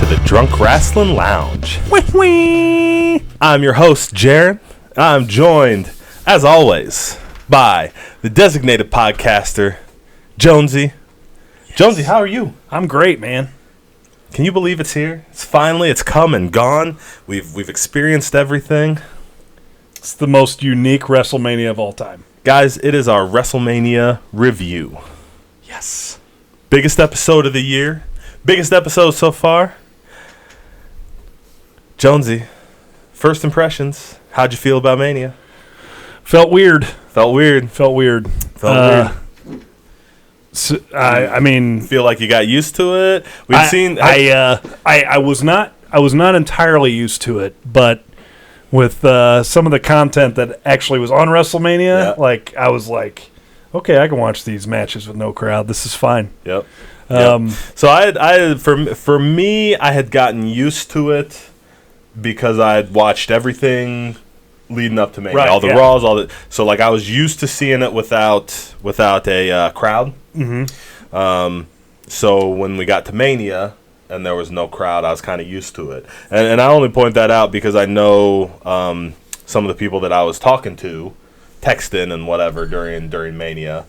to the Drunk Rasslin Lounge. Wee wee. I'm your host, Jared. I'm joined, as always, by the designated podcaster, Jonesy. Yes. Jonesy, how are you? I'm great, man. Can you believe it's here? It's come and gone. We've experienced everything. It's the most unique WrestleMania of all time. Guys, it is our WrestleMania review. Yes. Biggest episode of the year. Biggest episode so far. Jonesy, first impressions. How'd you feel about Mania? Felt weird. Felt weird. So, I mean, feel like you got used to it. I was not entirely used to it, but with some of the content that actually was on WrestleMania, like I was like, okay, I can watch these matches with no crowd. This is fine. Yep. So for me, I had gotten used to it because I had watched everything leading up to Mania, right, all the Raws, all the. So like I was used to seeing it without a crowd. Mm-hmm. So when we got to Mania and there was no crowd, I was kind of used to it. And I only point that out because I know some of the people that I was talking to, texting and whatever during Mania.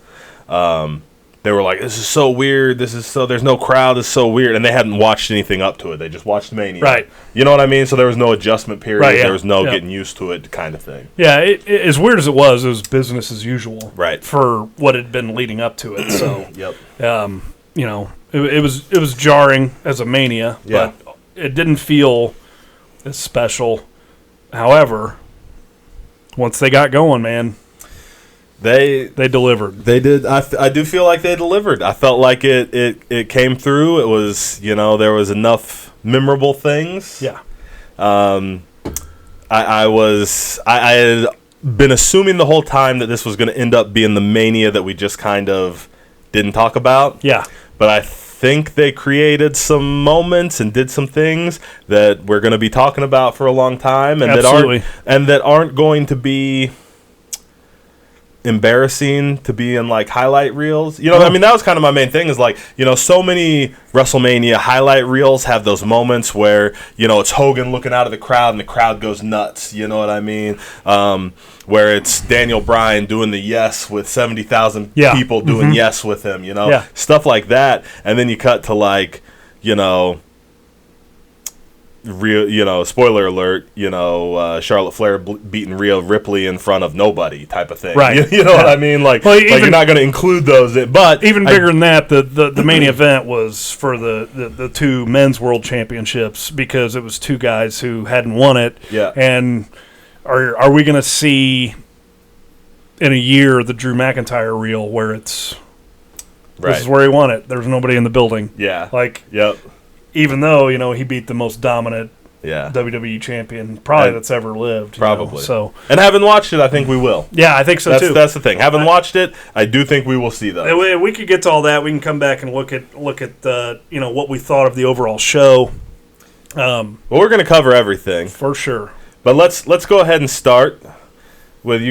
They were like, "This is so weird. There's no crowd. It's so weird." And they hadn't watched anything up to it. They just watched Mania. Right. You know what I mean? So there was no adjustment period. Right, yeah. There was no getting used to it kind of thing. Yeah, as weird as it was business as usual. Right. For what had been leading up to it. So, yep. It was jarring as a Mania, yeah. but it didn't feel as special. However, once they got going, man, They delivered. They did. I do feel like they delivered. I felt like it came through. It was, there was enough memorable things. Yeah. I had been assuming the whole time that this was going to end up being the Mania that we just kind of didn't talk about. Yeah. But I think they created some moments and did some things that we're going to be talking about for a long time, and Absolutely. that aren't going to be embarrassing to be in like highlight reels. I mean, that was kind of my main thing is like, so many WrestleMania highlight reels have those moments where, it's Hogan looking out of the crowd and the crowd goes nuts. You know what I mean? Where it's Daniel Bryan doing the yes with 70,000 people doing yes with him, stuff like that. And then you cut to like, real, spoiler alert, Charlotte Flair beating Rhea Ripley in front of nobody type of thing. Right. You know what I mean? Like you're not going to include those. But even bigger than that, the main event was for the two men's world championships because it was two guys who hadn't won it. Yeah. And are we going to see in a year the Drew McIntyre reel where it's this is where he won it. There was nobody in the building. Yeah. Like, yep. Even though, he beat the most dominant WWE champion probably that's ever lived. Probably. So, and having watched it, I think we will. Yeah, I think so too. That's the thing. Having watched it, I do think we will see those. We could get to all that. We can come back and look at what we thought of the overall show. Well, we're going to cover everything for sure. But let's go ahead and start with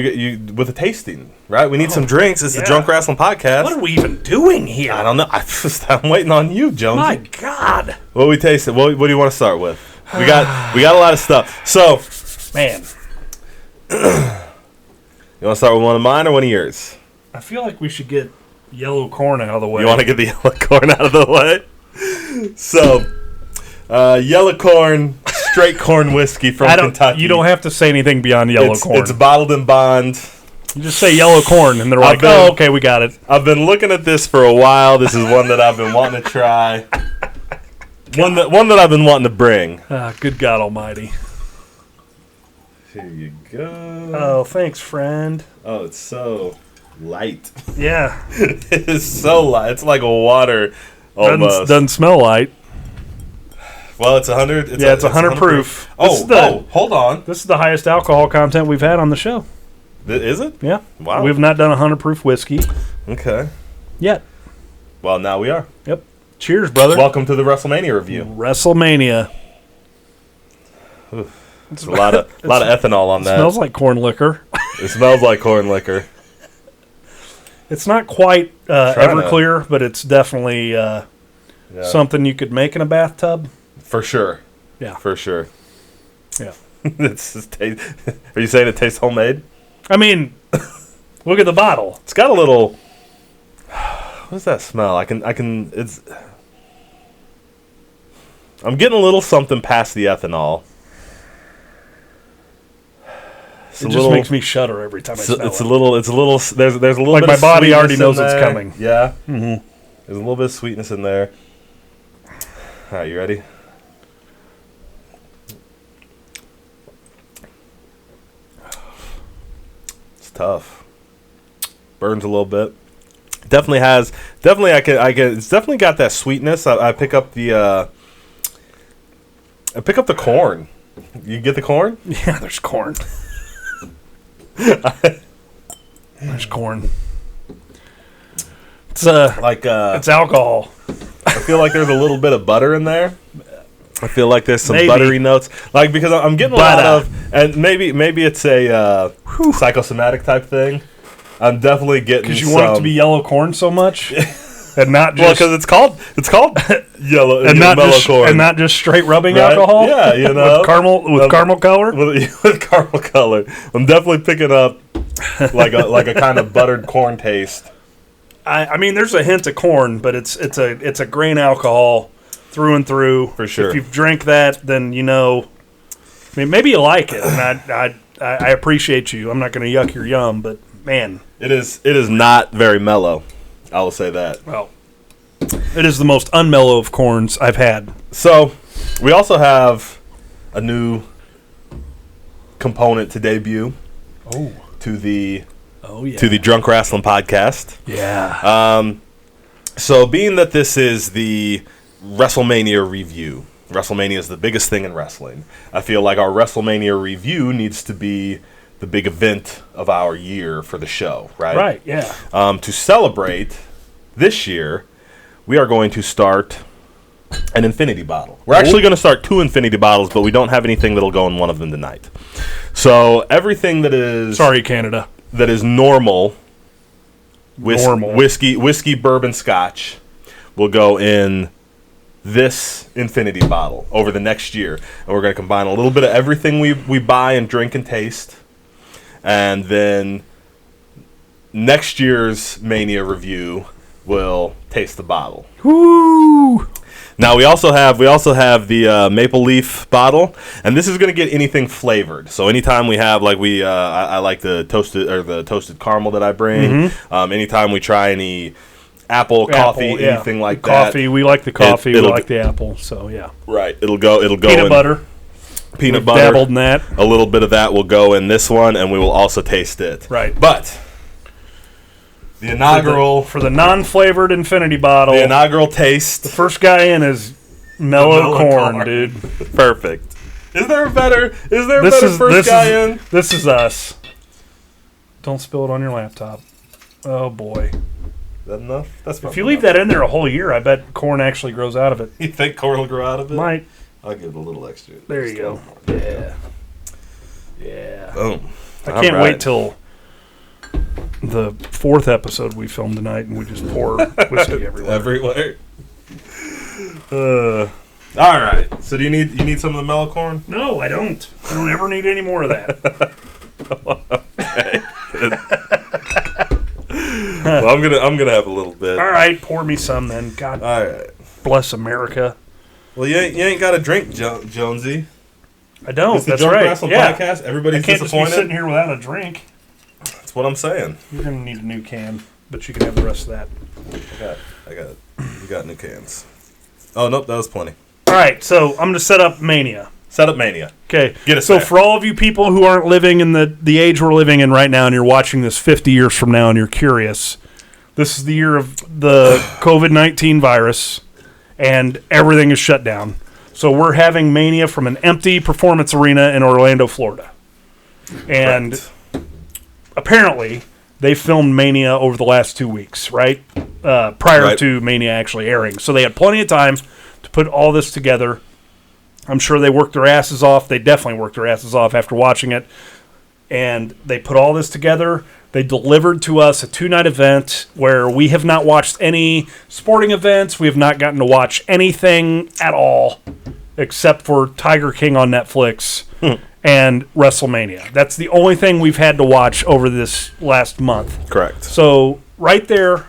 with a tasting. Right, we need some drinks. It's the Drunk Rasslin Podcast. What are we even doing here? I don't know. I'm waiting on you, Jonesy. My God. What we tasted? What do you want to start with? We got a lot of stuff. So, man, you want to start with one of mine or one of yours? I feel like we should get yellow corn out of the way. You want to get the yellow corn out of the way? So, yellow corn, straight corn whiskey from Kentucky. You don't have to say anything beyond yellow corn. It's bottled in bond. You just say yellow corn, and they're like, "Oh, okay, we got it." I've been looking at this for a while. This is one that I've been wanting to try. One that I've been wanting to bring. Good God Almighty! Here you go. Oh, thanks, friend. Oh, it's so light. Yeah, it is so light. It's like a water almost. Doesn't smell light. Well, it's 100. It's 100 proof. Hold on. This is the highest alcohol content we've had on the show. Is it? Yeah. Wow. We've not done 100 proof whiskey. Okay. Yet. Well, now we are. Yep. Cheers, brother. Welcome to the WrestleMania review. WrestleMania. It's a lot of ethanol on that. It smells like corn liquor. It smells like corn liquor. It's not quite Everclear, but it's definitely something you could make in a bathtub. For sure. Yeah. For sure. Yeah. It's just are you saying it tastes homemade? I mean, look at the bottle. It's got a little. What's that smell? It's. I'm getting a little something past the ethanol. It just makes me shudder every time I smell it. It's a little. There's a little like bit my of body already sweetness knows in it's there. coming. Yeah. Mm-hmm. There's a little bit of sweetness in there. All right, you ready? It's tough. Burns a little bit. Definitely has. Definitely, I can. It's definitely got that sweetness. I pick up the. I pick up the corn. You get the corn? Yeah, there's corn. There's corn. It's it's alcohol. I feel like there's a little bit of butter in there. I feel like there's some Maybe. buttery notes, like because I'm getting a lot of, and maybe it's a psychosomatic type thing. I'm definitely getting because you want it to be yellow corn so much, and not just well because it's called yellow and not mellow just corn. and not just straight rubbing Right? alcohol. Yeah, you know, with caramel color. With caramel color. I'm definitely picking up like a kind of buttered corn taste. I mean, there's a hint of corn, but it's a grain alcohol through and through. For sure. If you've drank that, then you know. I mean, maybe you like it, and I appreciate you. I'm not going to yuck your yum, but man, it is not very mellow. I will say that. Well, it is the most unmellow of corns I've had. So, we also have a new component to debut. Oh. To the yeah. Drunk Rasslin podcast. Yeah. So being that this is the WrestleMania review, WrestleMania is the biggest thing in wrestling. I feel like our WrestleMania review needs to be the big event of our year for the show, right? Right, yeah. To celebrate this year, we are going to start an infinity bottle. We're actually going to start 2 infinity bottles, but we don't have anything that'll go in one of them tonight. So everything that is sorry, Canada, that is normal whiskey, bourbon, scotch will go in this infinity bottle over the next year, and we're going to combine a little bit of everything we buy and drink and taste, and then next year's Mania review will taste the bottle. Woo! Now we also have the maple leaf bottle, and this is going to get anything flavored. So anytime we have I like the toasted caramel that I bring. Mm-hmm. Anytime we try any apple coffee, anything like that. Coffee, we like the coffee. We like the apple. So yeah, right. It'll go. Peanut butter. Peanut We've butter. Dabbled in that. A little bit of that will go in this one, and we will also taste it. Right, but. The inaugural... For the non-flavored infinity bottle. The inaugural taste. The first guy in is mellow corn, dude. Perfect. Is there a better first guy in? This is us. Don't spill it on your laptop. Oh, boy. Is that enough? That's if you leave that in there a whole year, I bet corn actually grows out of it. You think corn will grow out of it? Might. I'll give it a little extra. There you go. Yeah. Yeah. Boom. I can't wait till... the 4th episode we filmed tonight, and we just pour whiskey everywhere. All right. So do you need some of the mellow corn? No, I don't. I don't ever need any more of that. Well, I'm gonna have a little bit. All right, pour me some then. God all right. Bless America. Well, you ain't got a drink, Jonesy. I don't. It's the That's Drunk right. Wrestle Yeah. podcast. Everybody's I can't disappointed. just be sitting here without a drink. That's what I'm saying. You're gonna need a new can, but you can have the rest of that. I got it. We got new cans. Oh nope, that was plenty. All right, so I'm gonna set up Mania. Set up Mania. Okay. Get us so there. for all of you people who aren't living in the age we're living in right now, and you're watching this 50 years from now, and you're curious, this is the year of the COVID-19 virus, and everything is shut down. So we're having Mania from an empty performance arena in Orlando, Florida. And apparently, they filmed Mania over the last 2 weeks, right? Prior to Mania actually airing. So they had plenty of time to put all this together. I'm sure they worked their asses off. They definitely worked their asses off after watching it. And they put all this together. They delivered to us a 2-night event where we have not watched any sporting events. We have not gotten to watch anything at all except for Tiger King on Netflix and WrestleMania. That's the only thing we've had to watch over this last month. Correct. So right there,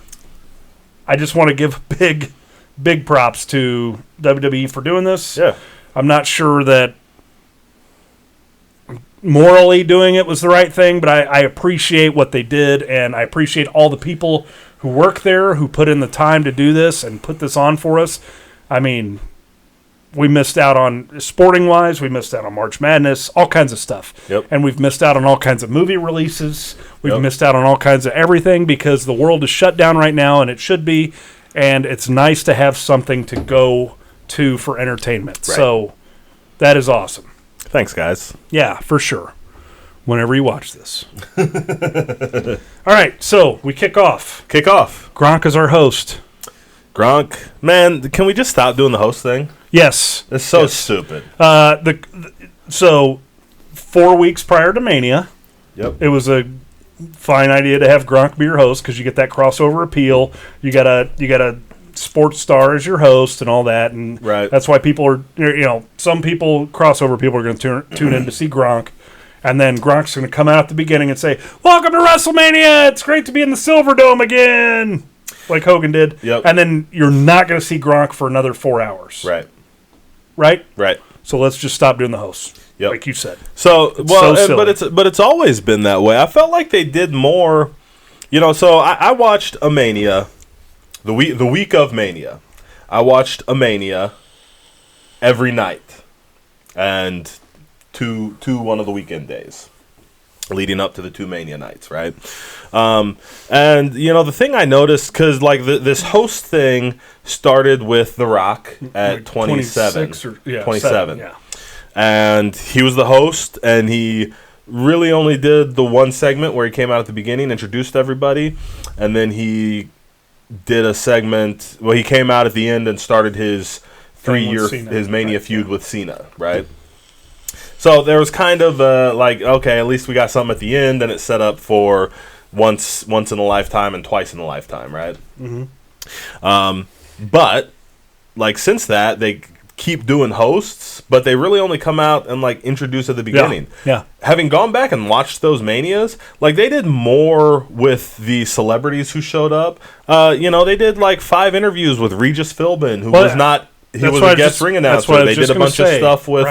I just want to give big props to WWE for doing this. Yeah. I'm not sure that morally doing it was the right thing, but I appreciate what they did, and I appreciate all the people who work there, who put in the time to do this and put this on for us. I mean, we missed out on, sporting-wise, we missed out on March Madness, all kinds of stuff. Yep. And we've missed out on all kinds of movie releases. We've missed out on all kinds of everything because the world is shut down right now, and it should be, and it's nice to have something to go to for entertainment. Right. So that is awesome. Thanks, guys. Yeah, for sure. Whenever you watch this. All right, so we kick off. Kick off. Gronk is our host. Gronk, man, can we just stop doing the host thing? Yes. It's so stupid. So 4 weeks prior to Mania, it was a fine idea to have Gronk be your host because you get that crossover appeal. You got a sports star as your host and all that, and that's why people are, some crossover people are going to tune in to see Gronk, and then Gronk's going to come out at the beginning and say, "Welcome to WrestleMania! It's great to be in the Silver Dome again," like Hogan did. Yep. And then you're not going to see Gronk for another 4 hours. Right. So let's just stop doing the host. Yep. Like you said. So silly. but it's always been that way. I felt like they did more. So I watched a Mania. The week of Mania, I watched a Mania every night, and one of the weekend days, leading up to the 2 Mania nights, right? And the thing I noticed, because like this host thing started with The Rock at 27, 27, and he was the host, and he really only did the one segment where he came out at the beginning, introduced everybody, and then he did a segment. Well, he came out at the end and started his 3-year his Mania feud with Cena, right? So there was kind of okay, at least we got something at the end, and it's set up for once in a lifetime and twice in a lifetime, right? Mm-hmm. But like since that, they keep doing hosts, but they really only come out and like introduce at the beginning. Yeah. Having gone back and watched those Manias, like they did more with the celebrities who showed up. They did like 5 interviews with Regis Philbin, who was not. He was a guest ring announcer. They did a bunch of stuff with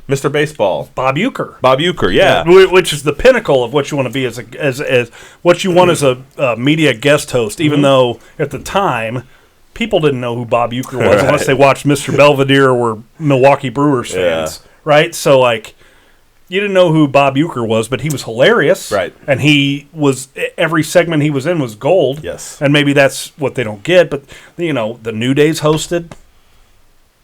Mr. Baseball, Bob Uecker, yeah, which is the pinnacle of what you want to be as what you want as a media guest host. Even though at the time, people didn't know who Bob Uecker was unless they watched Mr. Belvedere or were Milwaukee Brewers fans, right? So, like, you didn't know who Bob Uecker was, but he was hilarious, right? And every segment he was in was gold, yes. And maybe that's what they don't get, but, the New Days hosted.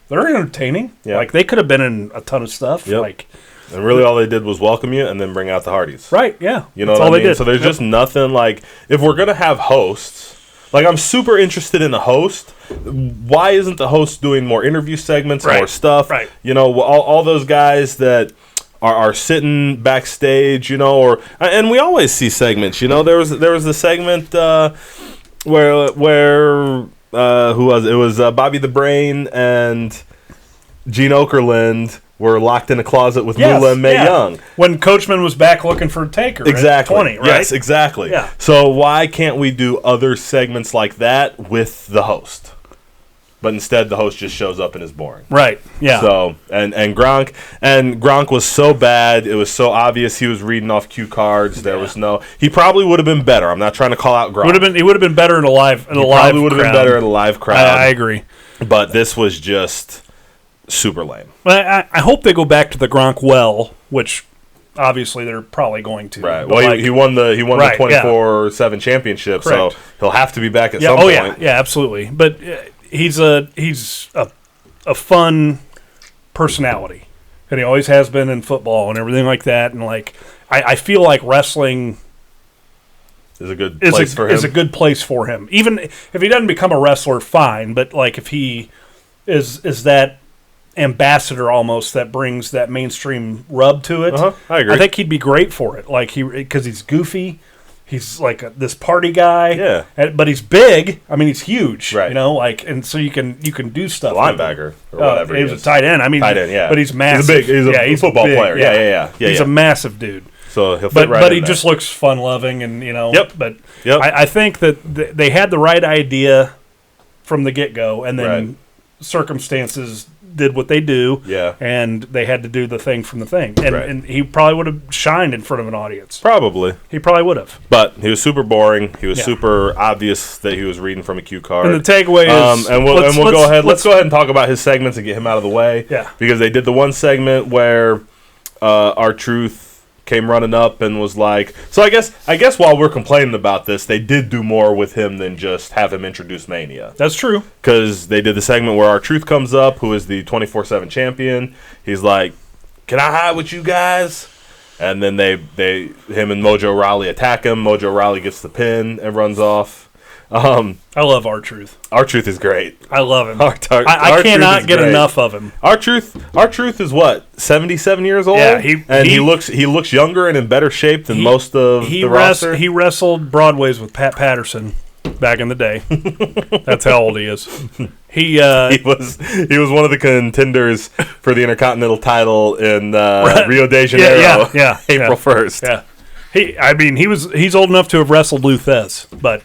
They're entertaining. Yeah. Like, they could have been in a ton of stuff. Yep. And really all they did was welcome you and then bring out the Hardys. Right, yeah. You know what I mean? They did. So there's just nothing like, if we're going to have hosts, like I'm super interested in the host. Why isn't the host doing more interview segments, more stuff? Right. All those guys that are sitting backstage, and we always see segments. There was the segment where who was it? It was Bobby the Brain and Gene Okerlund were locked in a closet with Moolah and Mae Young. When Coachman was back looking for Taker. Exactly. At 20, right? Yes, exactly. Yeah. So why can't we do other segments like that with the host? But instead the host just shows up and is boring. Right. Yeah. So and Gronk was so bad, it was so obvious he was reading off cue cards. There was he probably would have been better. I'm not trying to call out Gronk. He would have been better in a live crowd. Probably would have been better in a live crowd. I agree. But this was just super lame. Well, I hope they go back to the Gronk well, which obviously they're probably going to. Right. Well, he won the 24/7 championship, correct. So he'll have to be back at some point. Yeah, absolutely. But he's a fun personality, and he always has been in football and everything like that. And like I feel like wrestling is a good place for him. Is a good place for him. Even if he doesn't become a wrestler, fine. But like if he is that ambassador almost that brings that mainstream rub to it. I agree. I think he'd be great for it. Like because he's goofy, He's like this party guy. Yeah. But he's big. I mean, he's huge. Right. You know, like, and so you can do stuff. Linebacker or whatever. He was a tight end. I mean, tight end, yeah. But he's massive. He's a football big, player. Yeah. He's a massive dude. So he'll fit right But in he there. just looks fun-loving, and you know. Yep. But Yep. I think that they had the right idea from the get-go, and then circumstances did what they do. Yeah. And they had to do the thing from the thing, and, Right. and he probably would have shined in front of an audience. Probably. He probably would have. But he was super boring. He was Yeah. super obvious that he was reading from a cue card. And the takeaway is, and we'll go ahead. Let's go ahead and talk about his segments and get him out of the way. Yeah. Because they did the one segment where R-Truth came running up and was like, so I guess while we're complaining about this, they did do more with him than just have him introduce Mania. That's true. Because they did the segment where R-Truth comes up, who is the 24/7 champion. He's like, "Can I hide with you guys?" And then they him and Mojo Rawley attack him. Mojo Rawley gets the pin and runs off. I love R-Truth. R-Truth is great. I love him. I I cannot get enough of him. R-Truth is what, 77 years old? Yeah, he looks younger and in better shape than most of the roster. He wrestled Broadways with Pat Patterson back in the day. That's how old he is. He was one of the contenders for the Intercontinental title in Rio de Janeiro. April 1st. Yeah. He's old enough to have wrestled Lou Thez, but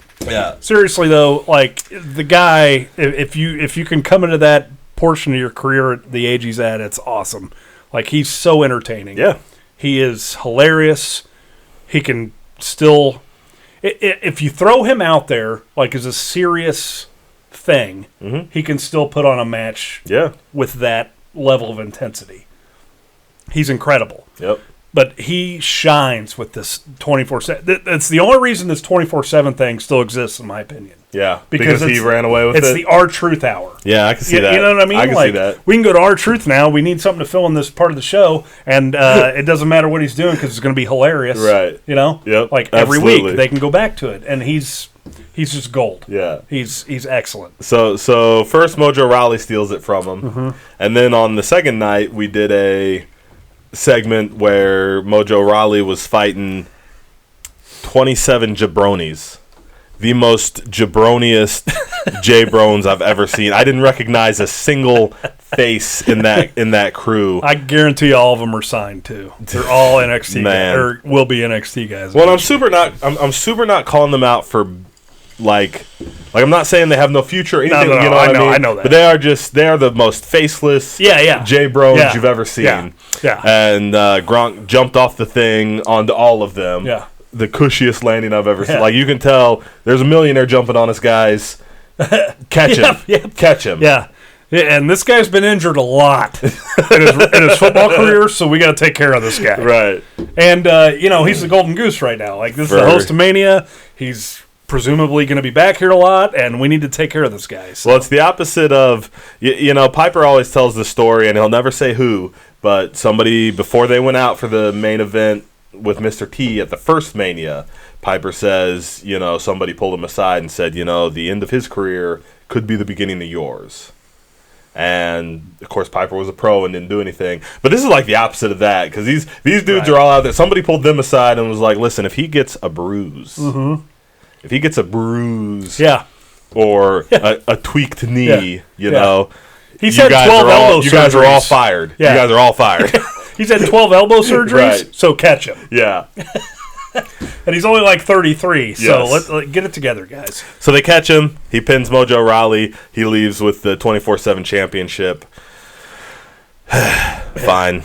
seriously though, like the guy, if you can come into that portion of your career at the age he's at, it's awesome. Like he's so entertaining. Yeah, he is hilarious. He can still, if you throw him out there like as a serious thing, he can still put on a match. Yeah, with that level of intensity, he's incredible. Yep. But he shines with this 24/7. That's the only reason this 24/7 thing still exists, in my opinion. Yeah, because he ran away with it. It's the R-Truth hour. Yeah, I can see that. You know what I mean? I can see that. We can go to R-Truth now. We need something to fill in this part of the show, and it doesn't matter what he's doing because it's going to be hilarious. Right. You know? Yep. Like every week they can go back to it, and he's just gold. Yeah. He's excellent. So first Mojo Rawley steals it from him, and then on the second night we did a segment where Mojo Rawley was fighting 27 jabronis. The most jabroniest J-Brones I've ever seen. I didn't recognize a single face in that crew. I guarantee all of them are signed too. They're all NXT guys, or will be NXT guys. Well, I'm super not calling them out for like I'm not saying they have no future or anything. No, you know what I mean? I know that. But they are the most faceless J-Brones you've ever seen. Yeah. And Gronk jumped off the thing onto all of them. Yeah. The cushiest landing I've ever seen. Like you can tell there's a millionaire jumping on us, guys. Catch him. Catch him. Yeah. And this guy's been injured a lot in his football career, so we got to take care of this guy. Right. And, he's the golden goose right now. Like, this is the host of Mania. He's presumably going to be back here a lot, and we need to take care of this guy. So. Well, it's the opposite of, Piper always tells the story, and he'll never say who, but somebody, before they went out for the main event with Mr. T at the first Mania, Piper says, somebody pulled him aside and said, the end of his career could be the beginning of yours. And, of course, Piper was a pro and didn't do anything. But this is like the opposite of that, because these dudes are all out there. Somebody pulled them aside and was like, listen, if he gets a bruise, or a tweaked knee, He's had 12 elbow surgeries. You guys are all fired. Yeah. You guys are all fired. He's had 12 elbow surgeries, Right. so catch him. Yeah. And he's only like 33, so Yes. let's get it together, guys. So they catch him. He pins Mojo Rawley. He leaves with the 24/7 championship. Fine.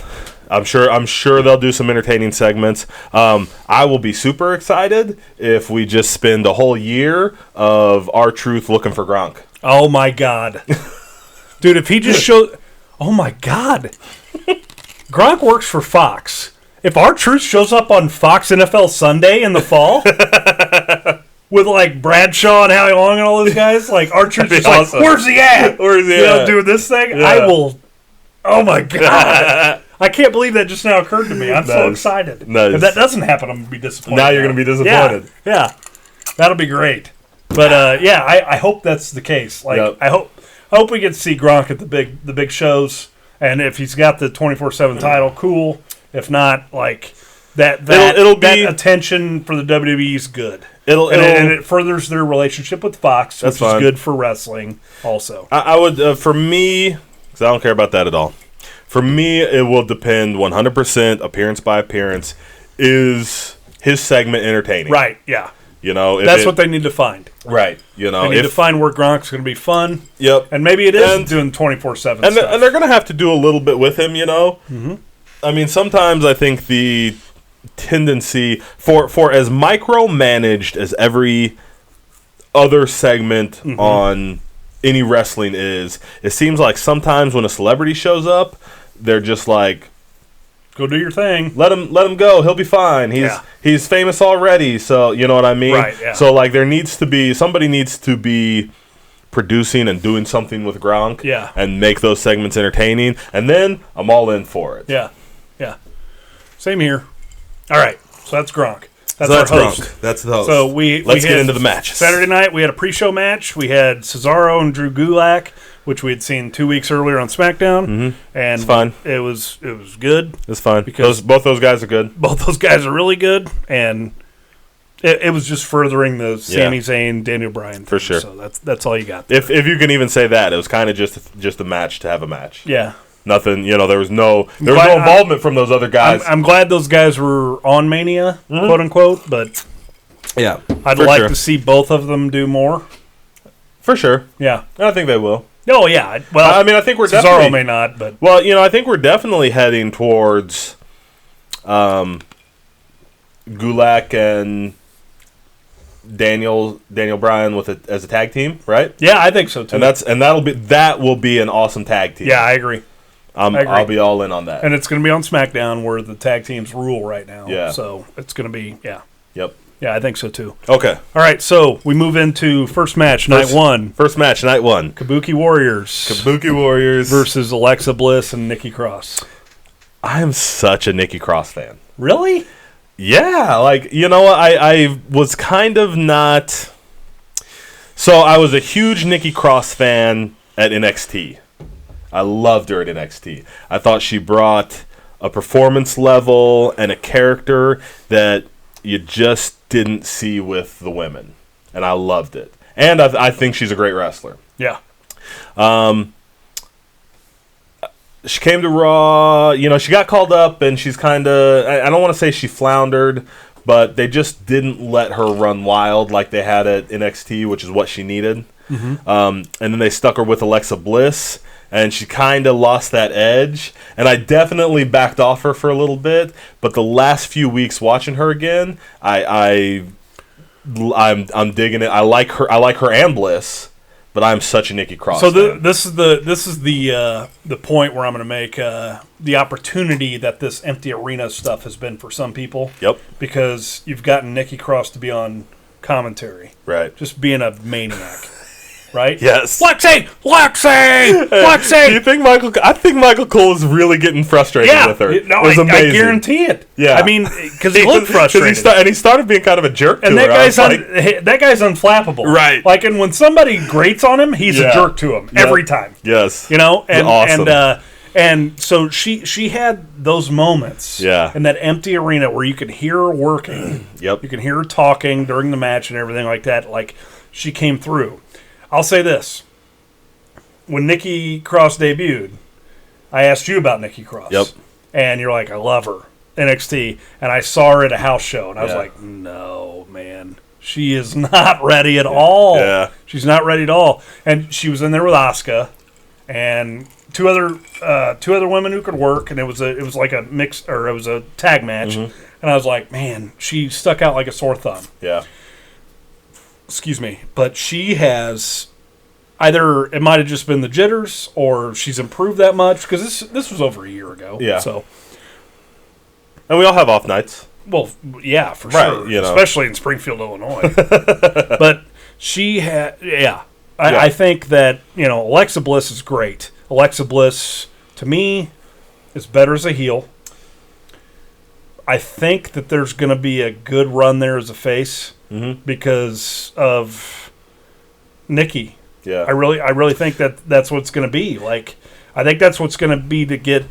I'm sure they'll do some entertaining segments. I will be super excited if we just spend a whole year of R-Truth looking for Gronk. Oh, my God. Dude, if he just showed... Oh, my God. Gronk works for Fox. If R-Truth shows up on Fox NFL Sunday in the fall... with, like, Bradshaw and Howie Long and all those guys, like, R-Truth's just awesome. like, where's he at? Where's he at? Doing this thing? Yeah. I will... Oh, my God. I can't believe that just now occurred to me. I'm so excited. Nice. If that doesn't happen, I'm going to be disappointed. Now you're going to be disappointed. Yeah. That'll be great. But, I hope that's the case. Like, Yep. I hope we get to see Gronk at the big shows. And if he's got the 24/7 title, cool. If not, like, that attention for the WWE is good. And it furthers their relationship with Fox, which is good for wrestling also. I would, for me, because I don't care about that at all. For me, it will depend 100% appearance by appearance. Is his segment entertaining? Right, yeah. That's what they need to find. Right. They need to find where Gronk's going to be fun. Yep. And maybe it is doing 24/7 stuff. And they're going to have to do a little bit with him, Mm-hmm. I mean, sometimes I think the tendency for as micromanaged as every other segment on any wrestling is, it seems like sometimes when a celebrity shows up, they're just like, go do your thing. Let him go. He'll be fine. He's famous already, so you know what I mean? Right, yeah. So like somebody needs to be producing and doing something with Gronk and make those segments entertaining, and then I'm all in for it. Yeah. Yeah. Same here. All right. So that's Gronk. That's our host. Gronk. That's the host. So let's get into the match. Saturday night we had a pre-show match. We had Cesaro and Drew Gulak, which we had seen 2 weeks earlier on SmackDown, and it's fun. It was good. It's fun because both those guys are good. Both those guys are really good, and it was just furthering the Sami Zayn, Daniel Bryan thing. For sure. So that's all you got there. If you can even say that, it was kind of just a match to have a match. Yeah. Nothing, there was no involvement from those other guys. I'm glad those guys were on Mania, quote unquote, but yeah, I'd like to see both of them do more. For sure. Yeah. I think they will. Oh, yeah. Well, I mean, I think we're Cesaro definitely... may not, but... Well, I think we're definitely heading towards Gulak and Daniel Bryan as a tag team, right? Yeah, I think so, too. And that will be an awesome tag team. Yeah, I agree. I'll be all in on that. And it's going to be on SmackDown where the tag teams rule right now. Yeah. So it's going to be, Yep. Yeah, I think so too. Okay. All right, so we move into first match, night one. First match, night one. Kabuki Warriors versus Alexa Bliss and Nikki Cross. I am such a Nikki Cross fan. Really? Yeah, I was kind of not... So I was a huge Nikki Cross fan at NXT. I loved her at NXT. I thought she brought a performance level and a character that you just didn't see with the women. And I loved it. And I think she's a great wrestler. Yeah. She came to Raw. She got called up, and she's kind of... I don't want to say she floundered, but they just didn't let her run wild like they had at NXT, which is what she needed. And then they stuck her with Alexa Bliss, and she kind of lost that edge. And I definitely backed off her for a little bit, but the last few weeks watching her again, I'm digging it. I like her and Bliss, but I'm such a Nikki Cross fan. This is the point where I'm going to make the opportunity that this empty arena stuff has been for some people. Yep. Because you've gotten Nikki Cross to be on commentary. Right. Just being a maniac. Right? Yes. Lexi! Do you think I think Michael Cole is really getting frustrated with her. No, it was amazing. I guarantee it. Yeah. I mean, because he looked frustrated. And he started being kind of a jerk to her. That guy's unflappable. Right. And when somebody grates on him, he's a jerk to him every time. Yes. And awesome. And so she had those moments in that empty arena where you could hear her working. Yep. You can hear her talking during the match and everything like that. Like, she came through. I'll say this. When Nikki Cross debuted, I asked you about Nikki Cross. Yep. And you're like, I love her. NXT. And I saw her at a house show. And I was like, no, man. She is not ready at all. Yeah. She's not ready at all. And she was in there with Asuka and two other women who could work. And it was like a mix, or it was a tag match. And I was like, man, she stuck out like a sore thumb. Yeah. Excuse me, but she has either it might have just been the jitters or she's improved that much because this was over a year ago. Yeah. So, and we all have off nights. Well, yeah, for sure. Especially in Springfield, Illinois. But she had, I think that Alexa Bliss is great. Alexa Bliss to me is better as a heel. I think that there's going to be a good run there as a face. Because of Nikki. Yeah. I really think that's what it's going to be. Like, I think that's what's going to be to get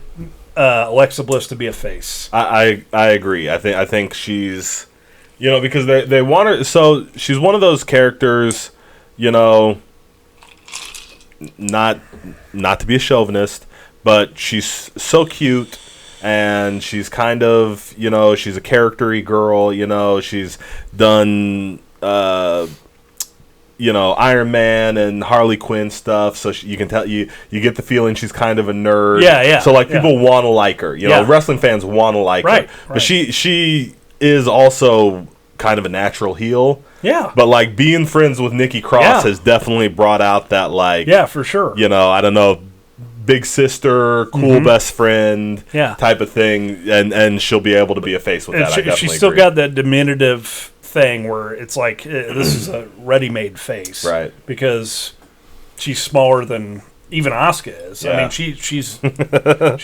Alexa Bliss to be a face. I agree. I think she's, because they want her. So she's one of those characters, not to be a chauvinist, but she's so cute. And she's kind of, she's a character-y girl, she's done, Iron Man and Harley Quinn stuff, so you can tell, you get the feeling she's kind of a nerd. Yeah. So, people want to like her, wrestling fans want to like her. But she is also kind of a natural heel. Yeah. But, being friends with Nikki Cross has definitely brought out that, yeah, for sure. I don't know, big sister, cool best friend type of thing, and she'll be able to be a face with and that. She's still got that diminutive thing where it's like, this is a ready-made face. Right. Because she's smaller than even Asuka is. Yeah. I mean, she's she's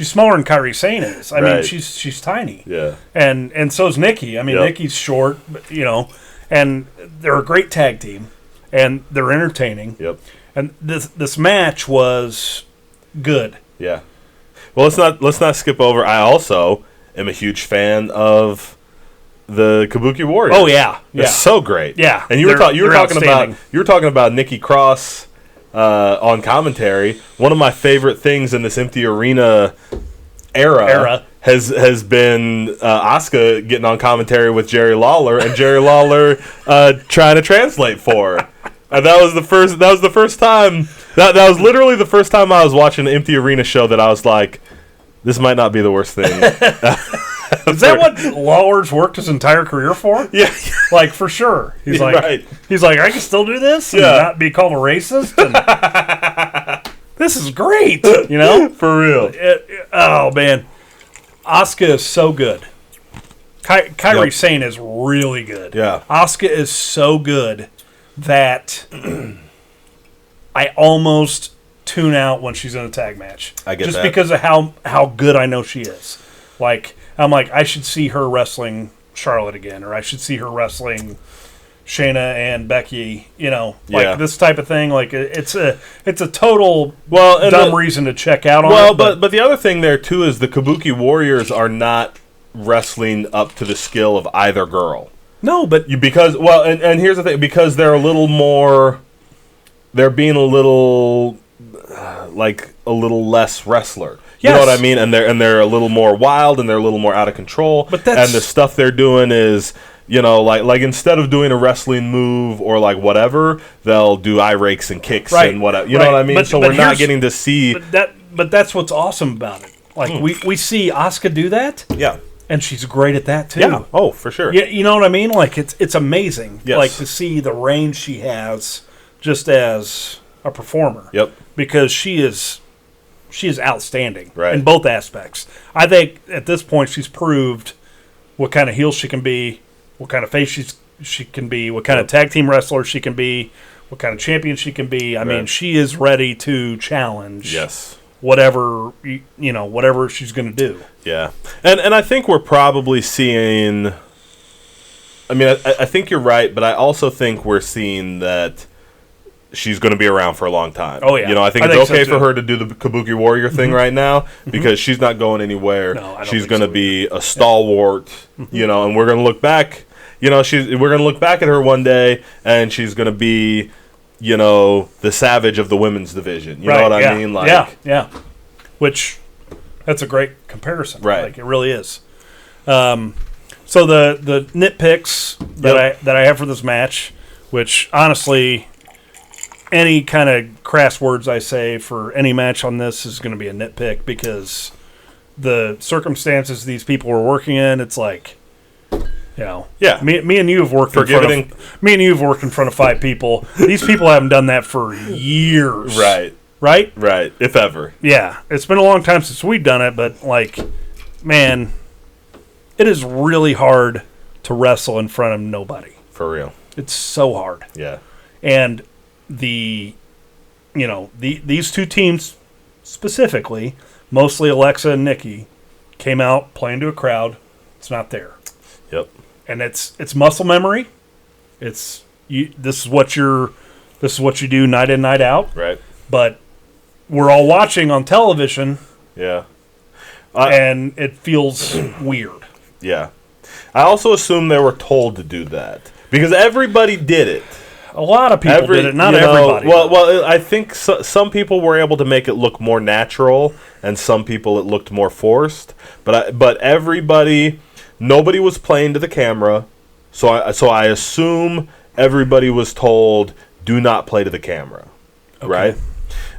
smaller than Kairi Sane is. I mean, she's tiny. Yeah. And so is Nikki. I mean, Nikki's short, but, and they're a great tag team, and they're entertaining. Yep. And this match was good. Yeah. Well, let's not skip over. I also am a huge fan of the Kabuki Warriors. Oh yeah, It's so great. Yeah. And you were talking about Nikki Cross on commentary. One of my favorite things in this empty arena era has been Asuka getting on commentary with Jerry Lawler, and Jerry Lawler trying to translate for her. And that was the first time. That was literally the first time I was watching an empty arena show that I was like, this might not be the worst thing. Is that what Lawler's worked his entire career for? Yeah. For sure. He's like, I can still do this and not be called a racist. And this is great. For real. Oh man, Asuka is so good. Kairi Sane is really good. Yeah. Asuka is so good that I almost tune out when she's in a tag match. I get just that. because of how good I know she is. I'm like, I should see her wrestling Charlotte again, or I should see her wrestling Shayna and Becky. This type of thing. It's a total dumb reason to check out on. Well, but the other thing there too is the Kabuki Warriors are not wrestling up to the skill of either girl. No, but and here's the thing, because they're a little more, they're being a little less wrestler. You know what I mean? And they're a little more wild, and they're a little more out of control. But and the stuff they're doing is, like instead of doing a wrestling move or whatever, they'll do eye rakes and kicks and whatever. You know what I mean? So we're not getting to see. But that's what's awesome about it. We see Asuka do that. Yeah. And she's great at that too. Yeah. Oh, for sure. Yeah, you know what I mean? It's amazing. Yes. To see the range she has just as a performer. Yep. Because she is outstanding in both aspects. I think at this point she's proved what kind of heel she can be, what kind of face she can be, what kind of tag team wrestler she can be, what kind of champion she can be. I mean, she is ready to challenge. Yes. Whatever whatever she's going to do. Yeah, and I think we're probably seeing. I mean, I think you're right, but I also think we're seeing that she's going to be around for a long time. Oh yeah, I think it's okay for her to do the Kabuki Warrior thing right now because she's not going anywhere. No, I don't she's think going to so be a stalwart. And we're going to look back. We're going to look back at her one day, and she's going to be. The savage of the women's division. You know what I mean? Yeah. Which, that's a great comparison. Right. It really is. So the nitpicks that I have for this match, which honestly, any kind of crass words I say for any match on this is going to be a nitpick because the circumstances these people were working in, it's like. Yeah. Me and you have worked in front of 5 people. These people haven't done that for years. Right, if ever. Yeah. It's been a long time since we've done it, but man, it is really hard to wrestle in front of nobody. For real. It's so hard. Yeah. And these two teams specifically, mostly Alexa and Nikki, came out playing to a crowd. It's not there. Yep. And it's muscle memory. This is what you do night in, night out. Right. But we're all watching on television. Yeah. and it feels weird. Yeah. I also assume they were told to do that because everybody did it. A lot of people did it, not everybody. Well, I think some people were able to make it look more natural, and some people it looked more forced. But everybody, nobody was playing to the camera, so I assume everybody was told, do not play to the camera, right?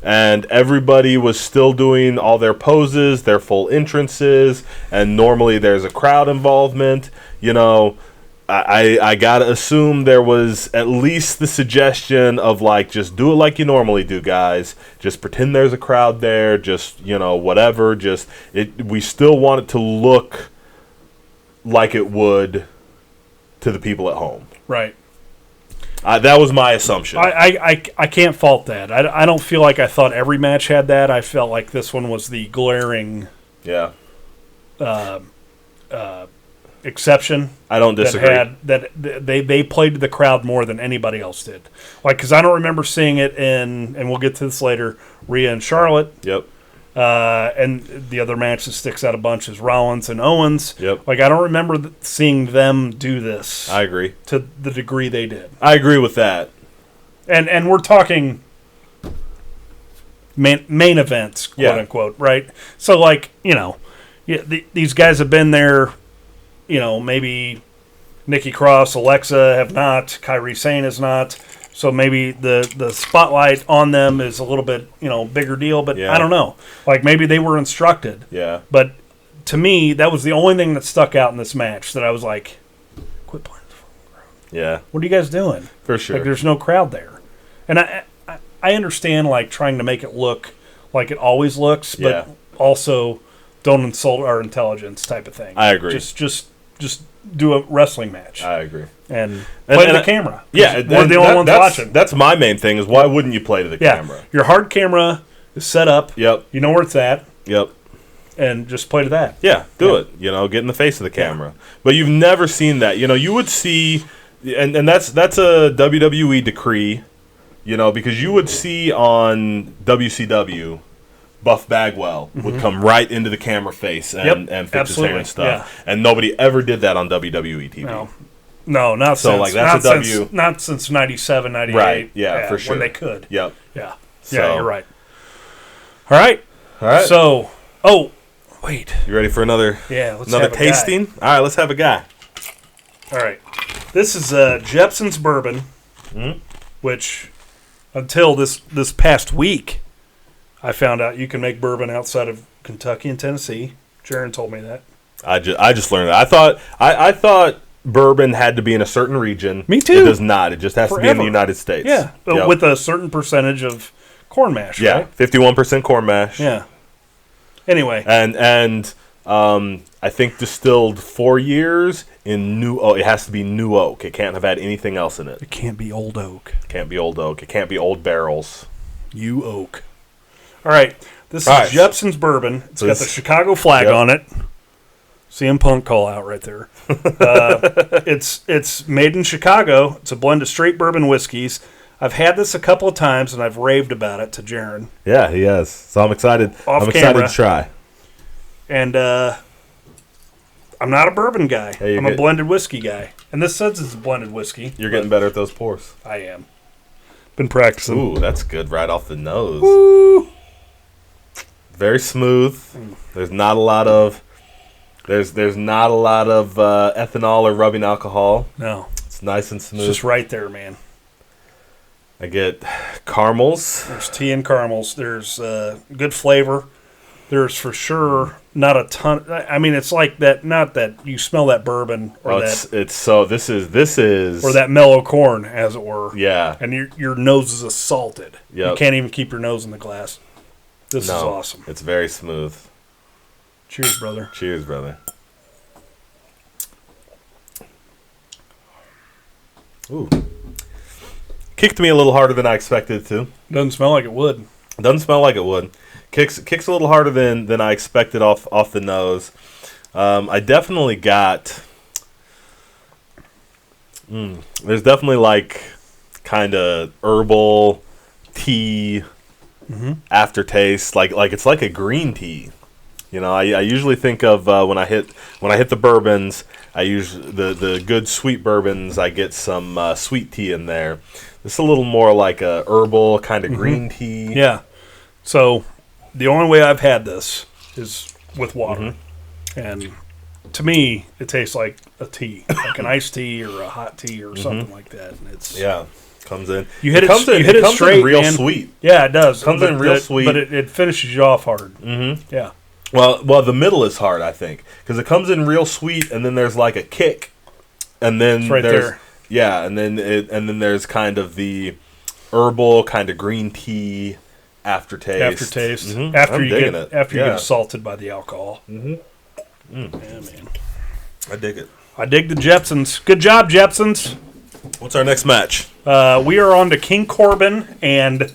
And everybody was still doing all their poses, their full entrances, and normally there's a crowd involvement, I gotta assume there was at least the suggestion of like, just do it like you normally do, guys. Just pretend there's a crowd there. Just whatever. We still want it to look like it would to the people at home. Right. That was my assumption. I can't fault that. I don't feel like I thought every match had that. I felt like this one was the glaring. Yeah. Exception. I don't disagree. That they played to the crowd more than anybody else did. Like, because I don't remember seeing it in, and we'll get to this later, Rhea and Charlotte. Yep. And the other match that sticks out a bunch is Rollins and Owens. Yep. Like, I don't remember seeing them do this. I agree. To the degree they did. I agree with that. And we're talking main events, quote unquote, right? So, like, these guys have been there. Maybe Nikki Cross, Alexa have not, Kairi Sane has not. So maybe the spotlight on them is a little bit, bigger deal. But I don't know. Like, maybe they were instructed. Yeah. But to me, that was the only thing that stuck out in this match that I was like, quit playing the fucking crowd. Yeah. What are you guys doing? For sure. Like, there's no crowd there. And I understand, like, trying to make it look like it always looks, but also don't insult our intelligence type of thing. I agree. Just do a wrestling match. I agree. And play to the camera. Yeah. We're the only ones watching. That's my main thing is why wouldn't you play to the camera? Your hard camera is set up. Yep. You know where it's at. Yep. And just play to that. Yeah, do it. Get in the face of the camera. But you've never seen that. You would see, and that's a WWE decree, because you would see on WCW, Buff Bagwell would come right into the camera face and fix his hair and stuff. Yeah. And nobody ever did that on WWE TV. No, not so since. Like that's not a since, not since 97, 98. Right, yeah, for sure. When they could. Yep. Yeah. So. Yeah, you're right. All right. So, wait. You ready for another let's another tasting? All right, let's have a guy. All right. This is Jepson's Bourbon, which until this past week, I found out you can make bourbon outside of Kentucky and Tennessee. Jaron told me that. I just learned that. I thought bourbon had to be in a certain region. Me too. It does not. It just has to be in the United States. Yeah, with a certain percentage of corn mash. Yeah, right? 51% corn mash. Yeah. Anyway, and I think distilled 4 years in new oak. It has to be new oak. It can't have had anything else in it. It can't be old oak. It can't be old oak. It can't be old barrels. You oak. All right, this is Jepson's Bourbon. It's got the Chicago flag on it. CM Punk call out right there. It's made in Chicago. It's a blend of straight bourbon whiskeys. I've had this a couple of times, and I've raved about it to Jaron. Yeah, he has. So I'm excited. Excited to try. And I'm not a bourbon guy. I'm a blended whiskey guy. And this says it's a blended whiskey. You're getting better at those pours. I am. Been practicing. Ooh, that's good right off the nose. Woo! Very smooth. There's not a lot of ethanol or rubbing alcohol. No. It's nice and smooth. It's just right there, man. I get caramels. There's tea and caramels. There's good flavor. There's for sure not a ton. I mean, it's like that. Not that you smell that bourbon or this is or that mellow corn, as it were. Yeah. And your nose is assaulted. Yep. You can't even keep your nose in the glass. This is awesome. It's very smooth. Cheers, brother. Cheers, brother. Ooh. Kicked me a little harder than I expected it to. Doesn't smell like it would. Doesn't smell like it would. Kicks a little harder than I expected off the nose. I definitely got. There's definitely like kind of herbal tea aftertaste. Like it's like a green tea. You know, I usually think of when I hit the bourbons, I use the good sweet bourbons. I get some sweet tea in there. This is a little more like a herbal kind of green tea. Yeah. So the only way I've had this is with water, and to me, it tastes like a tea, like an iced tea or a hot tea or something like that. And it's comes in. You hit it straight, in real man. Sweet. Yeah, it does. Comes in real sweet, but it finishes you off hard. Yeah. Well, the middle is hard, I think, because it comes in real sweet, and then there's like a kick, and then it's right there's there. Yeah, and then there's kind of the herbal kind of green tea aftertaste. After you get assaulted by the alcohol. Yeah, man. I dig it. I dig the Jetsons. Good job, Jetsons. What's our next match? We are on to King Corbin and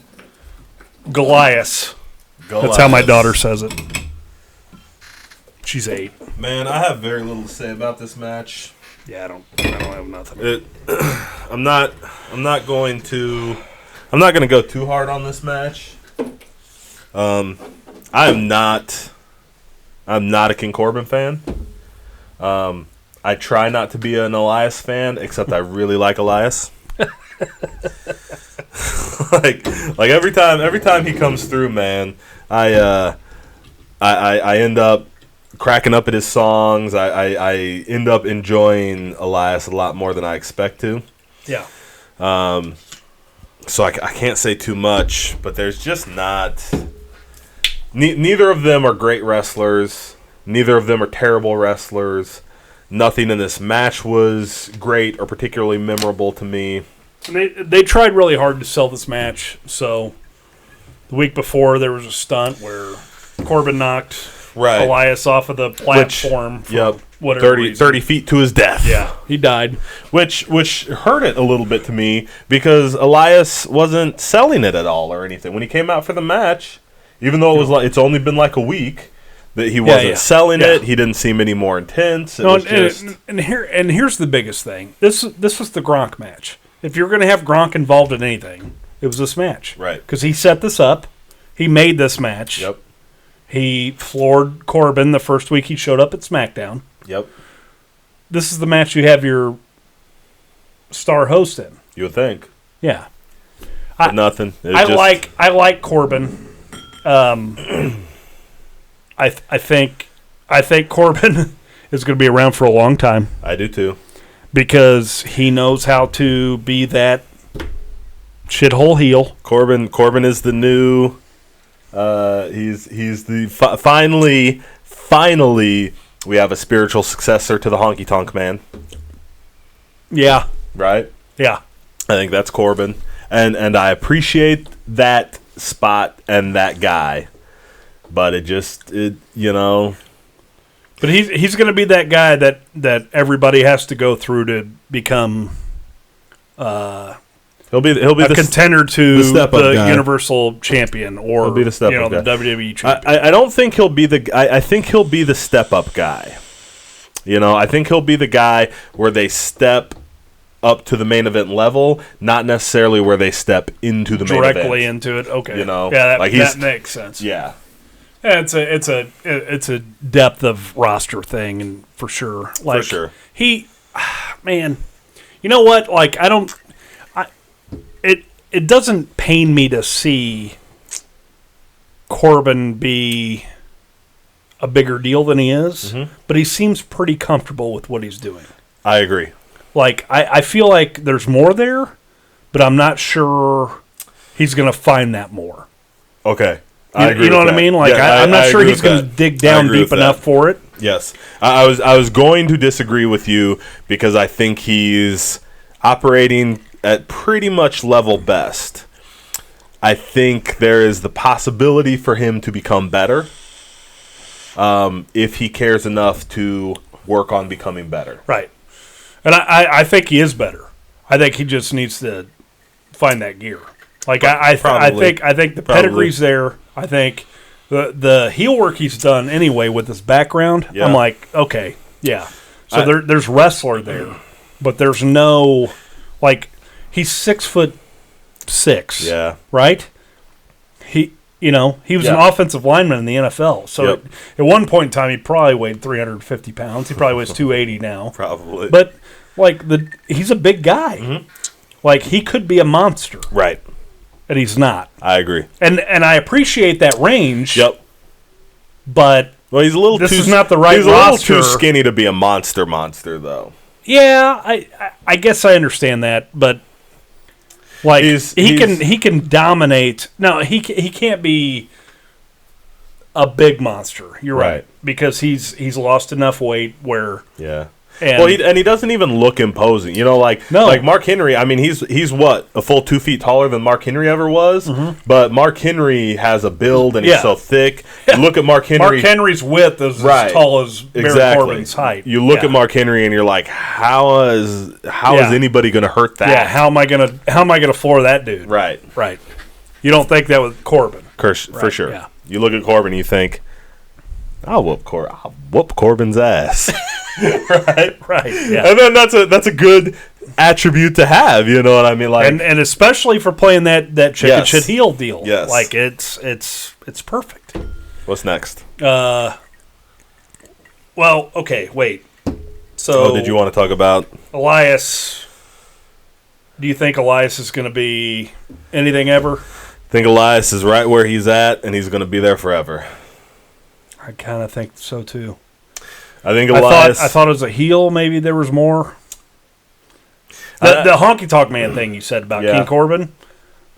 Goliath. That's how my daughter says it. She's 8. Man, I have very little to say about this match. Yeah, I don't have nothing. I'm not going to go too hard on this match. I'm not a King Corbin fan. I try not to be an Elias fan, except I really like Elias. like every time he comes through, man, I end up cracking up at his songs. I end up enjoying Elias a lot more than I expect to. Yeah. So I can't say too much, but there's just not. Neither of them are great wrestlers. Neither of them are terrible wrestlers. Nothing in this match was great or particularly memorable to me. They tried really hard to sell this match. So the week before there was a stunt where Corbin knocked Elias off of the platform. Whatever 30 feet to his death. Yeah, he died. Which hurt it a little bit to me because Elias wasn't selling it at all or anything. When he came out for the match, even though it's only been like a week, that he wasn't selling it. He didn't seem any more intense. Here's the biggest thing. This was the Gronk match. If you're going to have Gronk involved in anything, it was this match. Right. Because he set this up. He made this match. Yep. He floored Corbin the first week he showed up at SmackDown. Yep. This is the match you have your star host in. You would think. Yeah. But nothing. I like Corbin. I think Corbin is going to be around for a long time. I do too. Because he knows how to be that shithole heel. Corbin is the new. He's the finally we have a spiritual successor to the Honky Tonk Man. Yeah. Right. Yeah. I think that's Corbin, and I appreciate that spot and that guy, but it But he's going to be that guy that everybody has to go through to become. He'll be a contender to the Universal Champion, or he'll be the step-up guy. The WWE Champion. I don't think he'll be the. I think he'll be the step-up guy. I think he'll be the guy where they step up to the main event level, not necessarily where they step into the main event. Directly into it. Okay. Yeah, that makes sense. Yeah. Yeah, it's a depth of roster thing, and for sure. For sure. Man, you know what? It doesn't pain me to see Corbin be a bigger deal than he is, but he seems pretty comfortable with what he's doing. I agree. I feel like there's more there, but I'm not sure he's going to find that more. Okay. You know what I mean? I'm not sure he's going to dig down deep enough for it. Yes. I was going to disagree with you because I think he's operating at pretty much level best. I think there is the possibility for him to become better if he cares enough to work on becoming better. Right. And I think he is better. I think he just needs to find that gear. I think the pedigree's there. I think the heel work he's done anyway with his background. Yeah. I'm like, okay, yeah. So there's wrestler there, but there's no he's 6'6". Yeah. Right. You know, he was an offensive lineman in the NFL. So at one point in time, he probably weighed 350 pounds. He probably weighs 280 now. Probably. But, like, he's a big guy. Mm-hmm. Like, he could be a monster. Right. And he's not. I agree. And I appreciate that range. Yep. But well, he's a little this too, is not the right he's roster. a little too skinny to be a monster, though. Yeah, I guess I understand that, but like he can dominate. No, he can't be a big monster. You're right because he's lost enough weight where And he doesn't even look imposing. You know, like Mark Henry. I mean, he's what, a full 2 feet taller than Mark Henry ever was. Mm-hmm. But Mark Henry has a build and he's so thick. You look at Mark Henry. Mark Henry's width is as tall as Baron Corbin's height. You look at Mark Henry and you're like, how is anybody going to hurt that? Yeah, how am I gonna floor that dude? Right. You don't think that with Corbin? For sure. Yeah. You look at Corbin and you think, I'll whoop Corbin's ass. right. Yeah. And then that's a good attribute to have. You know what I mean? Like, and especially for playing that chicken shit heel deal. Yes. Like it's perfect. What's next? Well, okay, wait. So, did you want to talk about Elias? Do you think Elias is going to be anything ever? I think Elias is right where he's at, and he's going to be there forever. I kind of think so too. I think Elias. I thought as a heel, maybe there was more. The honky tonk man thing you said about King Corbin.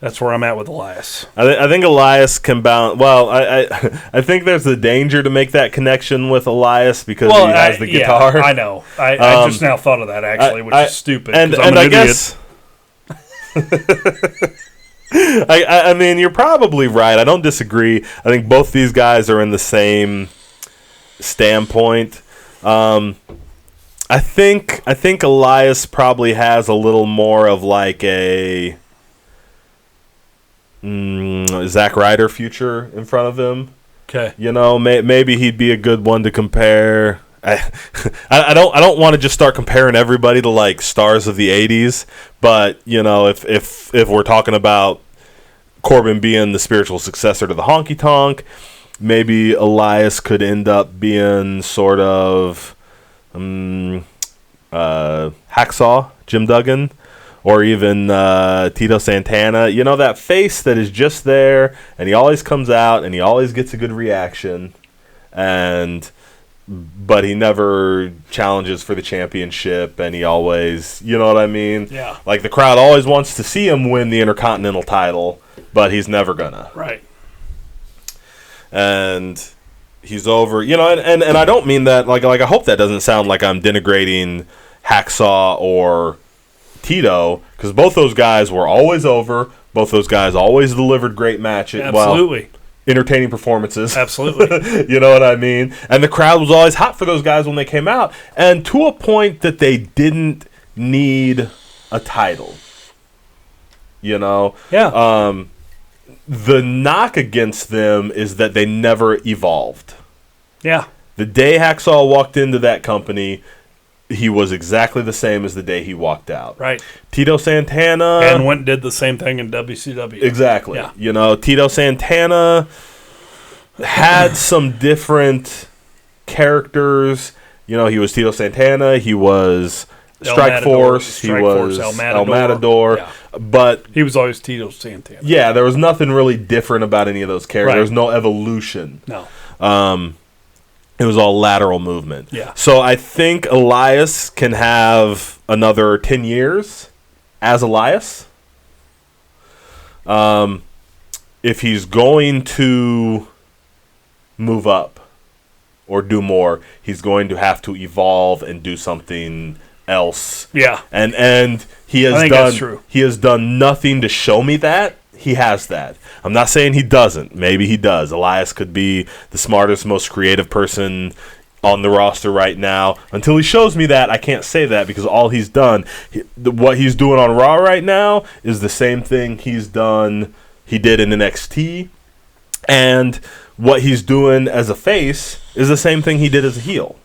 That's where I'm at with Elias. I think Elias can bounce. Well, I think there's a danger to make that connection with Elias because he has the guitar. I know. I just now thought of that actually, which is stupid. And I'm an I idiot. guess. I mean, you're probably right. I don't disagree. I think both these guys are in the same standpoint. I think Elias probably has a little more of like a Zack Ryder future in front of him. Okay, you know, maybe he'd be a good one to compare. I don't want to just start comparing everybody to like stars of the '80s, but you know, if we're talking about Corbin being the spiritual successor to the honky tonk, maybe Elias could end up being sort of Hacksaw Jim Duggan, or even Tito Santana. You know, that face that is just there, and he always comes out, and he always gets a good reaction, but he never challenges for the championship, and he always, you know what I mean? Yeah. Like, the crowd always wants to see him win the Intercontinental title, but he's never gonna. Right. And he's over, you know, and I don't mean that, like I hope that doesn't sound like I'm denigrating Hacksaw or Tito, because both those guys were always over. Both those guys always delivered great matches. Absolutely. Well, entertaining performances. Absolutely. You know what I mean? And the crowd was always hot for those guys when they came out, and to a point that they didn't need a title. You know? Yeah. The knock against them is that they never evolved. Yeah. The day Hacksaw walked into that company, he was exactly the same as the day he walked out. Right. Tito Santana. And went and did the same thing in WCW. Exactly. Yeah. You know, Tito Santana had some different characters. You know, he was Tito Santana. He was Strike Force. He was El Matador. Yeah. But he was always Tito Santana. Yeah, there was nothing really different about any of those characters. Right. There was no evolution. No. It was all lateral movement. Yeah. So I think Elias can have another 10 years as Elias. If he's going to move up or do more, he's going to have to evolve and do something else. Yeah. And he has that's true. He has done nothing to show me that. He has that. I'm not saying he doesn't. Maybe he does. Elias could be the smartest, most creative person on the roster right now. Until he shows me that, I can't say that, because all he's done, what he's doing on Raw right now is the same thing he did in NXT, and what he's doing as a face is the same thing he did as a heel.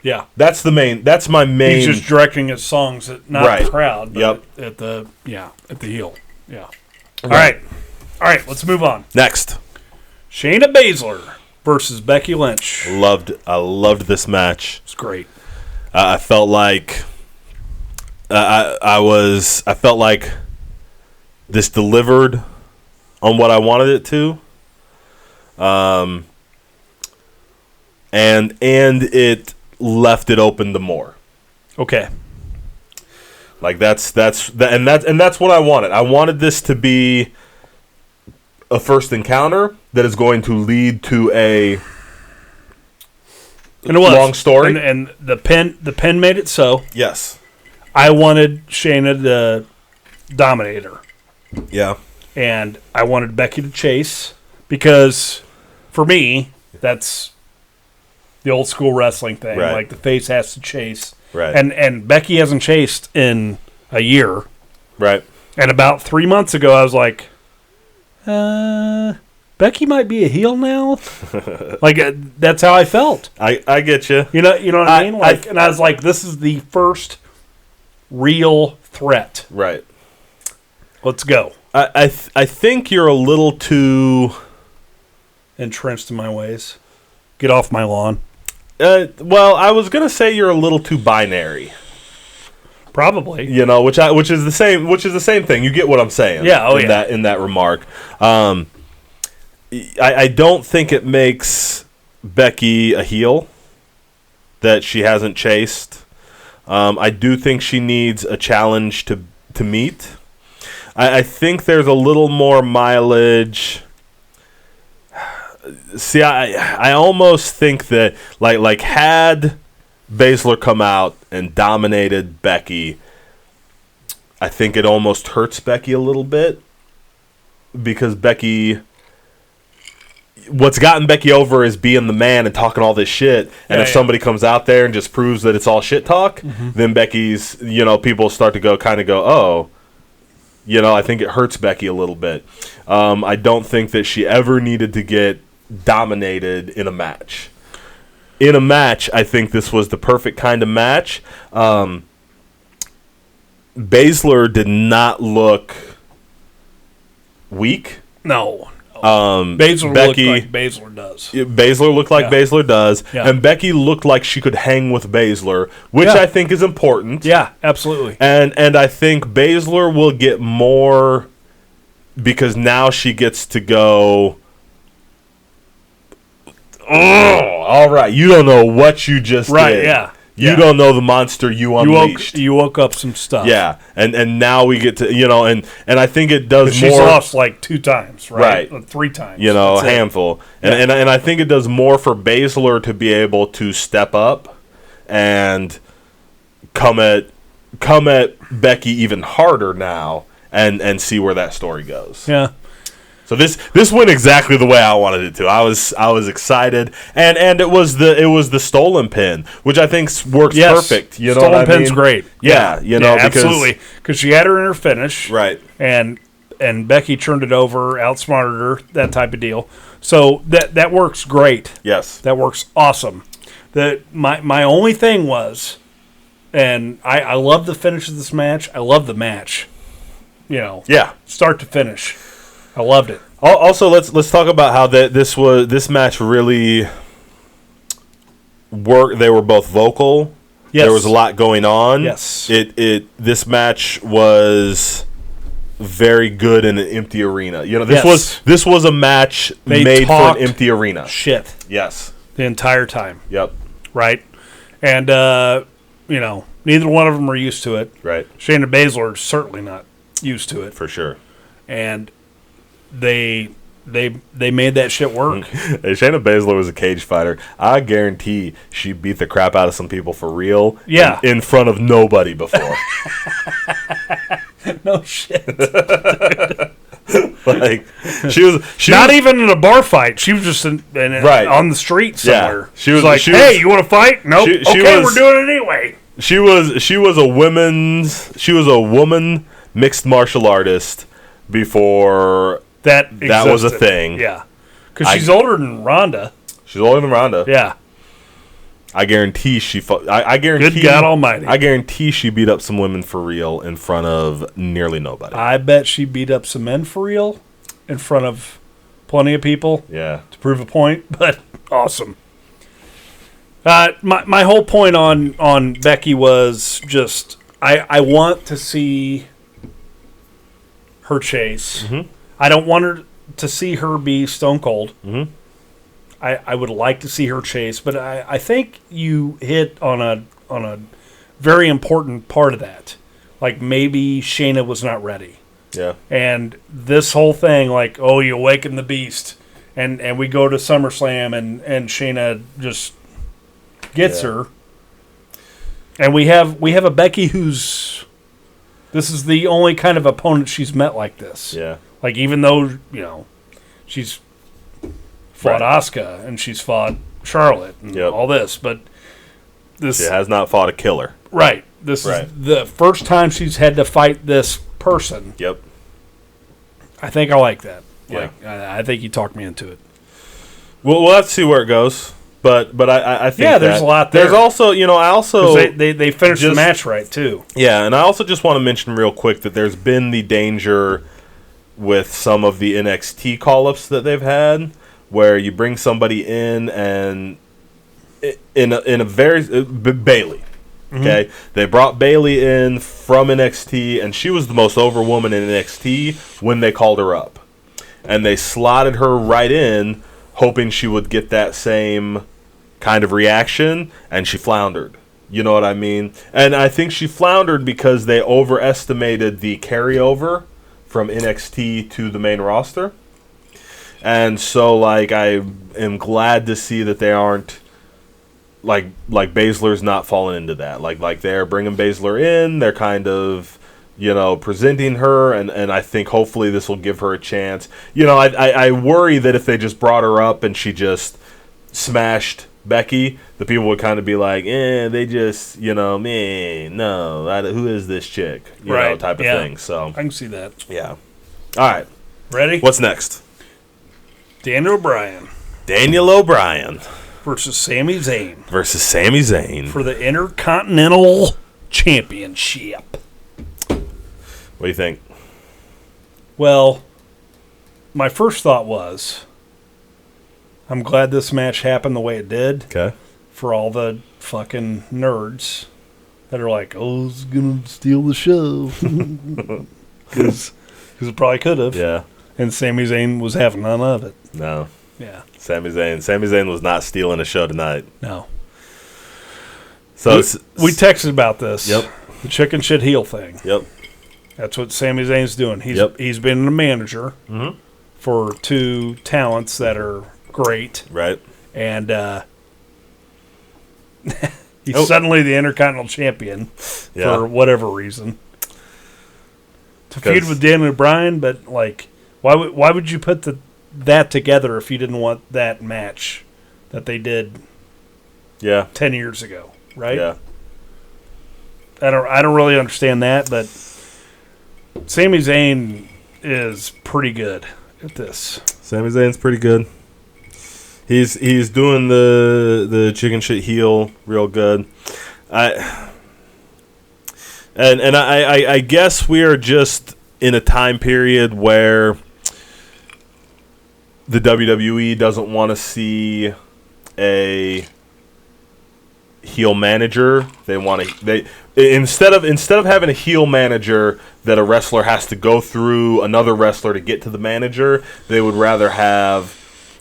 Yeah. That's my main. He's just directing his songs at not the crowd, but yep. at the heel. Yeah. All right, let's move on. Next. Shayna Baszler versus Becky Lynch. I loved this match. It's great. I felt like I felt like this delivered on what I wanted it to. And it left it open to more. Okay. Like that's what I wanted. I wanted this to be a first encounter that is going to lead to a long story. And the pen made it so. Yes. I wanted Shayna to dominate her. Yeah. And I wanted Becky to chase because for me, that's the old school wrestling thing. Right. Like the face has to chase. Right. And Becky hasn't chased in a year. Right. And about 3 months ago, I was like, Becky might be a heel now. Like that's how I felt. I get you. You know what I mean? Like, and I was like, this is the first real threat. Right. Let's go. I think you're a little too entrenched in my ways. Get off my lawn. Well, I was gonna say you're a little too binary. Probably. You know, which is the same thing. You get what I'm saying? Yeah. In that remark, I don't think it makes Becky a heel that she hasn't chased. I do think she needs a challenge to meet. I think there's a little more mileage. See, I almost think that like had Baszler come out and dominated Becky, I think it almost hurts Becky a little bit because Becky. What's gotten Becky over is being the man and talking all this shit. And if somebody comes out there and just proves that it's all shit talk, then Becky's, people start to go, oh, I think it hurts Becky a little bit. I don't think that she ever needed to get dominated in a match. In a match, I think this was the perfect kind of match. Baszler did not look weak. No. Baszler Becky, looked like Baszler does. Baszler looked like Baszler does, and Becky looked like she could hang with Baszler, which I think is important. Yeah, absolutely. And I think Baszler will get more because now she gets to go. Oh, all right. You don't know what you just did. Right? Yeah. You don't know the monster you unleashed. You woke up some stuff. Yeah, and now we get to and I think it does she's more. She's lost like 2 times, right? 3 times. A handful, and I think it does more for Baszler to be able to step up and come at Becky even harder now, and see where that story goes. Yeah. So this went exactly the way I wanted it to. I was excited, and it was the stolen pin, which I think works perfect. You know, stolen pin's great. Yeah, because, absolutely, because she had her in her finish, right? And Becky turned it over, outsmarted her, that type of deal. So that works great. Yes, that works awesome. My only thing was, and I love the finish of this match. I love the match. Start to finish. I loved it. Also, let's talk about how this match really worked. They were both vocal. Yes. There was a lot going on. Yes. This match was very good in an empty arena. This was a match made for an empty arena. Shit. Yes. The entire time. Yep. Right. And neither one of them are used to it. Right. Shayna Baszler is certainly not used to it. For sure. And they made that shit work. If Shayna Baszler was a cage fighter, I guarantee she beat the crap out of some people for real. Yeah. In front of nobody before. No shit. Like she not even in a bar fight. She was just right on the street somewhere. Yeah. She was like, "Hey, you want to fight?" Nope. We're doing it anyway. She was a woman mixed martial artist before that was a thing. Yeah, because she's older than Ronda. She's older than Ronda. Yeah. I guarantee she fought. I guarantee. Good God Almighty! I guarantee she beat up some women for real in front of nearly nobody. I bet she beat up some men for real in front of plenty of people Yeah. to prove a point, but awesome. My whole point on Becky was just I want to see her chase. Mm-hmm. I don't want her to see her be Stone Cold. Mm-hmm. I would like to see her chase, but I think you hit on a very important part of that. Like maybe Shayna was not ready. Yeah. And this whole thing, like, oh, you awaken the beast, and we go to SummerSlam and Shayna just gets her. And we have a Becky who's this is the only kind of opponent she's met like this. Yeah. Like even though, she's fought Asuka and she's fought Charlotte and all this, but she has not fought a killer. Right. This is the first time she's had to fight this person. Yep. I think I like that. Yeah. Like, I think you talked me into it. Well, we'll have to see where it goes. But I think there's a lot there. There's also, they finished the match right too. Yeah, and I also just want to mention real quick that there's been the danger with some of the NXT call-ups that they've had, where you bring somebody in and in a very Bayley. Okay, they brought Bayley in from NXT, and she was the most over woman in NXT when they called her up, and they slotted her right in, hoping she would get that same kind of reaction, and she floundered. You know what I mean? And I think she floundered because they overestimated the carryover from NXT to the main roster. And so, I am glad to see that they aren't, like Baszler's not falling into that. Like they're bringing Baszler in, they're kind of, presenting her, and I think hopefully this will give her a chance. I worry that if they just brought her up and she just smashed Becky, the people would kind of be like, they just, who is this chick? Type of thing. So I can see that. Yeah. All right. Ready? What's next? Daniel Bryan versus Sami Zayn for the Intercontinental Championship. What do you think? Well, my first thought was, I'm glad this match happened the way it did. Okay. For all the fucking nerds that are like, oh, it's going to steal the show. Because it probably could have. Yeah. And Sami Zayn was having none of it. No. Yeah. Sami Zayn was not stealing a show tonight. No. So we texted about this. Yep. The chicken shit heel thing. Yep. That's what Sami Zayn's doing. He's been a manager for two talents that are great. Right. And he's suddenly the Intercontinental Champion for whatever reason. To feud with Daniel Bryan, but why would you put that together if you didn't want that match that they did 10 years ago, right? Yeah. I don't really understand that, but Sami Zayn is pretty good at this. Sami Zayn's pretty good. He's doing the chicken shit heel real good. I guess we are just in a time period where the WWE doesn't want to see a heel manager. They want to instead of having a heel manager that a wrestler has to go through another wrestler to get to the manager, they would rather have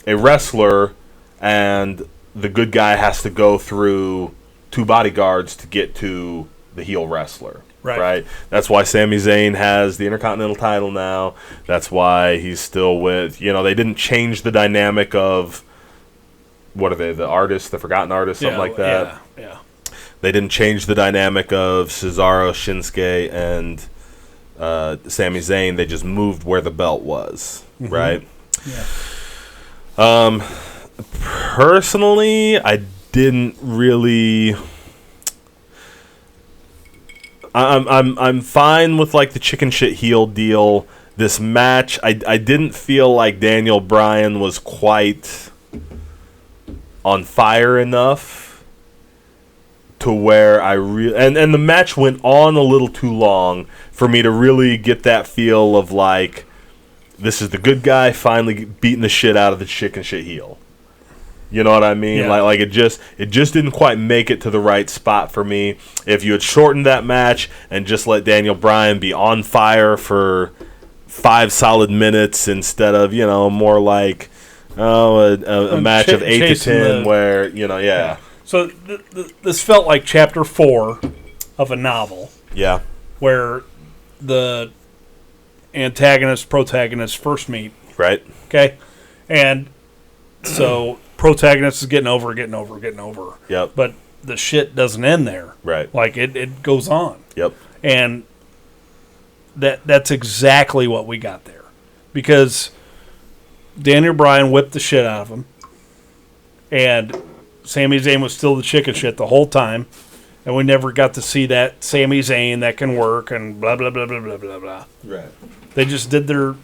a wrestler and the good guy has to go through two bodyguards to get to the heel wrestler. Right. That's why Sami Zayn has the Intercontinental title now. That's why he's still with, they didn't change the dynamic of, what are they, the artists, the Forgotten Artists, something like that. Yeah. They didn't change the dynamic of Cesaro, Shinsuke, and Sami Zayn. They just moved where the belt was, right? Yeah. Personally, I didn't really... I'm fine with the chicken shit heel deal. This match, I didn't feel like Daniel Bryan was quite on fire enough to where I really and the match went on a little too long for me to really get that feel of this is the good guy finally beating the shit out of the chicken shit heel. You know what I mean? Yeah. Like it just didn't quite make it to the right spot for me. If you had shortened that match and just let Daniel Bryan be on fire for 5 solid minutes instead of, more like a match of 8 to 10 where, yeah. So this felt like chapter 4 of a novel. Yeah. Where the antagonist, protagonist first meet. Right. Okay? And so protagonist is getting over. Yep. But the shit doesn't end there. Right. Like it goes on. Yep. And that's exactly what we got there. Because Daniel Bryan whipped the shit out of him. And Sami Zayn was still the chicken shit the whole time. And we never got to see that Sami Zayn that can work and blah blah blah blah blah blah blah. Right. They just did their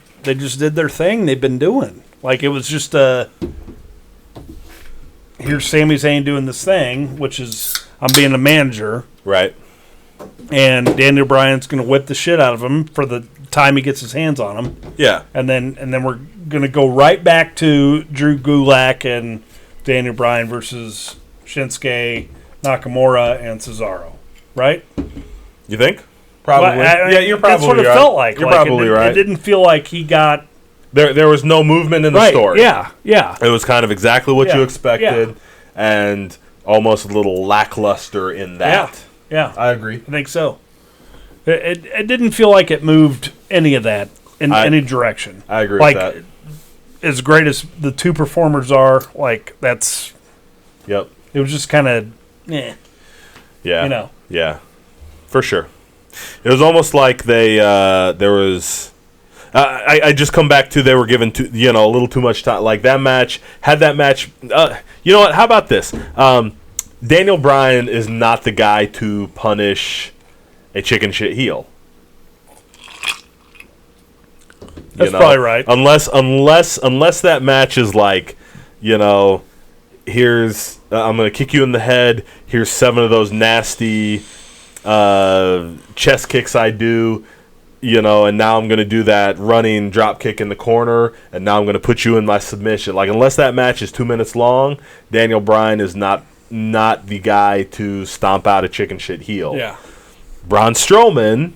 thing they've been doing. Like it was just here's Sami Zayn doing this thing, which is I'm being a manager. Right. And Daniel Bryan's gonna whip the shit out of him for the time he gets his hands on him. Yeah. And then we're gonna go right back to Drew Gulak and Daniel Bryan versus Shinsuke, Nakamura, and Cesaro, right? You think? Probably. Well, yeah, you're probably right. That's what it felt like. You're like probably right. It didn't feel like he got... There was no movement in the story. Yeah. It was kind of exactly what you expected and almost a little lackluster in that. Yeah. I agree. I think so. It didn't feel like it moved any of that in any direction. I agree with that. As great as the two performers are, like, that's... Yep. It was just kind of... Yeah. Yeah. For sure. It was almost like there was... I just come back to they were given a little too much time. Like that match, you know what? How about this? Daniel Bryan is not the guy to punish a chicken shit heel. That's probably right. Unless that match is like, here's I'm gonna kick you in the head. Here's 7 of those nasty chest kicks I do. And now I'm going to do that running drop kick in the corner, and now I'm going to put you in my submission. Like, unless that match is 2 minutes long, Daniel Bryan is not the guy to stomp out a chicken shit heel. Yeah. Braun Strowman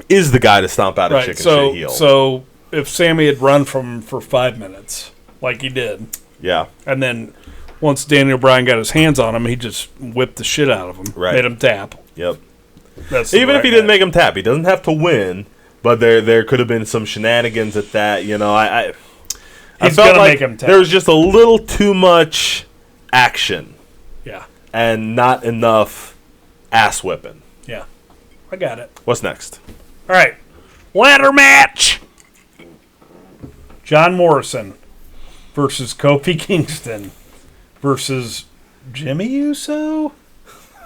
is the guy to stomp out a chicken shit heel. So if Sammy had run for 5 minutes, like he did, yeah, and then once Daniel Bryan got his hands on him, he just whipped the shit out of him, made him tap. Yep. Even if he didn't make him tap, he doesn't have to win. But there could have been some shenanigans at that. I felt like there was just a little too much action. Yeah. And not enough ass whipping. Yeah. I got it. What's next? All right. Ladder match. John Morrison versus Kofi Kingston versus Jimmy Uso.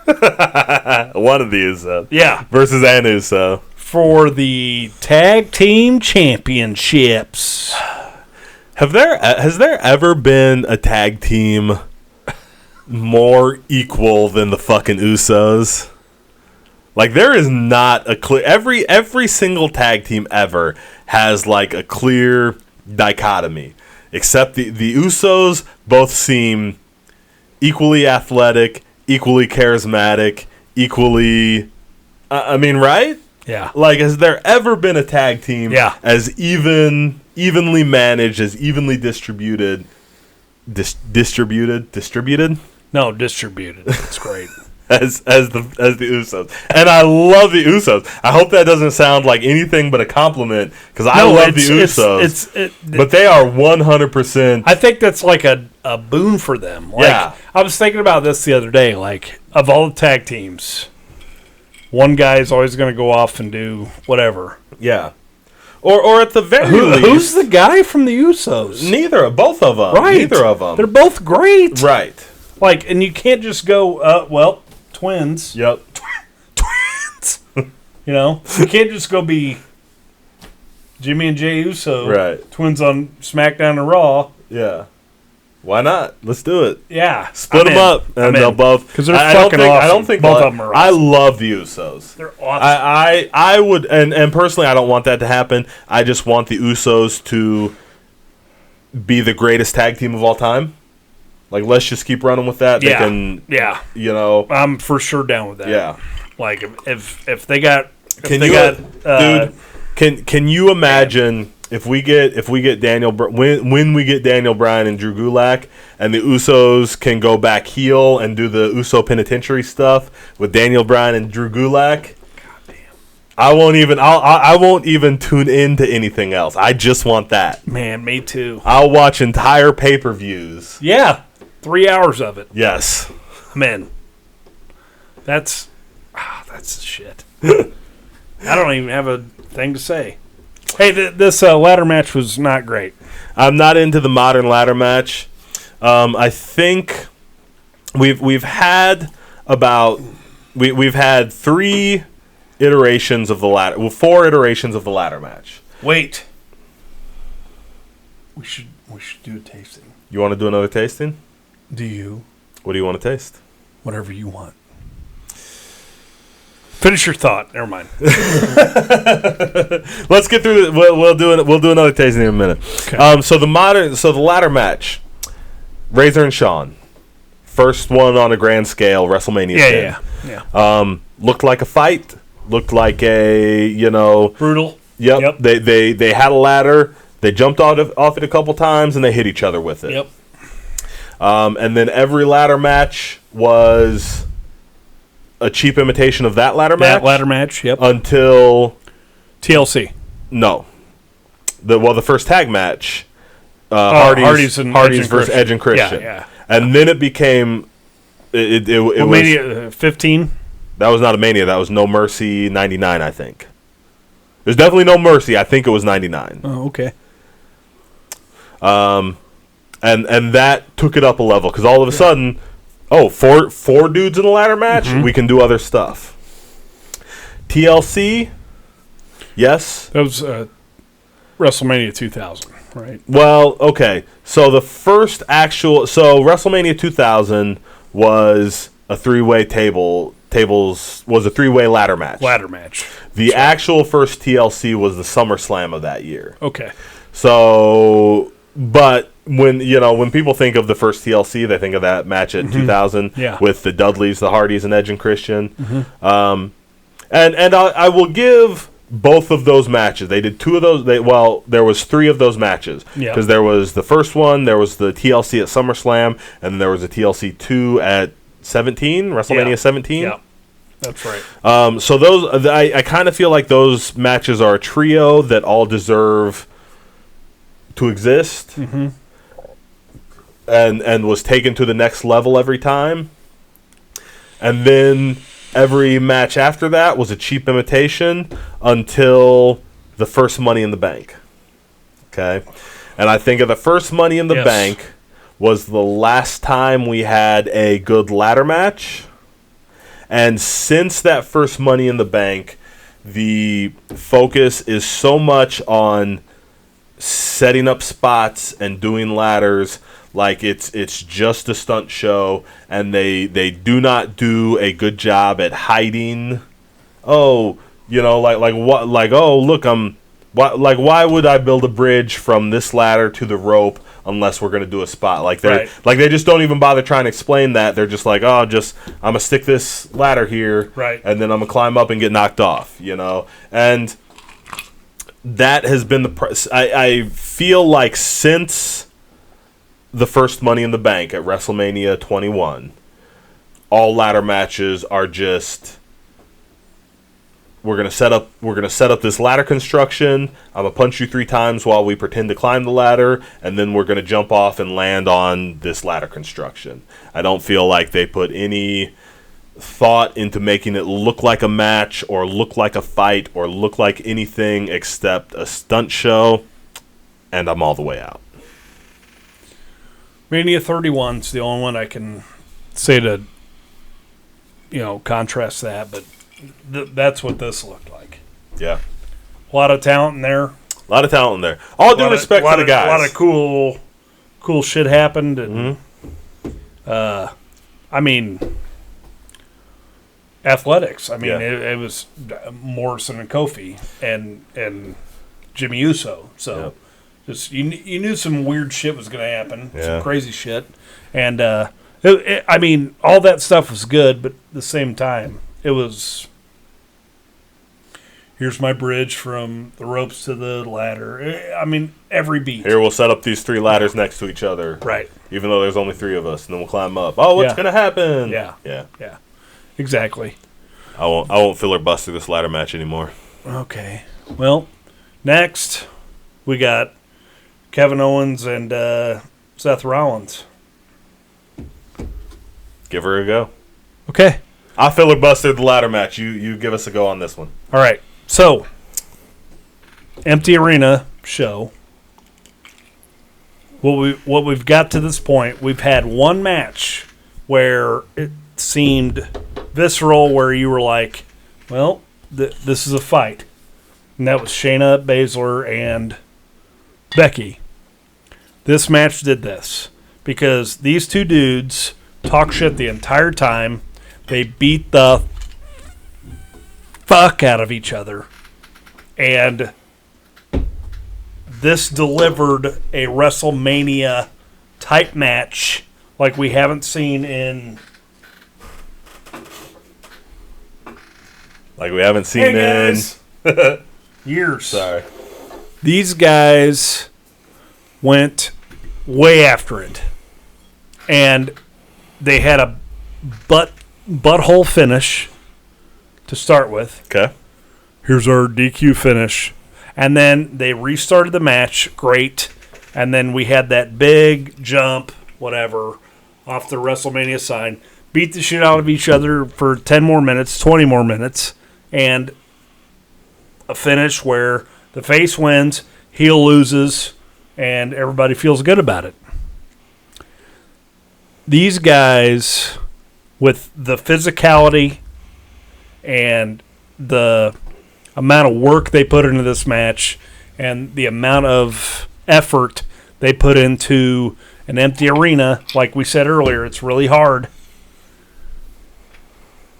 One of the Usos. Yeah. Versus an Uso. For the tag team championships. Has there ever been a tag team more equal than the fucking Usos? Like, there is not a clear... Every single tag team ever has, like, a clear dichotomy. Except the Usos both seem equally athletic, equally charismatic, equally... right? Yeah. Like, has there ever been a tag team as evenly managed, as evenly distributed? Distributed? No, distributed. It's great. as the Usos. And I love the Usos. I hope that doesn't sound like anything but a compliment, because I love the Usos. But they are 100%. I think that's like a boon for them. Like, I was thinking about this the other day. Like, of all the tag teams, one guy is always going to go off and do whatever. Yeah. Or at the very least. Who's the guy from the Usos? Both of them. Right. Neither of them. They're both great. Right. Like, and you can't just go, twins. Yep. Twins. You can't just go be Jimmy and Jey Uso. Right. Twins on SmackDown and Raw. Yeah. Why not? Let's do it. Yeah. Split them up, and they'll both. Because they're fucking awesome. I don't think both of them are awesome. I love the Usos. They're awesome. I would, and personally, I don't want that to happen. I just want the Usos to be the greatest tag team of all time. Like, let's just keep running with that. Yeah. They can, yeah. You know. I'm for sure down with that. Yeah. Like, if they got... Dude, can you imagine... If we get Daniel when we get Daniel Bryan and Drew Gulak and the Usos can go back heel and do the Uso penitentiary stuff with Daniel Bryan and Drew Gulak, goddamn, I won't even tune into anything else. I just want that. Man, me too. I'll watch entire pay-per-views. Yeah, 3 hours of it. Yes, I'm in. That's shit. I don't even have a thing to say. Hey, this ladder match was not great. I'm not into the modern ladder match. I think we've had we've had 3 iterations of the ladder. Well, 4 iterations of the ladder match. Wait, we should do a tasting. You want to do another tasting? Do you? What do you want to taste? Whatever you want. Finish your thought. Never mind. Let's get through. We'll do another tasting in a minute. Okay. So the ladder match, Razor and Shawn, first one on a grand scale, WrestleMania. Yeah. Looked like a fight. Looked like a brutal. Yep. They had a ladder. They jumped off it a couple times and they hit each other with it. Yep. And then every ladder match was a cheap imitation of that ladder match. That ladder match, yep. Until TLC. No. The first tag match, Hardy's versus Edge and Christian. Yeah. And then it became it was Mania 15. That was not a Mania. That was No Mercy 99, I think. There's definitely No Mercy. I think it was 99. Oh, okay. And that took it up a level because all of a sudden. Oh, four dudes in a ladder match? Mm-hmm. We can do other stuff. TLC? Yes. That was WrestleMania 2000, right? Well, okay. So the first WrestleMania 2000 was a 3-way was a 3-way ladder match. The actual first TLC was the SummerSlam of that year. Okay. So, but when people think of the first TLC, they think of that match at 2000 with the Dudleys, the Hardys, and Edge and Christian. Mm-hmm. And I will give both of those matches. They did 2 of those. There was 3 of those matches because there was the first one, there was the TLC at SummerSlam, and then there was a TLC 2 at 17, WrestleMania 17. Yeah, that's right. So those, I kind of feel like those matches are a trio that all deserve to exist. Mm-hmm. And was taken to the next level every time. And then every match after that was a cheap imitation until the first Money in the Bank. Okay? And I think of the first Money in the Bank was the last time we had a good ladder match. And since that first Money in the Bank, the focus is so much on setting up spots and doing ladders like it's just a stunt show, and they do not do a good job at hiding. Oh, why would I build a bridge from this ladder to the rope unless we're going to do a spot? Like they just don't even bother trying to explain that. They're just like, I'm gonna stick this ladder here, right, and then I'm gonna climb up and get knocked off, and that has been I feel like since the first Money in the Bank at WrestleMania 21, all ladder matches are just we're gonna set up this ladder construction. I'm gonna punch you 3 times while we pretend to climb the ladder, and then we're gonna jump off and land on this ladder construction. I don't feel like they put any thought into making it look like a match or look like a fight or look like anything except a stunt show, and I'm all the way out. Mania 31 is the only one I can say to, contrast that, but that's what this looked like. Yeah. A lot of talent in there. All due respect to the guys. A lot of cool cool shit happened. And, I mean, athletics. I mean, it was Morrison and Kofi and Jimmy Uso. So just you knew some weird shit was going to happen, some crazy shit. And, I mean, all that stuff was good, but at the same time, it was... Here's my bridge from the ropes to the ladder. I mean, every beat. Here, we'll set up these 3 ladders next to each other. Right. Even though there's only 3 of us, and then we'll climb up. Oh, what's going to happen? Yeah. Yeah. Yeah. Exactly. I won't filler bust through this ladder match anymore. Okay. Well, next, we got Kevin Owens and Seth Rollins. Give her a go. Okay. I'll filler bust through the ladder match. You give us a go on this one. All right. So, empty arena show. What we've got to this point, we've had one match where it seemed visceral, where you were like, well, this is a fight. And that was Shayna Baszler and Becky. This match did this because these 2 dudes talk shit the entire time. They beat the fuck out of each other. And this delivered a WrestleMania type match like we haven't seen in... Like we haven't seen in... years. Sorry. These guys went way after it. And they had a butthole finish to start with. Okay. Here's our DQ finish. And then they restarted the match. Great. And then we had that big jump, whatever, off the WrestleMania sign. Beat the shit out of each other for 10 more minutes, 20 more minutes. And a finish where the face wins, heel loses, and everybody feels good about it. These guys, with the physicality and the amount of work they put into this match and the amount of effort they put into an empty arena, like we said earlier, it's really hard.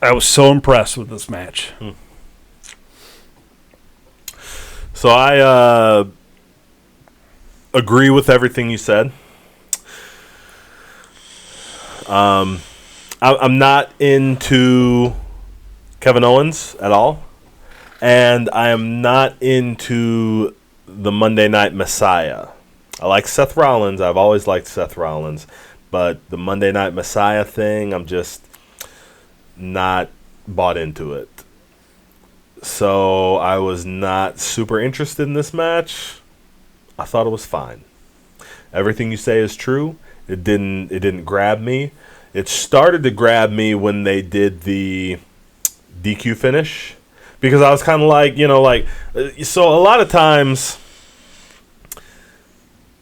I was so impressed with this match. So I agree with everything you said. I'm not into Kevin Owens at all, and I am not into the Monday Night Messiah. I like Seth Rollins. I've always liked Seth Rollins, but the Monday Night Messiah thing, I'm just not bought into it. So I was not super interested in this match. I thought it was fine. Everything you say is true. It didn't grab me. It started to grab me when they did the DQ finish, because I was kind of like, so a lot of times,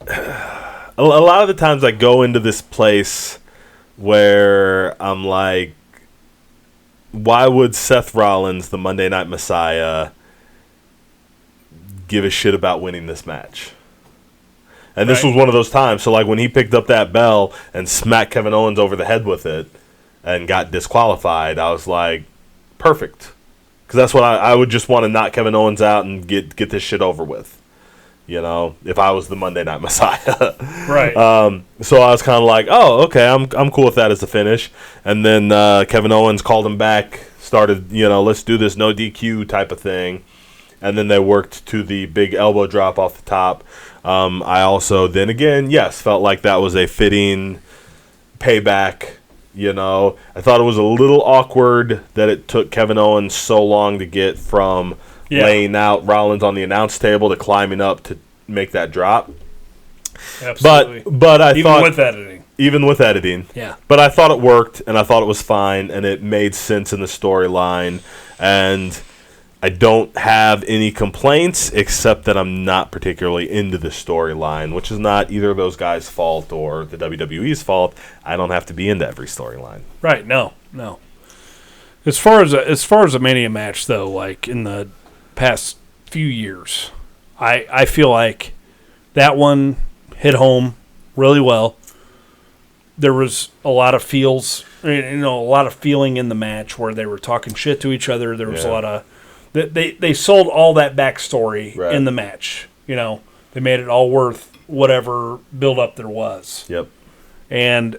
a lot of the times I go into this place where I'm like, why would Seth Rollins, the Monday Night Messiah, give a shit about winning this match? And this was one of those times. So, like, when he picked up that bell and smacked Kevin Owens over the head with it and got disqualified, I was like, perfect. Because that's what I would just want to knock Kevin Owens out and get this shit over with. If I was the Monday Night Messiah. Right. So I was kind of like, oh, okay, I'm cool with that as a finish. And then Kevin Owens called him back, started, let's do this no DQ type of thing. And then they worked to the big elbow drop off the top. I also, then again, felt like that was a fitting payback. I thought it was a little awkward that it took Kevin Owens so long to get from laying out Rollins on the announce table to climbing up to make that drop. Absolutely. But I thought, even with editing. Yeah. But I thought it worked, and I thought it was fine, and it made sense in the storyline, and I don't have any complaints except that I'm not particularly into the storyline, which is not either of those guys' fault or the WWE's fault. I don't have to be into every storyline. Right? No. As far as a Mania match, though, like in the past few years, I feel like that one hit home really well. There was a lot of a lot of feeling in the match where they were talking shit to each other. There was a lot of they sold all that backstory in the match. They made it all worth whatever build up there was. Yep. And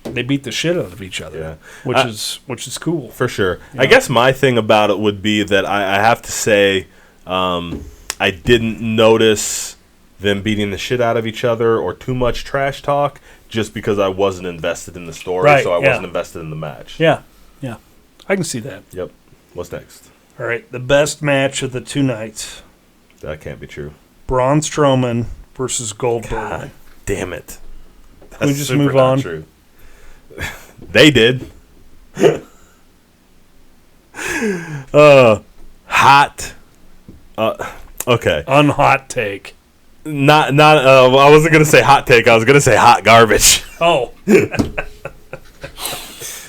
they beat the shit out of each other, which is cool for sure. I guess my thing about it would be that I have to say I didn't notice them beating the shit out of each other or too much trash talk just because I wasn't invested in the story, so I wasn't invested in the match. Yeah, I can see that. Yep. What's next? All right, the best match of the 2 nights. That can't be true. Braun Strowman versus Goldberg. God damn it. Can we just move on? True. They did. Hot. Okay. Unhot take. Not. I wasn't gonna say hot take. I was gonna say hot garbage. Oh.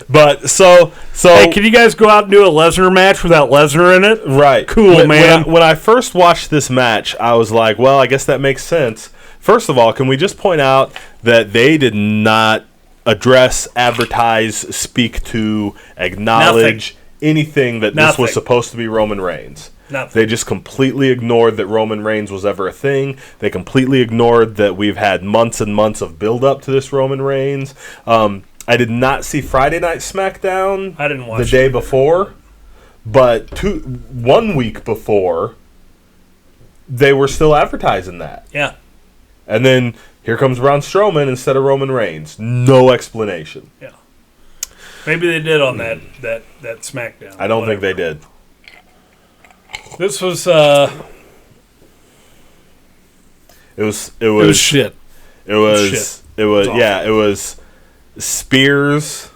But so. Hey, can you guys go out and do a Lesnar match without Lesnar in it? Right. Cool, man. When I first watched this match, I was like, well, I guess that makes sense. First of all, can we just point out that they did not address, advertise, speak to, acknowledge anything that this was supposed to be Roman Reigns? Nothing. They just completely ignored that Roman Reigns was ever a thing. They completely ignored that we've had months and months of build-up to this Roman Reigns. I did not see Friday Night SmackDown. I didn't watch the day before, but 1 week before, they were still advertising that. Yeah. And then here comes Braun Strowman instead of Roman Reigns. No explanation. Yeah. Maybe they did on that SmackDown. I don't think they did. This was It was shit. It was spears.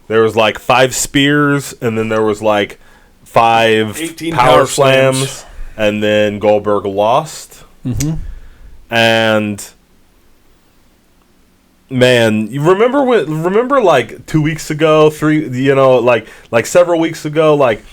There was like 5 spears, and then there was like 5 18 power slams, and then Goldberg lost. Mm-hmm. And man, you remember like 2 weeks ago, like several weeks ago, like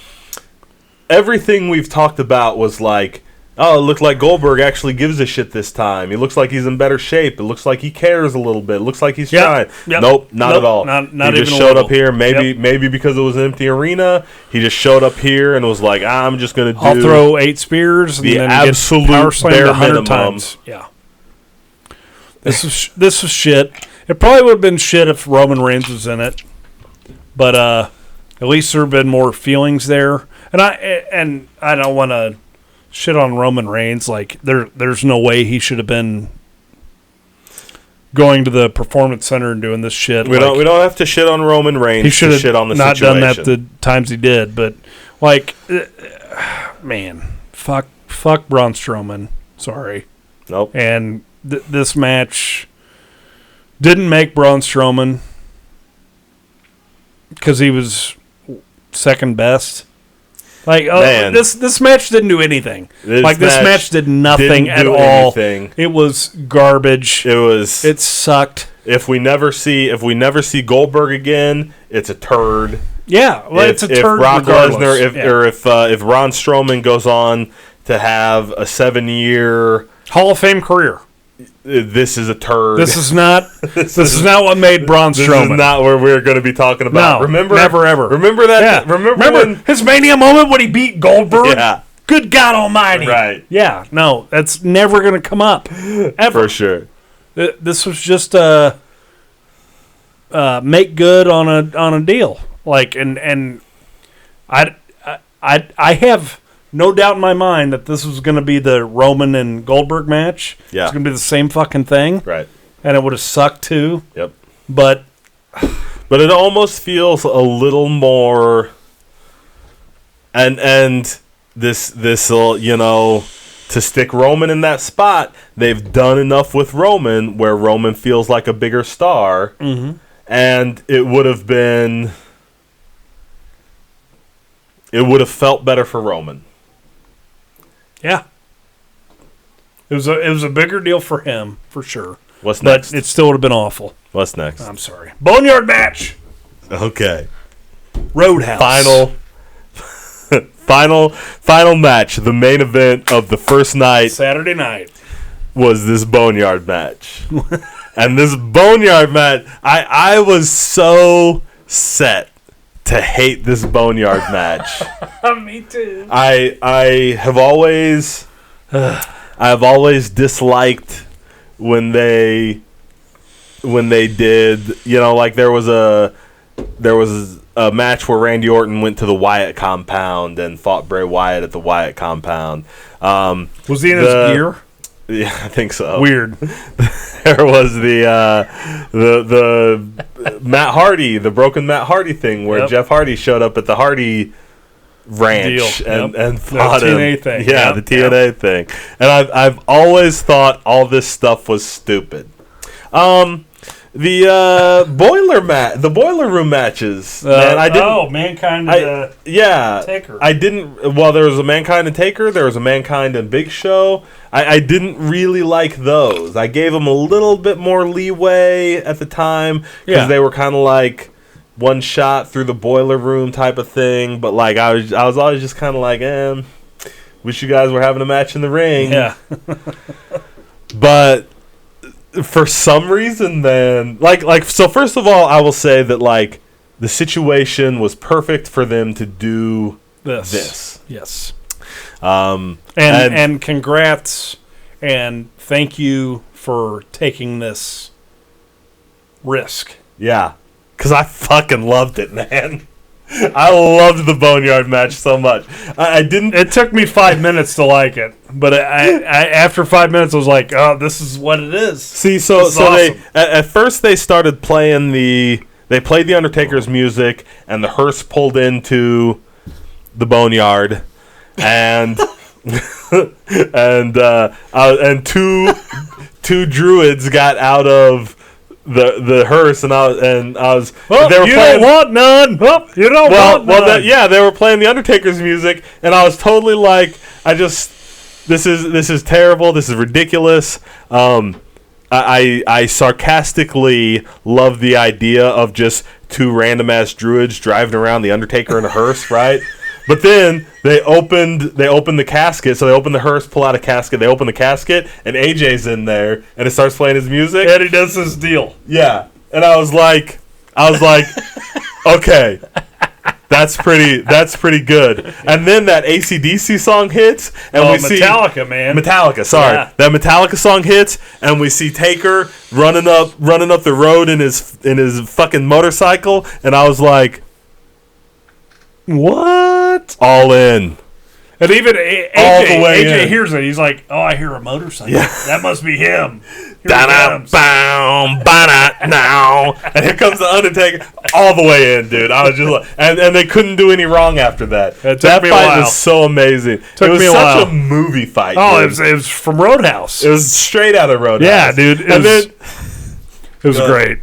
everything we've talked about was like, oh, it looked like Goldberg actually gives a shit this time. He looks like he's in better shape. It looks like he cares a little bit. It looks like he's trying. Yep. Nope, not at all. Not he just showed up here. Maybe because it was an empty arena, he just showed up here and was like, I'm just going to I'll throw 8 spears and the then absolute power slammed bare 100 minimum. times. Yeah. This was shit. It probably would have been shit if Roman Reigns was in it, but at least there have been more feelings there. And I don't want to shit on Roman Reigns. Like there's no way he should have been going to the Performance Center and doing this shit. We don't have to shit on Roman Reigns. He should have shit on the not situation. done that the times he did. But like, man, fuck Braun Strowman. Sorry. Nope. And this match didn't make Braun Strowman because he was second best. Like this match didn't do anything. This match did nothing at all. Anything. It was garbage. It sucked. If we never see Goldberg again, it's a turd. Yeah, well, it's a turd. If Brock Lesnar, if Braun Strowman goes on to have a 7-year Hall of Fame career, this is a turd. This is not what made Braun Strowman. This is not where we're going to be talking about. No, remember, never ever. Remember that? Yeah. Remember when his Mania moment when he beat Goldberg? Yeah. Good God Almighty! Right? Yeah. No, that's never going to come up ever. For sure. This was just make good on a deal. Like and I have no doubt in my mind that this was going to be the Roman and Goldberg match. Yeah. It's going to be the same fucking thing. Right. And it would have sucked too. Yep. But it almost feels a little more and this'll, to stick Roman in that spot, they've done enough with Roman where Roman feels like a bigger star. Mm-hmm. And it would have felt better for Roman. Yeah. It was a bigger deal for him, for sure. What's next? But it still would have been awful. What's next? I'm sorry. Boneyard match. Okay. Roadhouse. Final match. The main event of the first night. Saturday night. was this Boneyard match. And this Boneyard match, I was so set to hate this Boneyard match. Me too. I have always disliked when they did, like there was a match where Randy Orton went to the Wyatt compound and fought Bray Wyatt at the Wyatt compound. Was he in his gear? Yeah, I think so. Weird. There was the Matt Hardy, the broken Matt Hardy thing where Jeff Hardy showed up at the Hardy ranch and fought him. The TNA thing. Yeah, the TNA thing. And I've always thought all this stuff was stupid. The boiler room matches. Man, Mankind Taker. I didn't. Well, there was a Mankind and Taker. There was a Mankind and Big Show. I didn't really like those. I gave them a little bit more leeway at the time because they were kind of like one shot through the boiler room type of thing. But like I was always just kind of like, wish you guys were having a match in the ring. Yeah. But for some reason, then, so first of all, I will say that, like, the situation was perfect for them to do this. Yes. And congrats and thank you for taking this risk. Yeah. Because I fucking loved it, man. I loved the Boneyard match so much. I didn't. It took me 5 minutes to like it, but I after 5 minutes I was like, "Oh, this is what it is." See, so awesome. They at first they started playing they played the Undertaker's music, and the hearse pulled into the Boneyard, and and two druids got out of the hearse, and I was. Oh, they were you playing, don't want none. Oh, you don't want none. They were playing the Undertaker's music, and I was totally like, this is terrible. This is ridiculous. I sarcastically love the idea of just two random ass druids driving around the Undertaker in a hearse, right? But then they opened the casket, so they opened the hearse, pull out a casket, they open the casket, and AJ's in there, and it starts playing his music. And he does his deal. Yeah. And I was like, okay, that's pretty good. And then that AC/DC song hits, and we see Metallica, sorry. Yeah. That Metallica song hits, and we see Taker running up the road in his fucking motorcycle, and I was like, what? All in. And even AJ hears it. He's like, "Oh, I hear a motorcycle. Yeah. That must be him." Now, and here comes the Undertaker, all the way in, dude. I was just like, and they couldn't do any wrong after that. That fight was so amazing. It was such a movie fight. Oh, it was from Roadhouse. It was straight out of Roadhouse. Yeah, dude. It was great.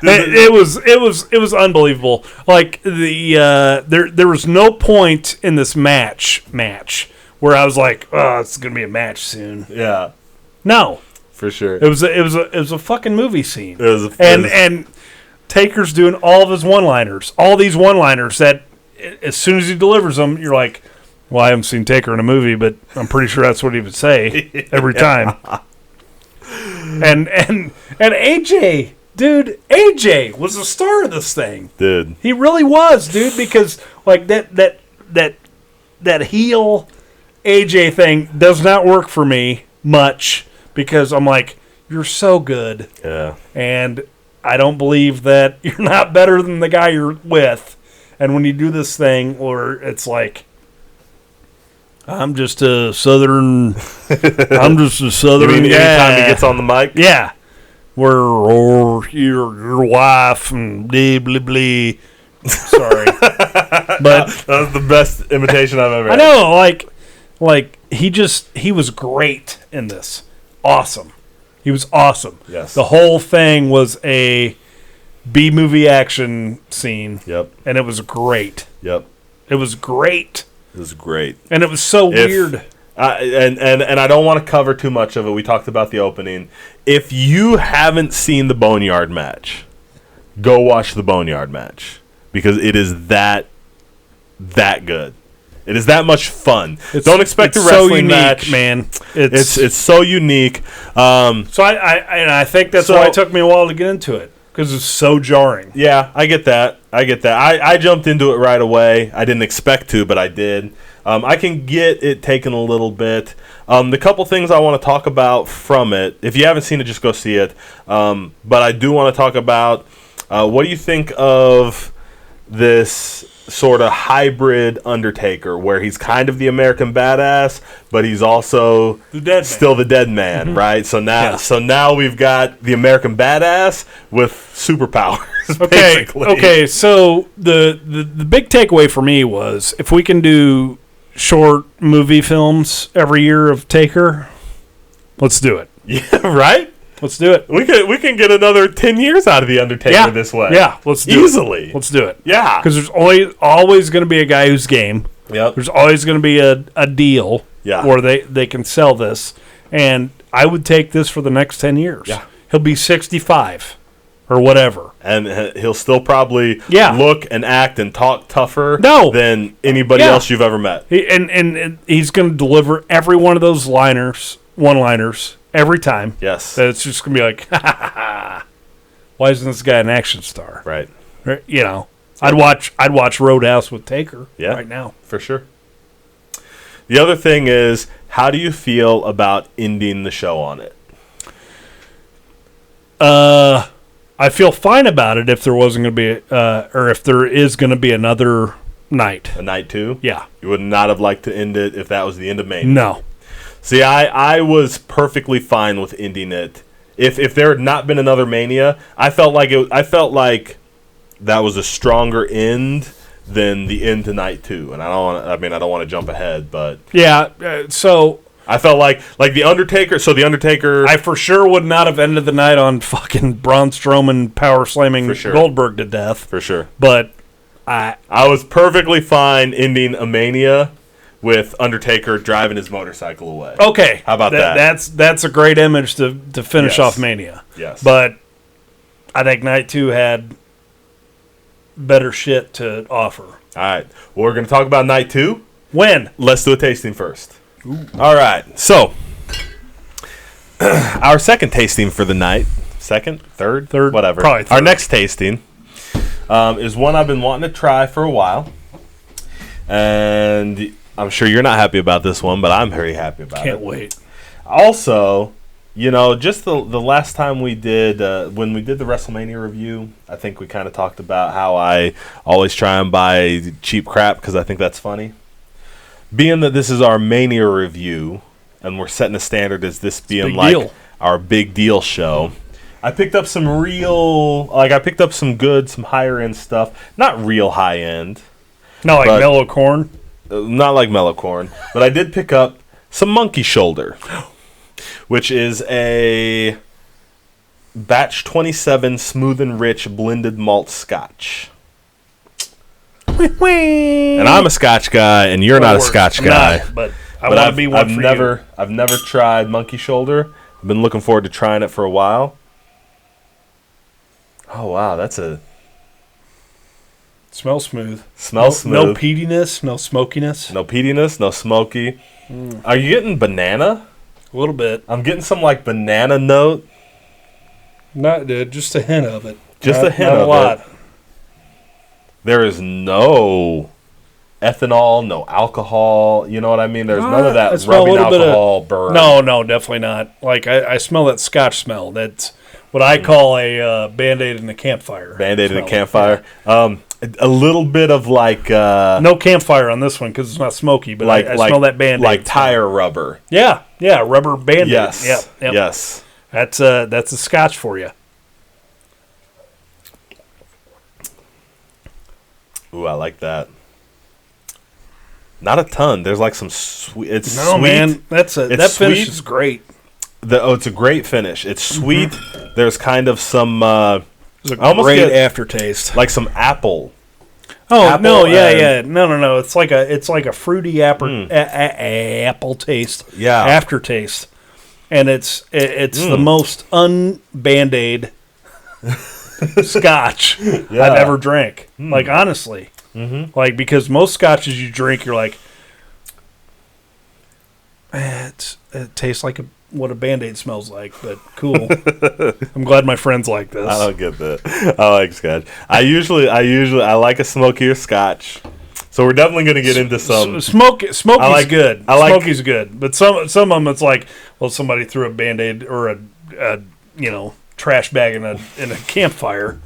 It was unbelievable. Like there was no point in this match where I was like, oh, it's gonna be a match soon. Yeah. No. For sure. It was a fucking movie scene. It was and Taker's doing all of his one-liners. All these one-liners that as soon as he delivers them, you're like, well, I haven't seen Taker in a movie, but I'm pretty sure that's what he would say every time. And AJ, dude, AJ was the star of this thing. Dude. He really was, dude, because like that heel AJ thing does not work for me much because I'm like, you're so good. Yeah. And I don't believe that you're not better than the guy you're with. And when you do this thing where it's like, I'm just a southern. You mean anytime he gets on the mic? Yeah. Where your wife and blah, blah, blah. Sorry. But that was the best imitation I've ever had. I know, like he was great in this. Awesome. He was awesome. Yes. The whole thing was a B-movie action scene. Yep. And it was great. Yep. It was great. It was great. And it was so weird. And I don't want to cover too much of it. We talked about the opening. If you haven't seen the Boneyard match, go watch the Boneyard match because it is that good. It is that much fun. Don't expect a wrestling so unique, match, man. It's so unique. So I think that's why it took me a while to get into it, because it's so jarring. Yeah, I get that. I jumped into it right away. I didn't expect to, but I did. I can get it taken a little bit. The couple things I want to talk about from it, if you haven't seen it, just go see it. But I do want to talk about, what do you think of this sort of hybrid Undertaker, where he's kind of the American badass, but he's also still the dead man, right? So now we've got the American badass with superpowers. Okay. So the big takeaway for me was, if we can do short movie films every year of Taker, let's do it. Yeah, right. Let's do it. We can get another 10 years out of the Undertaker this way. Yeah, let's do easily. Let's do it. Yeah, because there's always going to be a guy who's game. Yep. There's always going to be a deal. Yeah. Where they can sell this, and I would take this for the next 10 years. Yeah. He'll be 65 or whatever, and he'll still probably look and act and talk tougher than anybody else you've ever met. And he's going to deliver every one of those one-liners every time. Yes. That it's just going to be like, why isn't this guy an action star? Right. You know, I'd watch Roadhouse with Taker right now. For sure. The other thing is, how do you feel about ending the show on it? I feel fine about it if there wasn't going to be, or if there is going to be another night. A night 2? Yeah. You would not have liked to end it if that was the end of Mania? No. See, I was perfectly fine with ending it. If there had not been another Mania, I felt like that was a stronger end than the end to night 2. And I don't want to jump ahead, but yeah. So I felt like the Undertaker. So the Undertaker, I for sure would not have ended the night on fucking Braun Strowman power slamming Goldberg to death. For sure. But I was perfectly fine ending a Mania with Undertaker driving his motorcycle away. Okay. How about that? That's a great image to finish off Mania. Yes. But I think night 2 had better shit to offer. All right. Well, we're going to talk about night 2. When? Let's do a tasting first. Ooh. All right. So, our second tasting for the night, third, whatever. Probably third. Our next tasting is one I've been wanting to try for a while. And I'm sure you're not happy about this one, but I'm very happy about it. Can't wait. Also, just the last time we did, when we did the WrestleMania review, I think we kind of talked about how I always try and buy cheap crap because I think that's funny. Being that this is our Mania review, and we're setting a standard as this being like our big deal show, I picked up some some higher end stuff. Not real high end. Not like mellow corn? Not like mellow corn. But I did pick up some Monkey Shoulder, which is a batch 27 smooth and rich blended malt scotch. And I'm a Scotch guy, and you're not a Scotch guy. But I want to be one for you. I've never tried Monkey Shoulder. I've been looking forward to trying it for a while. Oh, wow. Smells smooth. Smells smooth. No peatiness, no smokiness. No peatiness, no smoky. Are you getting banana? A little bit. I'm getting some, banana note. Not, dude. Just a hint of it. Just a hint of it. Not a lot. There is no ethanol, no alcohol. You know what I mean? There's none of that rubbing alcohol burn. No, definitely not. I smell that Scotch smell. That's what I call a Band-Aid in the campfire. Band-Aid in the campfire. Yeah. A little bit of no campfire on this one because it's not smoky, but I smell that Band-Aid. Like tire rubber. Yeah, rubber Band-Aid. Yes. Yep. Yes. That's a Scotch for you. Ooh, I like that. Not a ton. There's some sweet. It's no, sweet. Man, that finish is great. It's a great finish. It's sweet. Mm-hmm. There's kind of some. There's a great aftertaste, like some apple. Oh apple no, yeah. No. It's like a fruity apple taste. Yeah, aftertaste, and it's the most un-Band-Aid Scotch I've ever drank. Honestly, because most scotches you drink, you're like, It tastes like what a Band-Aid smells like, but cool. I'm glad my friends like this. I don't get that. I like Scotch. I usually like a smokier Scotch. So we're definitely going to get into some Smoky's good. Smoky's good, but some of them it's like, well, somebody threw a Band-Aid or a trash bag in a campfire.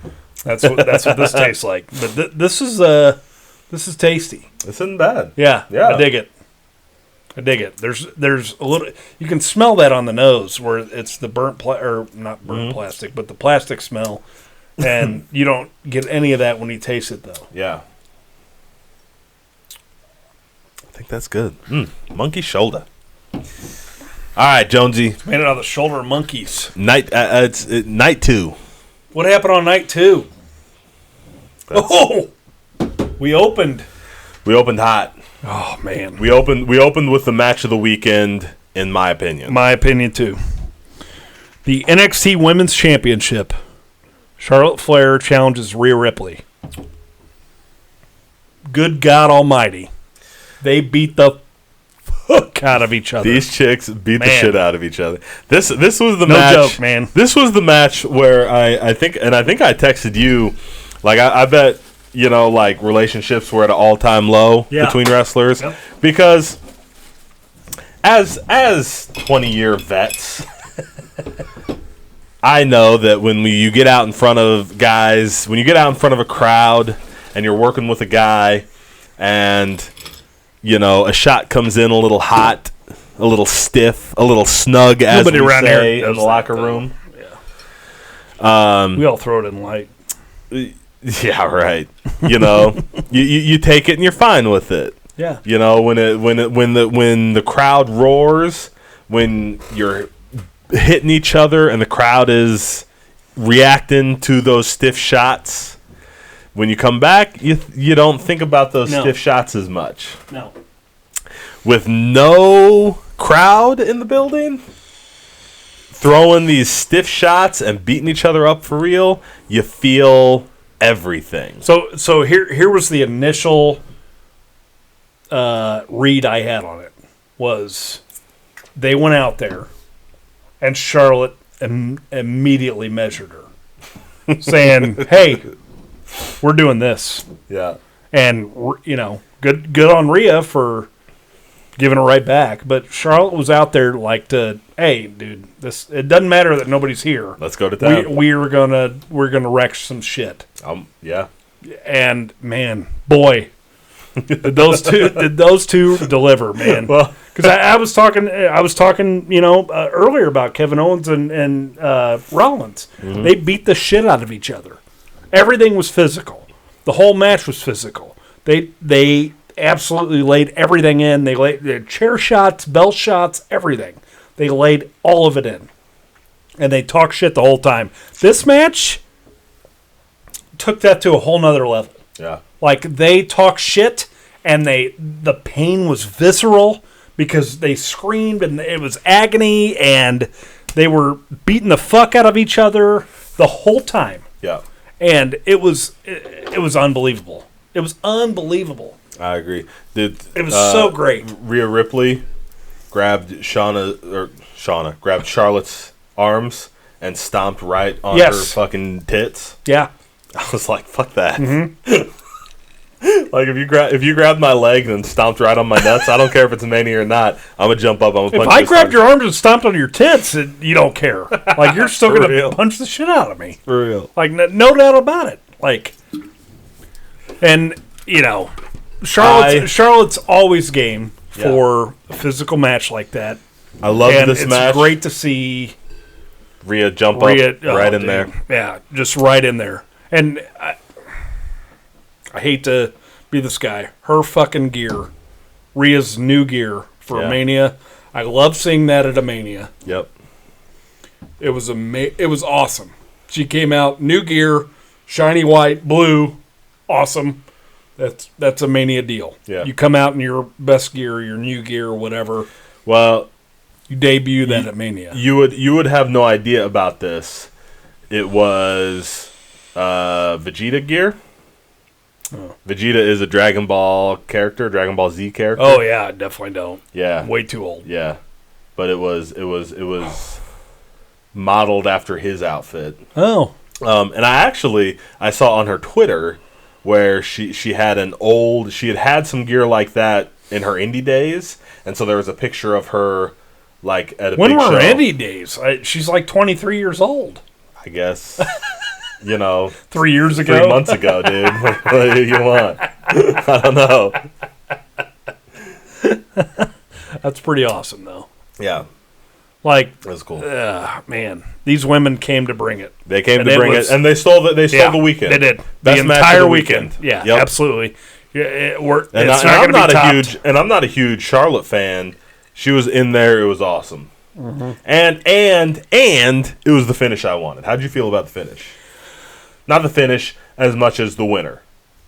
That's what this tastes like. But this is tasty. This isn't bad. Yeah. I dig it. There's a little. You can smell that on the nose where it's the not burnt plastic, but the plastic smell, and you don't get any of that when you taste it though. Yeah. I think that's good. Monkey shoulder. All right, Jonesy. It's made out of the shoulder of monkeys. Night 2. What happened on night 2? We opened hot. Oh man. We opened with the match of the weekend, in my opinion. My opinion too. The NXT Women's Championship. Charlotte Flair challenges Rhea Ripley. Good God Almighty. They beat the fuck out of each other. These chicks beat the shit out of each other. This was the No match. joke, man. This was the match where I think I texted you, like I bet, like relationships were at an all-time low between wrestlers because as 20-year vets, I know that when you get out in front of guys, when you get out in front of a crowd and you're working with a guy and a shot comes in a little hot, a little stiff, a little snug, as nobody we around say here in the locker room. Yeah. We all throw it in light. Yeah, right. You take it and you're fine with it. Yeah. When the crowd roars, when you're hitting each other and the crowd is reacting to those stiff shots, when you come back, you don't think about those stiff shots as much. No. With no crowd in the building, throwing these stiff shots and beating each other up for real, you feel everything. So here was the initial read I had on it. Was they went out there and Charlotte immediately measured her, saying, "Hey, we're doing this." Yeah. And good on Rhea for giving it right back. But Charlotte was out there like hey, dude, it doesn't matter that nobody's here. Let's go to town. We're gonna wreck some shit. Yeah. And man, boy, did those two deliver, man. Well, because I was talking, earlier about Kevin Owens and Rollins. Mm-hmm. They beat the shit out of each other. Everything was physical. The whole match was physical. They absolutely laid everything in. They laid their chair shots, bell shots, everything. They laid all of it in. And they talked shit the whole time. This match took that to a whole nother level. Yeah. Like, they talk shit, and the pain was visceral because they screamed, and it was agony, and they were beating the fuck out of each other the whole time. Yeah. And it was unbelievable. It was unbelievable. I agree. It was so great. Rhea Ripley grabbed grabbed Charlotte's arms and stomped right on her fucking tits. Yeah. I was like, fuck that. Mm-hmm. Like, if you grabbed my leg and stomped right on my nuts, I don't care if it's Mania or not. I'm gonna jump up. I'm gonna punch. If I grabbed your arms and stomped on your tits, you don't care. Like, you're still gonna punch the shit out of me. For real. Like, no doubt about it. Like, and Charlotte's always game for a physical match like that. I love this match. It's great to see Rhea jump up right in there. Yeah, just right in there. And I hate to be this guy. Her fucking gear, Rhea's new gear for Mania. I love seeing that at a Mania. Yep. It was awesome. She came out new gear, shiny white, blue, awesome. That's a Mania deal. Yeah. You come out in your best gear, your new gear, or whatever. Well, you debut that at Mania. You would have no idea about this. It was Vegeta gear. Oh. Vegeta is a Dragon Ball character, Dragon Ball Z character. Oh yeah, I definitely don't. Yeah, way too old. Yeah, but it was modeled after his outfit. Oh, and I saw on her Twitter where she had had some gear like that in her indie days, and so there was a picture of her like at a when big were show. her indie days? She's like 23 years old. I guess. 3 years ago, 3 months ago, dude. What do you want? I don't know. That's pretty awesome, though. Yeah, like that's cool. Man, these women came to bring it. They came to bring it, and they stole the weekend. They did Best the entire the weekend. Yeah, yep. Absolutely. Yeah, I'm not a huge Charlotte fan. She was in there. It was awesome. Mm-hmm. And it was the finish I wanted. How'd you feel about the finish? Not the finish as much as the winner.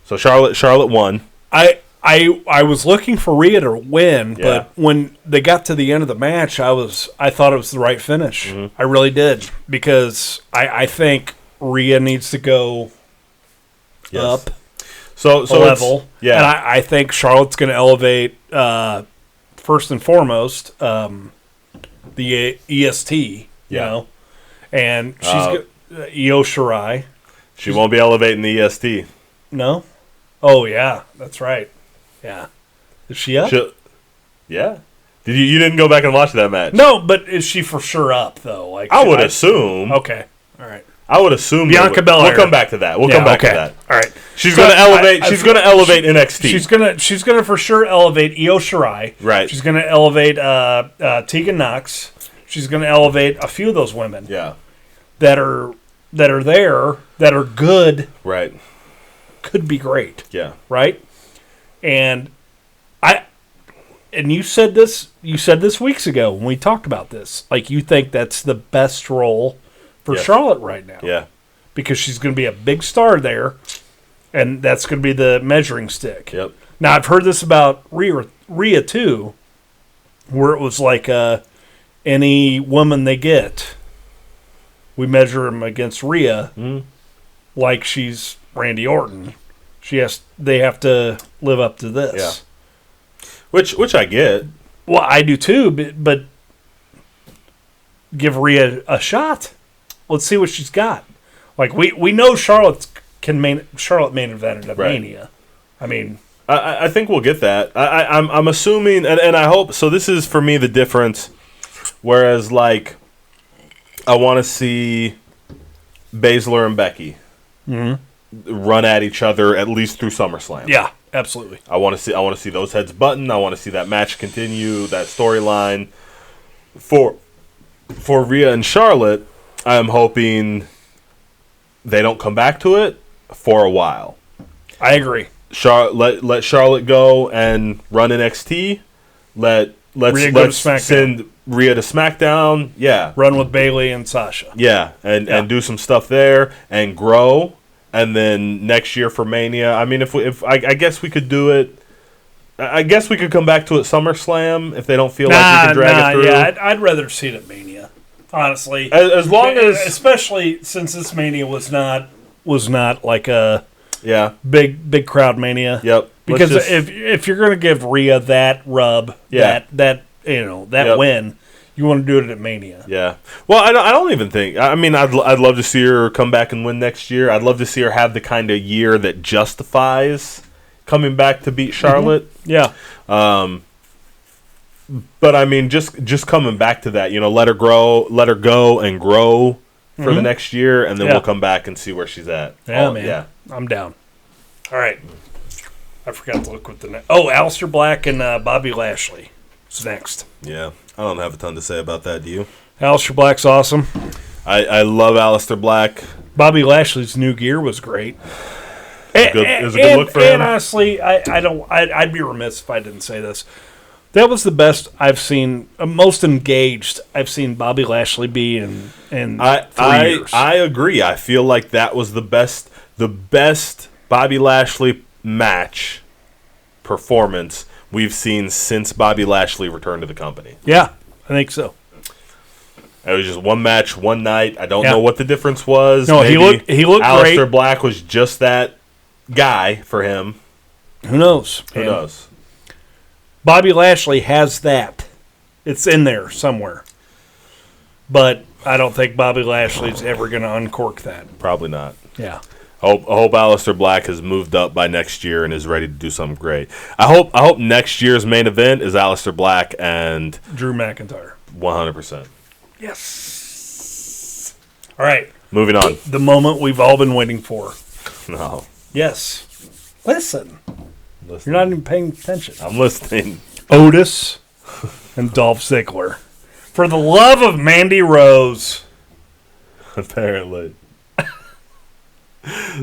So Charlotte won. I was looking for Rhea to win, but when they got to the end of the match, I thought it was the right finish. Mm-hmm. I really did, because I think Rhea needs to go up so a level. Yeah, and I think Charlotte's going to elevate first and foremost the EST. You know, and she's Io Shirai. She won't be elevating the EST. No. Oh yeah, that's right. Yeah. Is she up? Yeah. You didn't go back and watch that match? No, but is she for sure up though? Like I would assume. Okay. All right. I would assume Bianca Belair. We'll come back to that. We'll come back to that. All right. She's going to elevate. She's going to elevate NXT. She's gonna for sure elevate Io Shirai. Right. She's gonna elevate Tegan Knox. She's gonna elevate a few of those women. Yeah. That are there, that are good. Right. Could be great. Yeah. Right. And you said this weeks ago when we talked about this. Like, you think that's the best role for Charlotte right now. Yeah. Because she's going to be a big star there, and that's going to be the measuring stick. Yep. Now, I've heard this about Rhea too, where it was like any woman they get, we measure them against Rhea like she's Randy Orton. They have to live up to this. Yeah. Which I get. Well, I do too, but give Rhea a shot. Let's see what she's got. Like we know Charlotte main event at Mania. I mean, I think we'll get that. I'm assuming, and I hope so. This is for me the difference. Whereas, like, I want to see Baszler and Becky run at each other at least through SummerSlam. Yeah, absolutely. I want to see those heads button. I want to see that match continue, that storyline. For Rhea and Charlotte, I'm hoping they don't come back to it for a while. I agree. Let Charlotte go and run NXT. Let's send Rhea to SmackDown. Yeah. Run with Bayley and Sasha. Yeah, and do some stuff there and grow. And then next year for Mania, I mean, I guess we could do it. I guess we could come back to it SummerSlam if they don't feel like we can drag it through. Yeah, I'd rather see it at Mania. Honestly, as long as, especially since this Mania was not like a big crowd Mania. Yep. Because if you're going to give Rhea that rub, that win, you want to do it at Mania. Yeah. Well, I don't even think. I mean, I'd love to see her come back and win next year. I'd love to see her have the kind of year that justifies coming back to beat Charlotte. Yeah. But I mean, just coming back to that, let her go and grow for the next year, and then we'll come back and see where she's at. Yeah, man. Yeah. I'm down. All right. I forgot to look with the next. Oh, Aleister Black and Bobby Lashley is next. Yeah. I don't have a ton to say about that, do you? Aleister Black's awesome. I love Aleister Black. Bobby Lashley's new gear was great. It was a good look for him. And honestly, I'd be remiss if I didn't say this. That was the best I've seen, most engaged I've seen Bobby Lashley be in 3 years. I agree. I feel like that was the best Bobby Lashley match performance we've seen since Bobby Lashley returned to the company. Yeah, I think so. It was just one match, one night. I don't know what the difference was. No, he looked great. Aleister Black was just that guy for him. Who knows? Who knows? Bobby Lashley has that. It's in there somewhere. But I don't think Bobby Lashley's ever going to uncork that. Probably not. Yeah. I hope Aleister Black has moved up by next year and is ready to do something great. I hope next year's main event is Aleister Black and Drew McIntyre. 100%. Yes. All right. Moving on. The moment we've all been waiting for. No. Yes. Listen. You're not even paying attention. I'm listening. Otis and Dolph Ziggler. For the love of Mandy Rose. Apparently.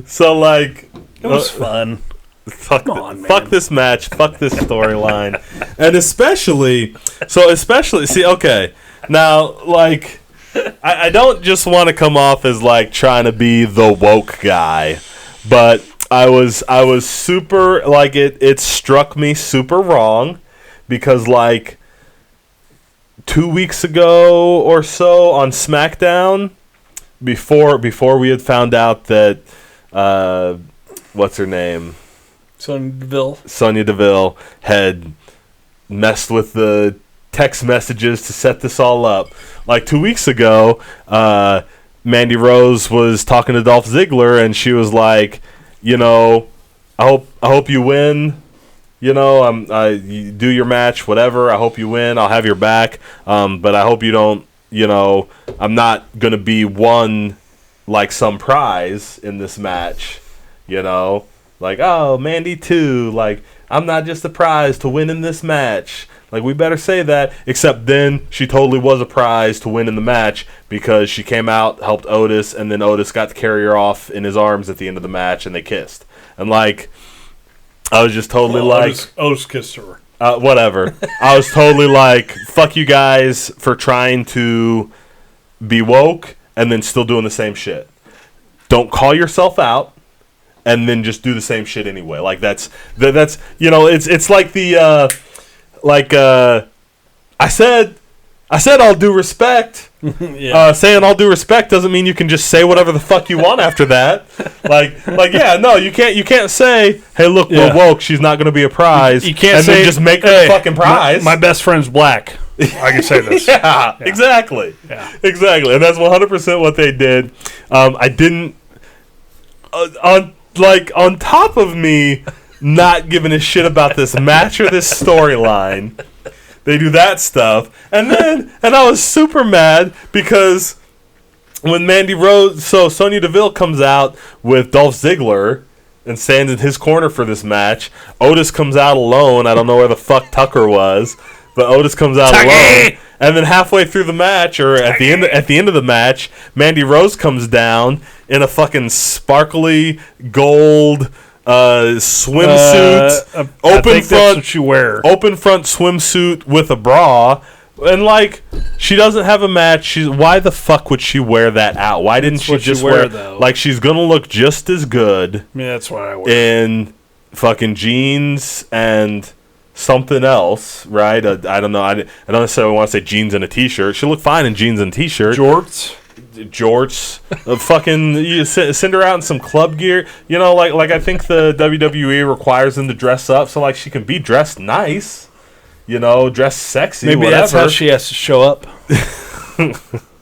So, like... It was fun. Fuck this match. Fuck this storyline. And especially... See, okay. Now, like... I don't just want to come off as, like, trying to be the woke guy. But I was super... Like, it struck me super wrong. Because, like... 2 weeks ago or so on SmackDown... Before we had found out that, what's her name? Sonya Deville had messed with the text messages to set this all up. Like 2 weeks ago, Mandy Rose was talking to Dolph Ziggler, and she was like, you know, I hope you win. You know, you do your match, whatever. I hope you win. I'll have your back. But I hope you don't. You know, I'm not going to be won like some prize in this match, you know? Like, oh, Mandy too. Like, I'm not just a prize to win in this match. Like, we better say that. Except then she totally was a prize to win in the match because she came out, helped Otis, and then Otis got to carry her off in his arms at the end of the match, and they kissed. And, like, I was just totally Otis kissed her. Whatever. I was totally like, fuck you guys for trying to be woke and then still doing the same shit. Don't call yourself out and then just do the same shit anyway. Like that's you know, it's like the I said all due respect. Yeah. Saying all due respect doesn't mean you can just say whatever the fuck you want after that. Yeah, no, you can't say, hey, look, we're woke. She's not going to be a prize. You can't and say then just make her the fucking prize. My best friend's black. I can say this. Yeah, exactly. Yeah. Exactly, and that's 100% what they did. I didn't on top of me not giving a shit about this match or this storyline. They do that stuff. And I was super mad because when Sonya Deville comes out with Dolph Ziggler and stands in his corner for this match, Otis comes out alone. I don't know where the fuck Tucker was, but Otis comes out alone. And then halfway through the match, or at the end of the match, Mandy Rose comes down in a fucking sparkly gold swimsuit, open front. That's what you wear. Open front swimsuit with a bra, and like she doesn't have a match. Why the fuck would she wear that out? Why didn't she just wear though? Like she's gonna look just as good? Yeah, that's what I wear in fucking jeans and something else, right? I don't know. I don't necessarily want to say jeans and a t-shirt. She'll look fine in jeans and t-shirt. Jorts, fucking you send her out in some club gear, you know, like I think the WWE requires them to dress up, so like she can be dressed nice, you know, dress sexy. Maybe whatever. That's how she has to show up.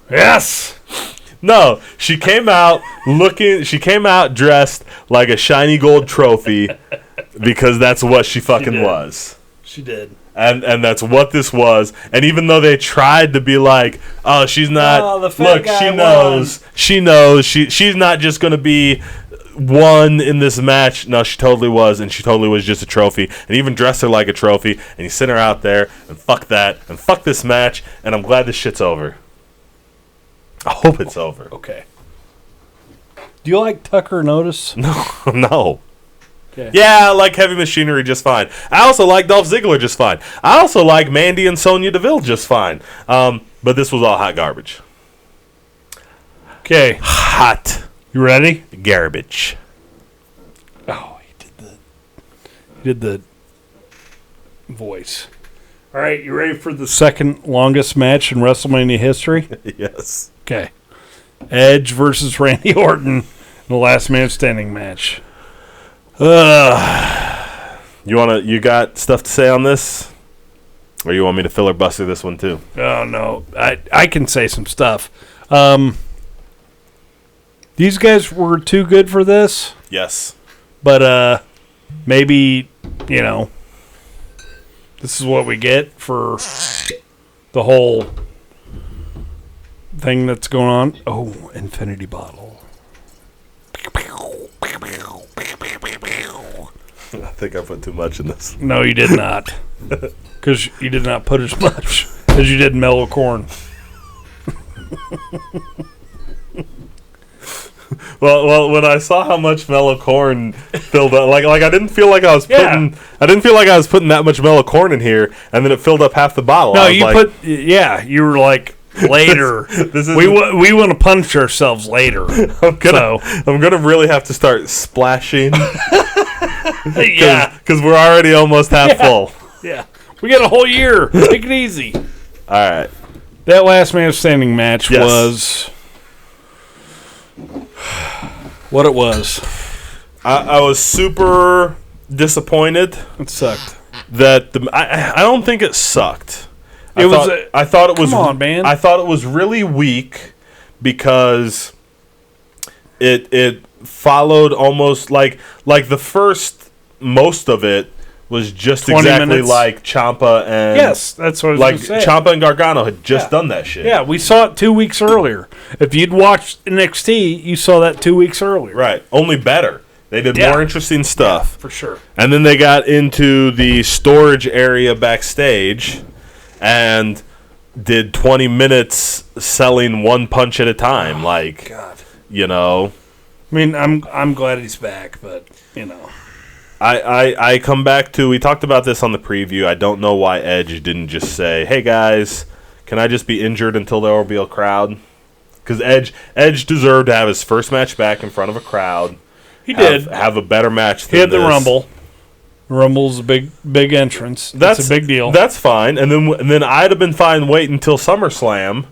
Yes. No, she came out dressed like a shiny gold trophy because that's what she fucking was. She did. And that's what this was. And even though they tried to be like, oh, she's not. Oh, look, she knows. She's not just going to be one in this match. No, she totally was, and she totally was just a trophy. And even dressed her like a trophy. And you sent her out there, and fuck that, and fuck this match. And I'm glad this shit's over. I hope it's over. Okay. Do you like Tucker and Otis? No. Okay. Yeah, I like Heavy Machinery just fine. I also like Dolph Ziggler just fine. I also like Mandy and Sonya Deville just fine. But this was all hot garbage. Okay. Hot. You ready? Garbage. Oh, he did the voice. All right, you ready for the second longest match in WrestleMania history? Yes. Okay. Edge versus Randy Orton in the last man standing match. You got stuff to say on this? Or you want me to filler buster this one too? Oh, no. I can say some stuff. These guys were too good for this. Yes. But maybe, this is what we get for the whole thing that's going on. Oh, infinity bottle. I think I put too much in this. No, you did not. Because you did not put as much as you did in mellow corn. Well, when I saw how much mellow corn filled up, like I didn't feel like I was putting that much mellow corn in here, and then it filled up half the bottle. No, you were like later. We want to punish ourselves later. I'm gonna really have to start splashing. Yeah, because we're already almost half full. Yeah, we got a whole year. Take it easy. All right. That last man standing match was what it was. I was super disappointed. It sucked. That I don't think it sucked. I thought it was. Come on, man. I thought it was really weak because it followed almost like the first most of it was just exactly minutes. Like Ciampa and yes, that's what I was like gonna say. Ciampa and Gargano had just done that shit. Yeah, we saw it 2 weeks earlier. If you'd watched NXT, you saw that 2 weeks earlier. Right, only better. They did more interesting stuff for sure. And then they got into the storage area backstage and did 20 minutes selling one punch at a time. God. I mean, I'm glad he's back, but I come back to, we talked about this on the preview. I don't know why Edge didn't just say, hey guys, can I just be injured until there will be a crowd? Because Edge deserved to have his first match back in front of a crowd. He did. Have a better match than He had this. the Rumble. Rumble's a big entrance. That's a big deal. That's fine. And then I'd have been fine waiting until SummerSlam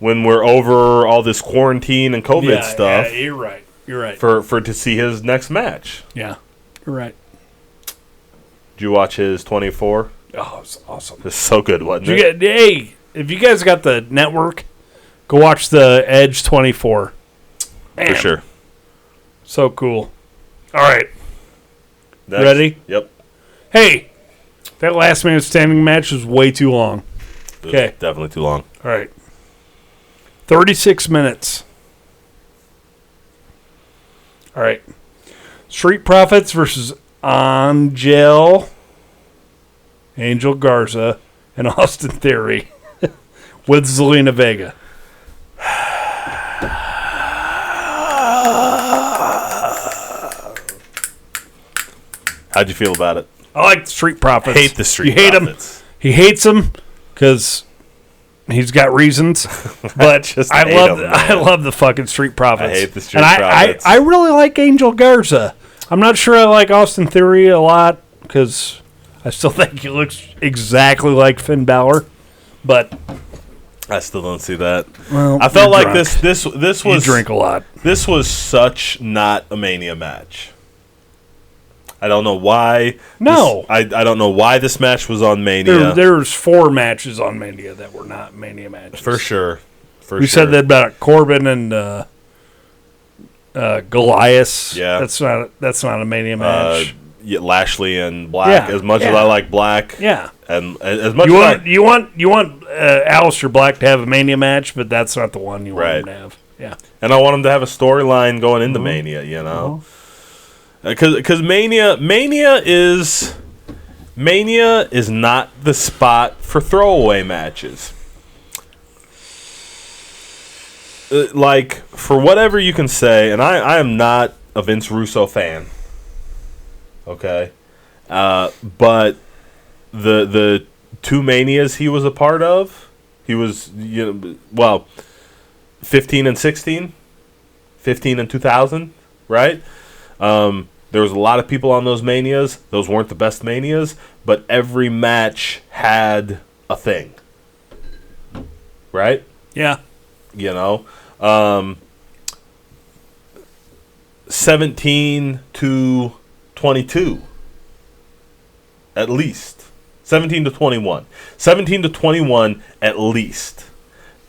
when we're over all this quarantine and COVID stuff. Yeah, you're right. For to see his next match. Yeah, you're right. Did you watch his 24? Oh, it was awesome. It was so good, wasn't it? Hey, if you guys got the network, go watch the Edge 24. Man, for sure. So cool. All right. Next. Ready? Yep. Hey, that last man standing match was way too long. Okay. Definitely too long. All right. 36 minutes. All right. Street Profits versus Angel Garza and Austin Theory with Zelina Vega. How'd you feel about it? I like the Street Profits. Hate the Street Him. Profits. He hates them because he's got reasons. But I love the fucking Street Profits. I hate the Street Profits. I really like Angel Garza. I'm not sure I like Austin Theory a lot because I still think he looks exactly like Finn Balor. But I still don't see that. Well, I felt like drunk. this was You drink a lot. This was such not a Mania match. I don't know why. No. I don't know why this match was on Mania. There's 4 matches on Mania that were not Mania matches. For sure. We said that about Corbin and Goliath. Yeah. That's not a Mania match. Lashley and Black. Yeah, as much as I like Black. Yeah. And as much you want Aleister Black to have a Mania match, but that's not the one you want him to have. Yeah. And I want him to have a storyline going into Mania, Because Mania is not the spot for throwaway matches. For whatever you can say, and I am not a Vince Russo fan. Okay, but the 2 Manias he was a part of, he was 15 and 16, 15 and 2000, right? There was a lot of people on those Manias. Those weren't the best Manias, but every match had a thing. Right? Yeah. 17 to 22. At least. 17 to 21. 17 to 21 at least.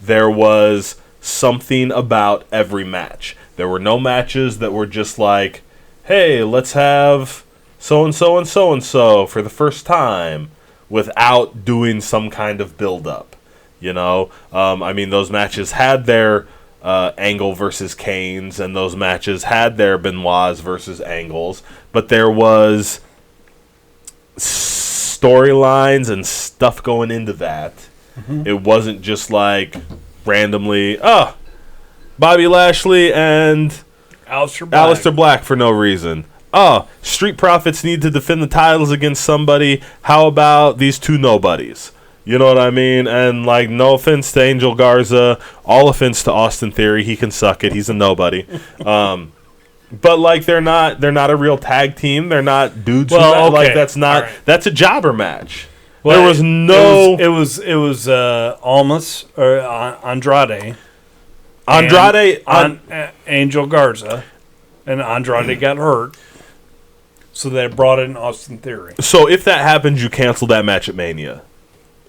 There was something about every match. There were no matches that were just like, hey, let's have so-and-so and so-and-so for the first time without doing some kind of build-up. You know? Those matches had their Angle versus Canes, and those matches had their Benoits versus Angles, but there was storylines and stuff going into that. Mm-hmm. It wasn't just like randomly, Bobby Lashley and Aleister Black for no reason. Street Profits need to defend the titles against somebody. How about these two nobodies? You know what I mean? And, like, no offense to Angel Garza, all offense to Austin Theory. He can suck it. He's a nobody. But, like, they're not a real tag team. They're not dudes. Well, okay. Like, that's not. Right. That's a jobber match. Well, there was no. It was Almas or Andrade. Angel Garza, and Andrade got hurt. So they brought in Austin Theory. So if that happens, you cancel that match at Mania.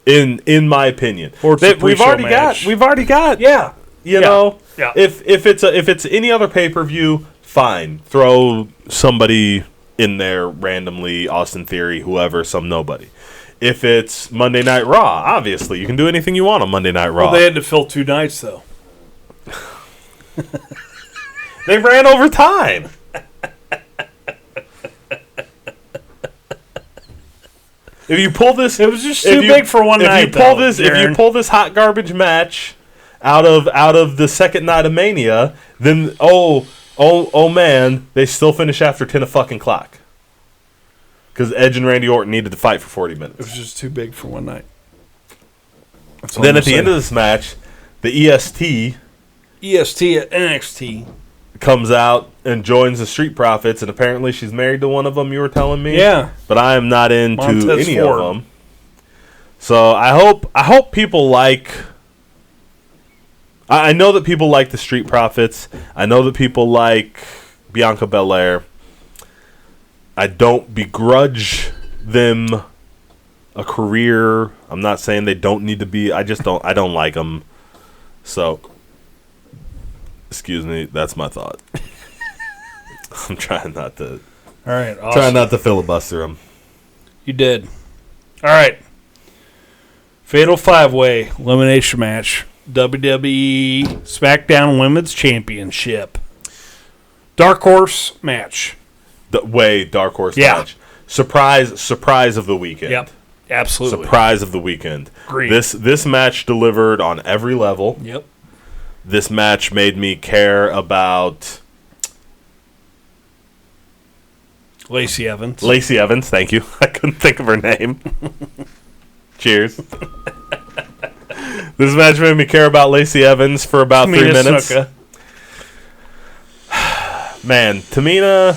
In my opinion, we've already got. Yeah, you know. Yeah. If it's any other pay-per-view, fine. Throw somebody in there randomly, Austin Theory, whoever, some nobody. If it's Monday Night Raw, obviously you can do anything you want on Monday Night Raw. Well, they had to fill 2 nights though. They ran over time. If you pull this, it was just too big for one night. If you pull this hot garbage match out of the second night of Mania, then oh man, they still finish after 10 o'clock. Because Edge and Randy Orton needed to fight for 40 minutes. It was just too big for one night. Then at the end of this match, the EST at NXT comes out and joins the Street Profits, and apparently she's married to one of them, you were telling me. Yeah. But I am not into Montez any Ford. of them. So I hope people like... I know that people like the Street Profits. I know that people like Bianca Belair. I don't begrudge them a career. I'm not saying they don't need to be. I don't like them. So... Excuse me, that's my thought. I'm trying not to. All right, awesome. Trying not to filibuster them. You did. All right. Fatal 5-way elimination match. WWE SmackDown Women's Championship. Dark Horse match. Dark Horse match. Surprise of the weekend. Yep, absolutely. Surprise of the weekend. Agreed. This match delivered on every level. Yep. This match made me care about Lacey Evans. Lacey Evans, thank you. I couldn't think of her name. Cheers. This match made me care about Lacey Evans for about 3 minutes. Snuka. Man, Tamina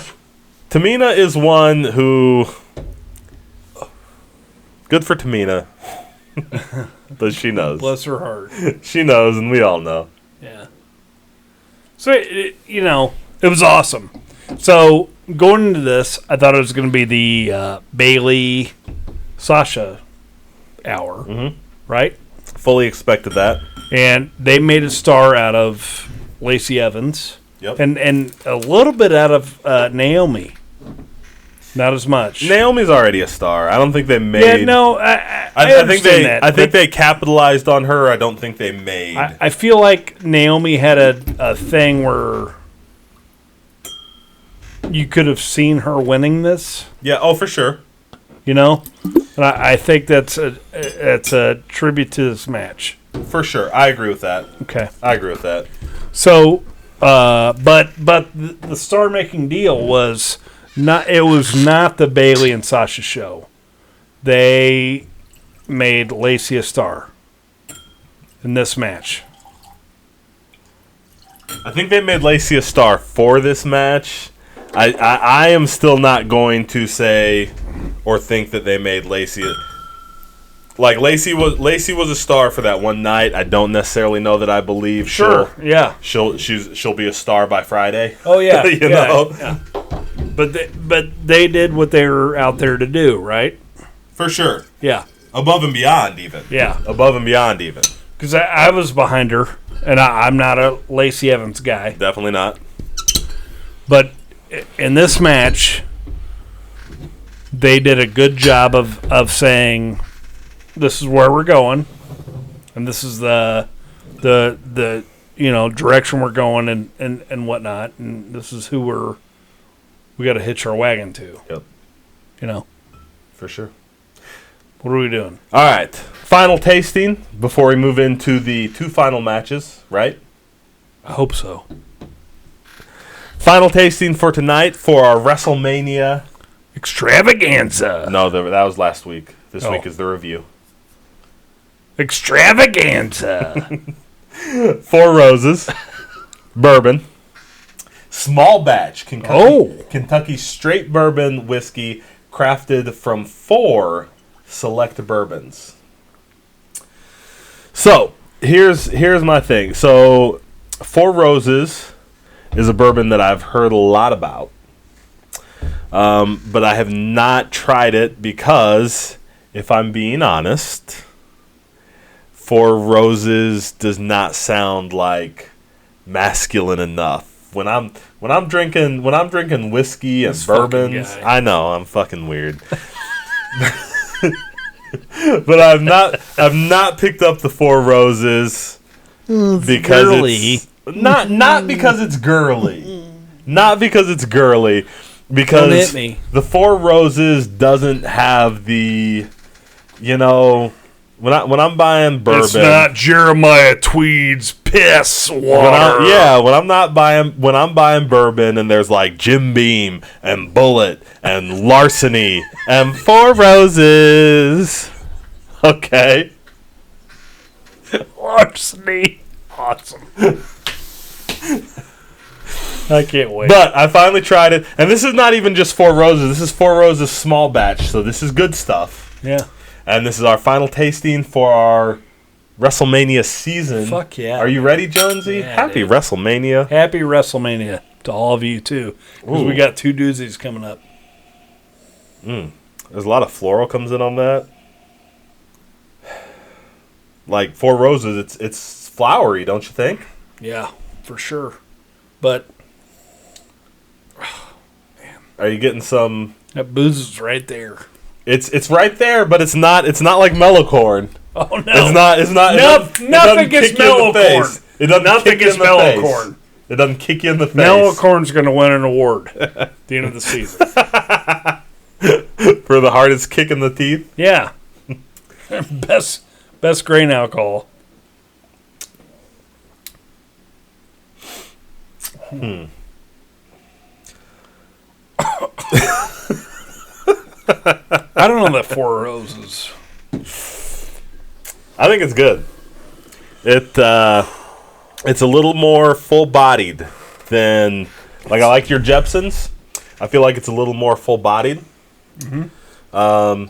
is one who... Good for Tamina. But she knows. Bless her heart. She knows, and we all know. Yeah. So, it was awesome. So, going into this, I thought it was going to be the Bayley Sasha hour, right? Fully expected that. And they made a star out of Lacey Evans. Yep. And a little bit out of Naomi. Not as much. Naomi's already a star. I don't think they made... Yeah, no, I understand that. I think they capitalized on her. I don't think they made... I feel like Naomi had a thing where you could have seen her winning this. Yeah, oh, for sure. You know? And I think that's a tribute to this match. For sure. I agree with that. Okay. I agree with that. So, but the star-making deal was... It was not the Bayley and Sasha show. They made Lacey a star in this match. I think they made Lacey a star for this match. I am still not going to say or think that they made Lacey like Lacey was a star for that one night. I don't necessarily know that I believe she'll be a star by Friday. Oh yeah, you know. Yeah. But they did what they were out there to do, right? For sure. Yeah. Above and beyond, even. Yeah. Above and beyond, even. Because I was behind her, and I'm not a Lacey Evans guy. Definitely not. But in this match, they did a good job of saying, this is where we're going, and this is the direction we're going and whatnot, and this is who we got to hitch our wagon to. Yep. For sure. What are we doing? All right. Final tasting before we move into the 2 final matches, right? I hope so. Final tasting for tonight for our WrestleMania Extravaganza. No, that was last week. This week is the review. Extravaganza. 4 Roses, bourbon, small batch Kentucky straight bourbon whiskey crafted from 4 select bourbons. So here's my thing. So 4 Roses is a bourbon that I've heard a lot about, but I have not tried it because, if I'm being honest, 4 Roses does not sound like masculine enough. When I'm drinking whiskey and bourbons, I know I'm fucking weird. But I've not picked up the 4 Roses because it's not because it's girly. Not because it's girly. Because don't hit me. The 4 Roses doesn't have the, when I'm buying bourbon, it's not Jeremiah Tweed's piss water. When I'm buying bourbon and there's like Jim Beam and Bullet and Larceny and 4 Roses. Okay. Larceny. Awesome. I can't wait. But I finally tried it, and this is not even just 4 Roses. This is 4 Roses small batch, so this is good stuff. Yeah. And this is our final tasting for our WrestleMania season. Fuck yeah. Are you ready, Jonesy? Yeah, Happy dude. WrestleMania. Happy WrestleMania to all of you, too. Because we got 2 doozies coming up. There's a lot of floral comes in on that. Like 4 Roses, it's flowery, don't you think? Yeah, for sure. But, Are you getting some? that booze is right there. It's right there, but it's not like mellow corn. Oh, no. It's not. Nothing gets mellow corn. It doesn't Nothing kick you gets in the mellow face. corn. It doesn't kick you in the face. Mellow corn's going to win an award at the end of the season. For the hardest kick in the teeth. Yeah. Best grain alcohol. I don't know that 4 Roses. I think it's good. It's a little more full-bodied than, like, I like your Jepsons. I feel like it's a little more full-bodied. I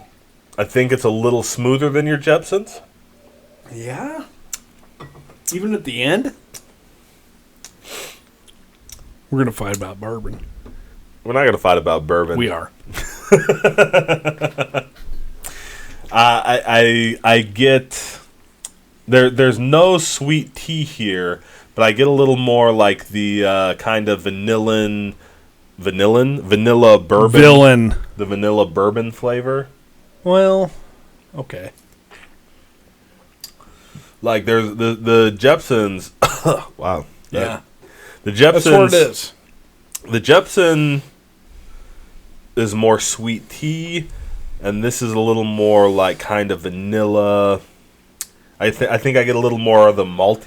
think it's a little smoother than your Jepsons. Yeah? Even at the end? We're going to fight about bourbon. We're not going to fight about bourbon. We are. I get there's no sweet tea here, but I get a little more like the kind of vanilla bourbon. The vanilla bourbon flavor. Well, okay. Like there's the Jepsons. Wow. Yeah. The Jepsons. That's what it is. The Jepson is more sweet tea, and this is a little more like kind of vanilla. I think I get a little more of the malt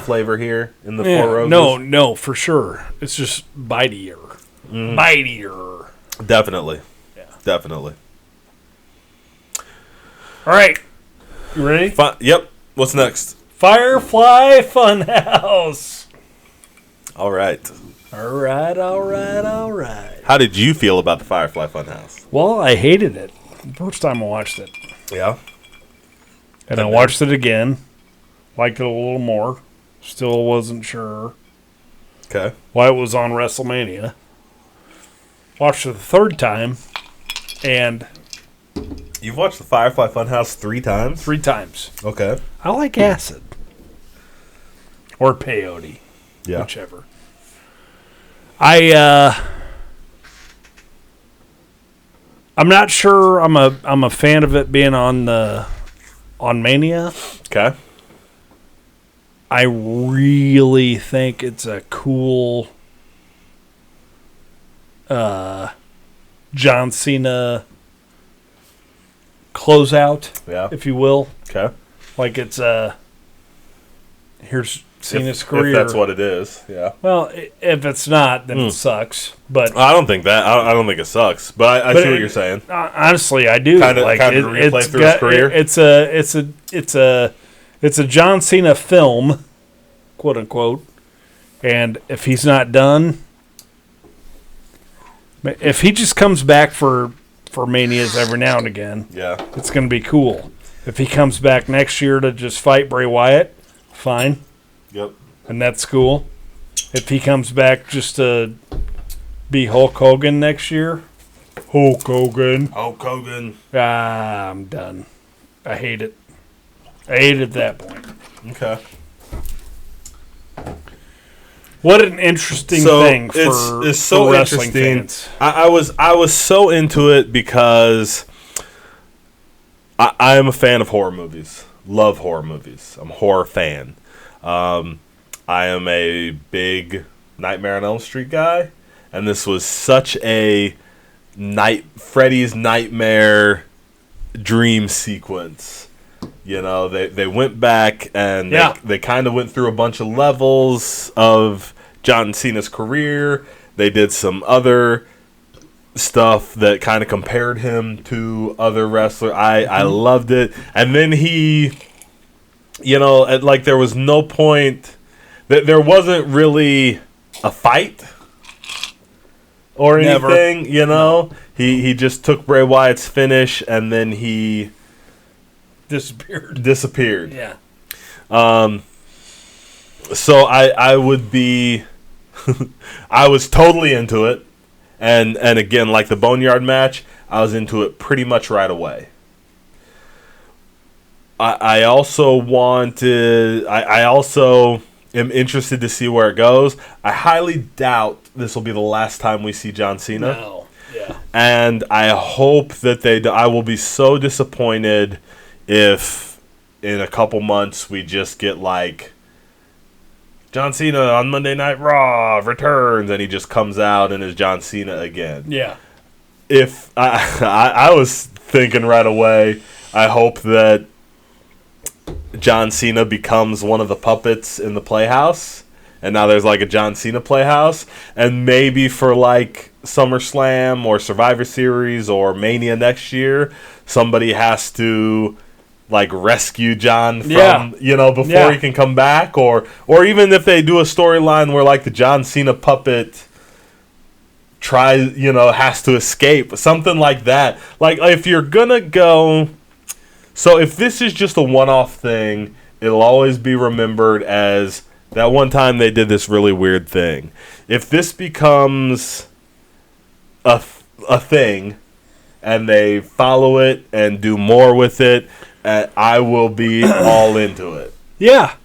flavor here in the 4 Roses. No, for sure. It's just bitier. Bitier. Definitely. Yeah. Definitely. All right. You ready? Yep. What's next? Firefly Funhouse. All right. All right. How did you feel about the Firefly Funhouse? Well, I hated it. First time I watched it. Yeah. And I watched it again. Liked it a little more. Still wasn't sure Okay. why it was on WrestleMania. Watched it the third time, and You've watched the Firefly Funhouse 3 times? 3 times. Okay. I like acid. Or peyote. Yeah. Whichever. I'm not sure I'm a fan of it being on Mania. Okay. I really think it's a cool John Cena closeout, if you will. Okay. Like it's here's Cena's career. If that's what it is, yeah. Well, if it's not, then it sucks. But I don't think that. I don't think it sucks. But I see what you're saying. Honestly, I do. Kind of replay through his career. It's a John Cena film, quote unquote. And if he's not done, if he just comes back for Manias every now and again, yeah, it's going to be cool. If he comes back next year to just fight Bray Wyatt, fine. Yep. And that's cool. If he comes back just to be Hulk Hogan next year, Hulk Hogan. I'm done. I hate it. I hate it at that point. Okay. What an interesting thing for it's so for wrestling interesting. fans. I was so into it because I am a fan of horror movies. Love horror movies. I'm a horror fan. I am a big Nightmare on Elm Street guy, and this was such a Freddy's Nightmare dream sequence. You know, they went back and they kind of went through a bunch of levels of John Cena's career. They did some other stuff that kind of compared him to other wrestlers. I loved it. And then he, you know, like there was no point that there wasn't really a fight or anything, you know. He just took Bray Wyatt's finish and then he disappeared. Yeah. So I would be I was totally into it. And again, like the Boneyard match, I was into it pretty much right away. I also am interested to see where it goes. I highly doubt this will be the last time we see John Cena. No. Yeah. And I hope that I will be so disappointed if in a couple months we just get like John Cena on Monday Night Raw returns and he just comes out and is John Cena again. Yeah. If I was thinking right away, I hope that John Cena becomes one of the puppets in the Playhouse, and now there's like a John Cena Playhouse, and maybe for like SummerSlam or Survivor Series or Mania next year, somebody has to like rescue John from before he can come back, or even if they do a storyline where like the John Cena puppet has to escape, something like that. Like if you're gonna go, so if this is just a one-off thing, it'll always be remembered as that one time they did this really weird thing. If this becomes a thing and they follow it and do more with it, I will be all into it. Yeah,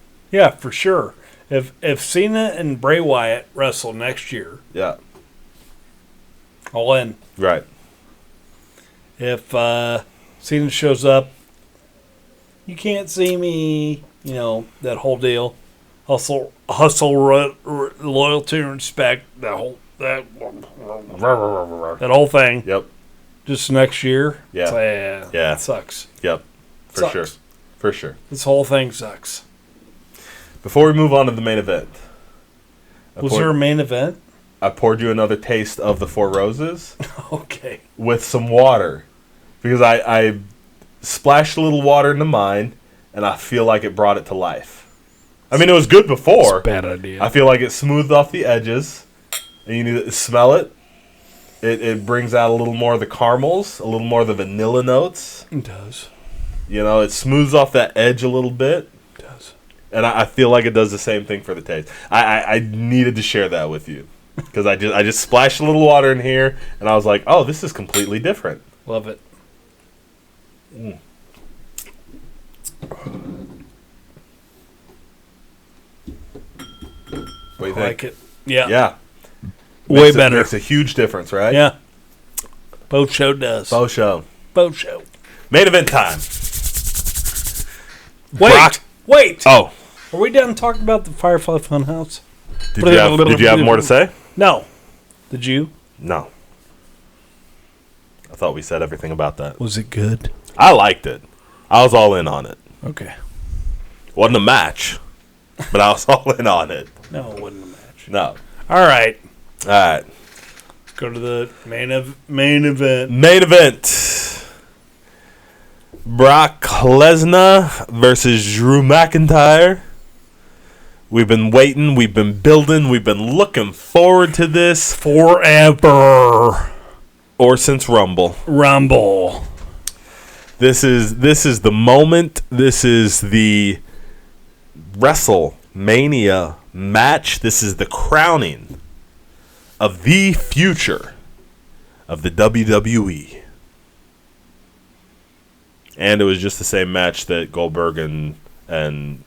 for sure. If Cena and Bray Wyatt wrestle next year, all in. Right. If Cena shows up, you can't see me, that whole deal. Hustle, loyalty, and respect. That whole thing. Yep. Just next year. Yeah. It sucks. Yep. For sure. This whole thing sucks. Before we move on to the main event. Was there a main event? I poured you another taste of the Four Roses. Okay. With some water. Because I splashed a little water into mine, and I feel like it brought it to life. I mean, it was good before. It's a bad idea. I feel like it smoothed off the edges, and you need to smell it. It brings out a little more of the caramels, a little more of the vanilla notes. It does. It smooths off that edge a little bit. It does. And I feel like it does the same thing for the taste. I needed to share that with you. because I just splashed a little water in here, and I was like, oh, this is completely different. Love it. What do you think? Like it. Yeah. Yeah. Way better. Makes a huge difference, right? Yeah. Both show does. Both show. Both show. Main event time. Wait. Oh. Are we done talking about the Firefly Funhouse? Did you have more to say? No. Did you? No. I thought we said everything about that. Was it good? I liked it. I was all in on it. Okay. Wasn't a match, but I was all in on it. No, it wasn't a match. No. All right. All right. Go to the main event. Main event. Brock Lesnar versus Drew McIntyre. We've been waiting. We've been building. We've been looking forward to this. Forever. Or since Rumble. This is the moment. This is the WrestleMania match. This is the crowning of the future of the WWE. And it was just the same match that Goldberg and Braun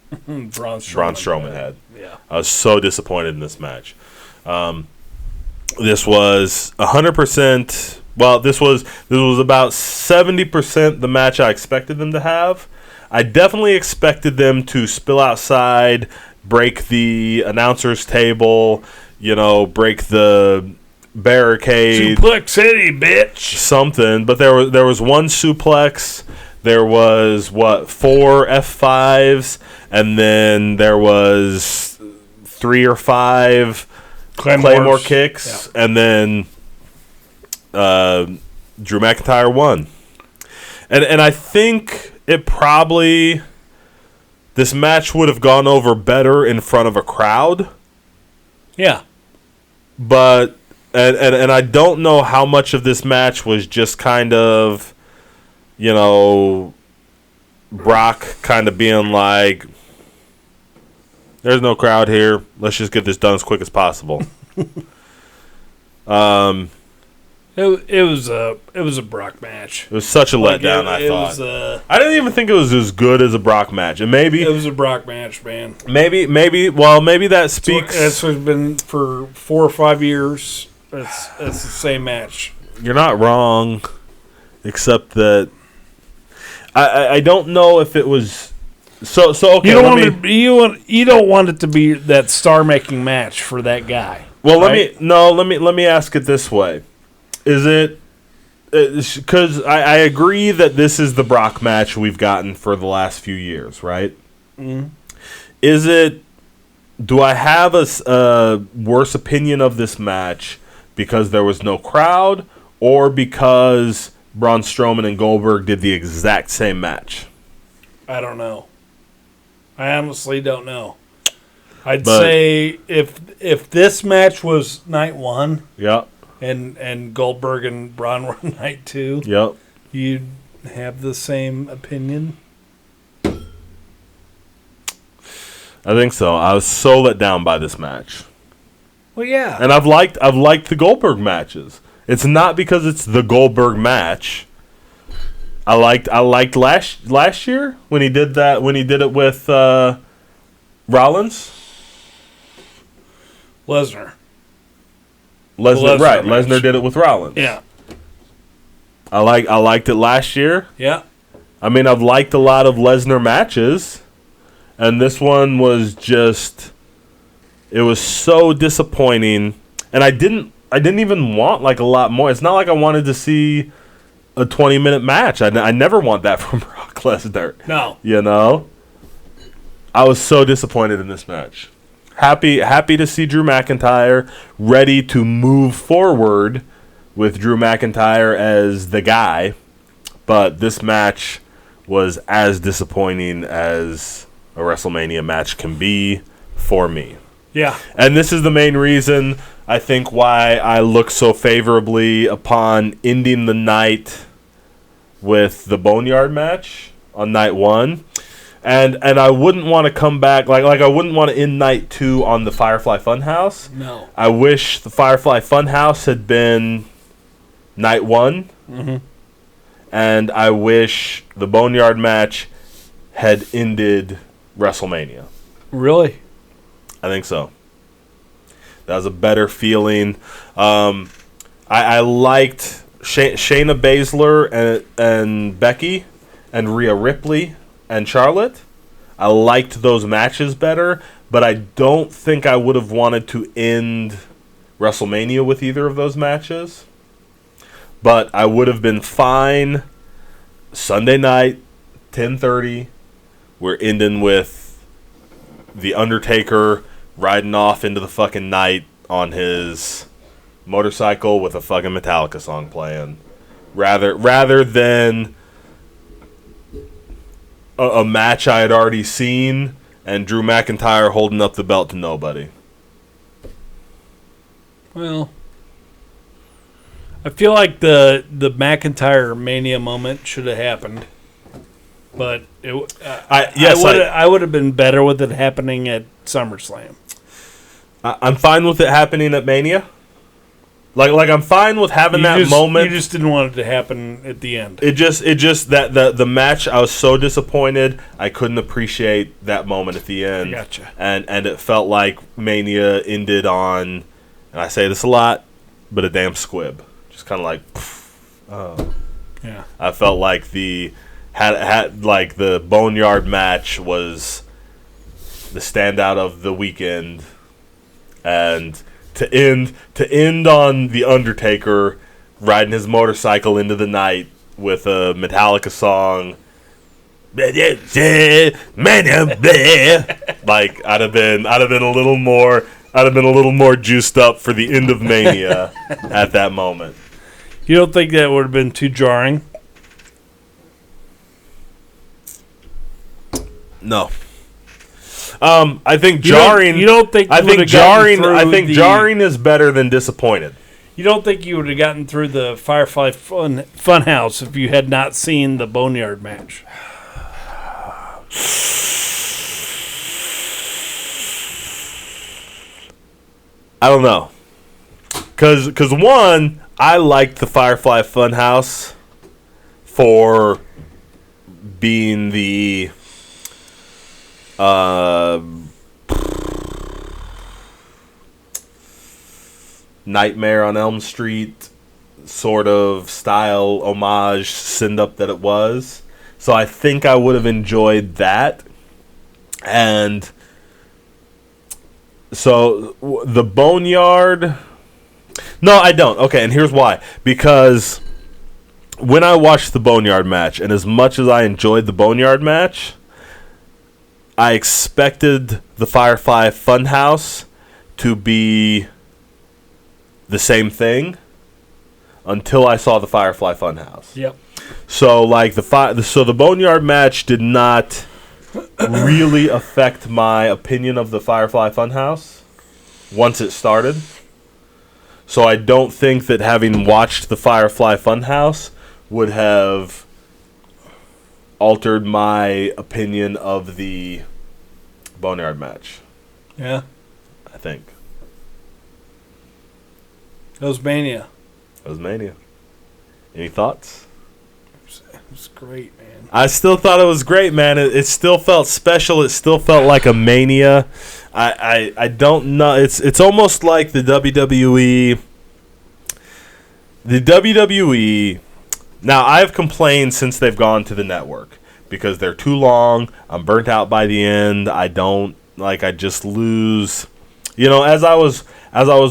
Strowman had. Yeah. I was so disappointed in this match. This was 100%. Well, this was about 70% the match I expected them to have. I definitely expected them to spill outside, break the announcer's table, break the barricade, Suplex City, bitch. something. But there was one suplex. There was 4 F5s, and then there was 3 or 5 Claymore kicks, yeah. And then Drew McIntyre won. And I think this match would have gone over better in front of a crowd. Yeah. But and I don't know how much of this match was just kind of, Brock kind of being like, there's no crowd here. Let's just get this done as quick as possible. It was a Brock match. It was such a letdown. I thought. I didn't even think it was as good as a Brock match, and maybe it was a Brock match, man. Maybe that speaks. It's been for 4 or 5 years. It's the same match. You're not wrong, except that I don't know if it was so okay. You don't want it to be that star-making match for that guy. Well, right? let me ask it this way: is it because I agree that this is the Brock match we've gotten for the last few years, right? Mm-hmm. Is it? Do I have a worse opinion of this match because there was no crowd, or because Braun Strowman and Goldberg did the exact same match? I don't know. I honestly don't know. I'd say if this match was night 1, yeah, and Goldberg and Braun were night 2, yep, you'd have the same opinion. I think so. I was so let down by this match. Well, yeah, and I've liked the Goldberg matches. It's not because it's the Goldberg match. I liked last year when he did it with Rollins. Lesnar, right? Lesnar did it with Rollins. Yeah, I liked it last year. Yeah, I mean, I've liked a lot of Lesnar matches, and this one was just, it was so disappointing, and I didn't even want like a lot more. It's not like I wanted to see a 20-minute match. I never want that from Brock Lesnar. No, I was so disappointed in this match. Happy to see Drew McIntyre ready to move forward with Drew McIntyre as the guy, but this match was as disappointing as a WrestleMania match can be for me. Yeah. And this is the main reason, I think, why I look so favorably upon ending the night with the Boneyard match on night 1. And I wouldn't want to come back like I wouldn't want to end night 2 on the Firefly Funhouse. No. I wish the Firefly Funhouse had been night 1. Mm-hmm. And I wish the Boneyard match had ended WrestleMania. Really? I think so. That was a better feeling. I liked Shayna Baszler and Becky and Rhea Ripley and Charlotte. I liked those matches better, but I don't think I would have wanted to end WrestleMania with either of those matches. But I would have been fine. Sunday night, 10:30. We're ending with The Undertaker riding off into the fucking night on his motorcycle with a fucking Metallica song playing. Rather than a match I had already seen and Drew McIntyre holding up the belt to nobody. Well, I feel like the McIntyre Mania moment should have happened, but I would have been better with it happening at SummerSlam. I'm fine with it happening at Mania. Like I'm fine with having that moment. You just didn't want it to happen at the end. It just that the match, I was so disappointed I couldn't appreciate that moment at the end. I gotcha. And it felt like Mania ended on, and I say this a lot, but a damn squib. Just kind of like, oh. Yeah. I felt like the Boneyard match was the standout of the weekend, and to end on The Undertaker riding his motorcycle into the night with a Metallica song, like I'd have been a little more juiced up for the end of Mania at that moment. You don't think that would have been too jarring? No. I think jarring. You don't think? I think jarring. I think jarring is better than disappointed. You don't think you would have gotten through the Firefly Funhouse if you had not seen the Boneyard match? I don't know. Cause one, I liked the Firefly Funhouse for being the Nightmare on Elm Street sort of style homage send-up that it was. So I think I would have enjoyed that. And so the Boneyard... No, I don't. Okay, and here's why. Because when I watched the Boneyard match, and as much as I enjoyed the Boneyard match, I expected the Firefly Funhouse to be the same thing until I saw the Firefly Funhouse. Yep. So like the Boneyard match did not really affect my opinion of the Firefly Funhouse once it started. So I don't think that having watched the Firefly Funhouse would have altered my opinion of the Boneyard match. Yeah. I think. That was Mania. Any thoughts? It was great, man. I still thought it was great, man. It still felt special. It still felt like a Mania. I don't know. It's almost like the WWE. The WWE. Now, I've complained since they've gone to the network because they're too long. I'm burnt out by the end. I just lose. You know, as I was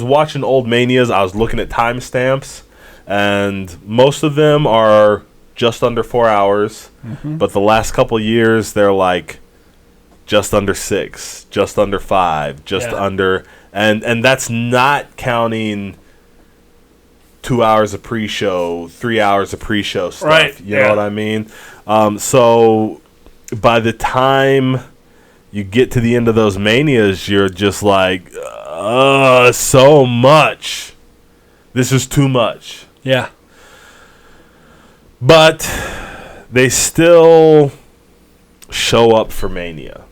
watching old Manias, I was looking at timestamps, and most of them are just under 4 hours. Mm-hmm. But the last couple years, they're like just under 6, just under 5, just under, and that's not counting 2 hours of pre-show, 3 hours of pre-show stuff. Right. You know what I mean? So by the time you get to the end of those Manias, you're just like, so much. This is too much. Yeah. But they still show up for Mania,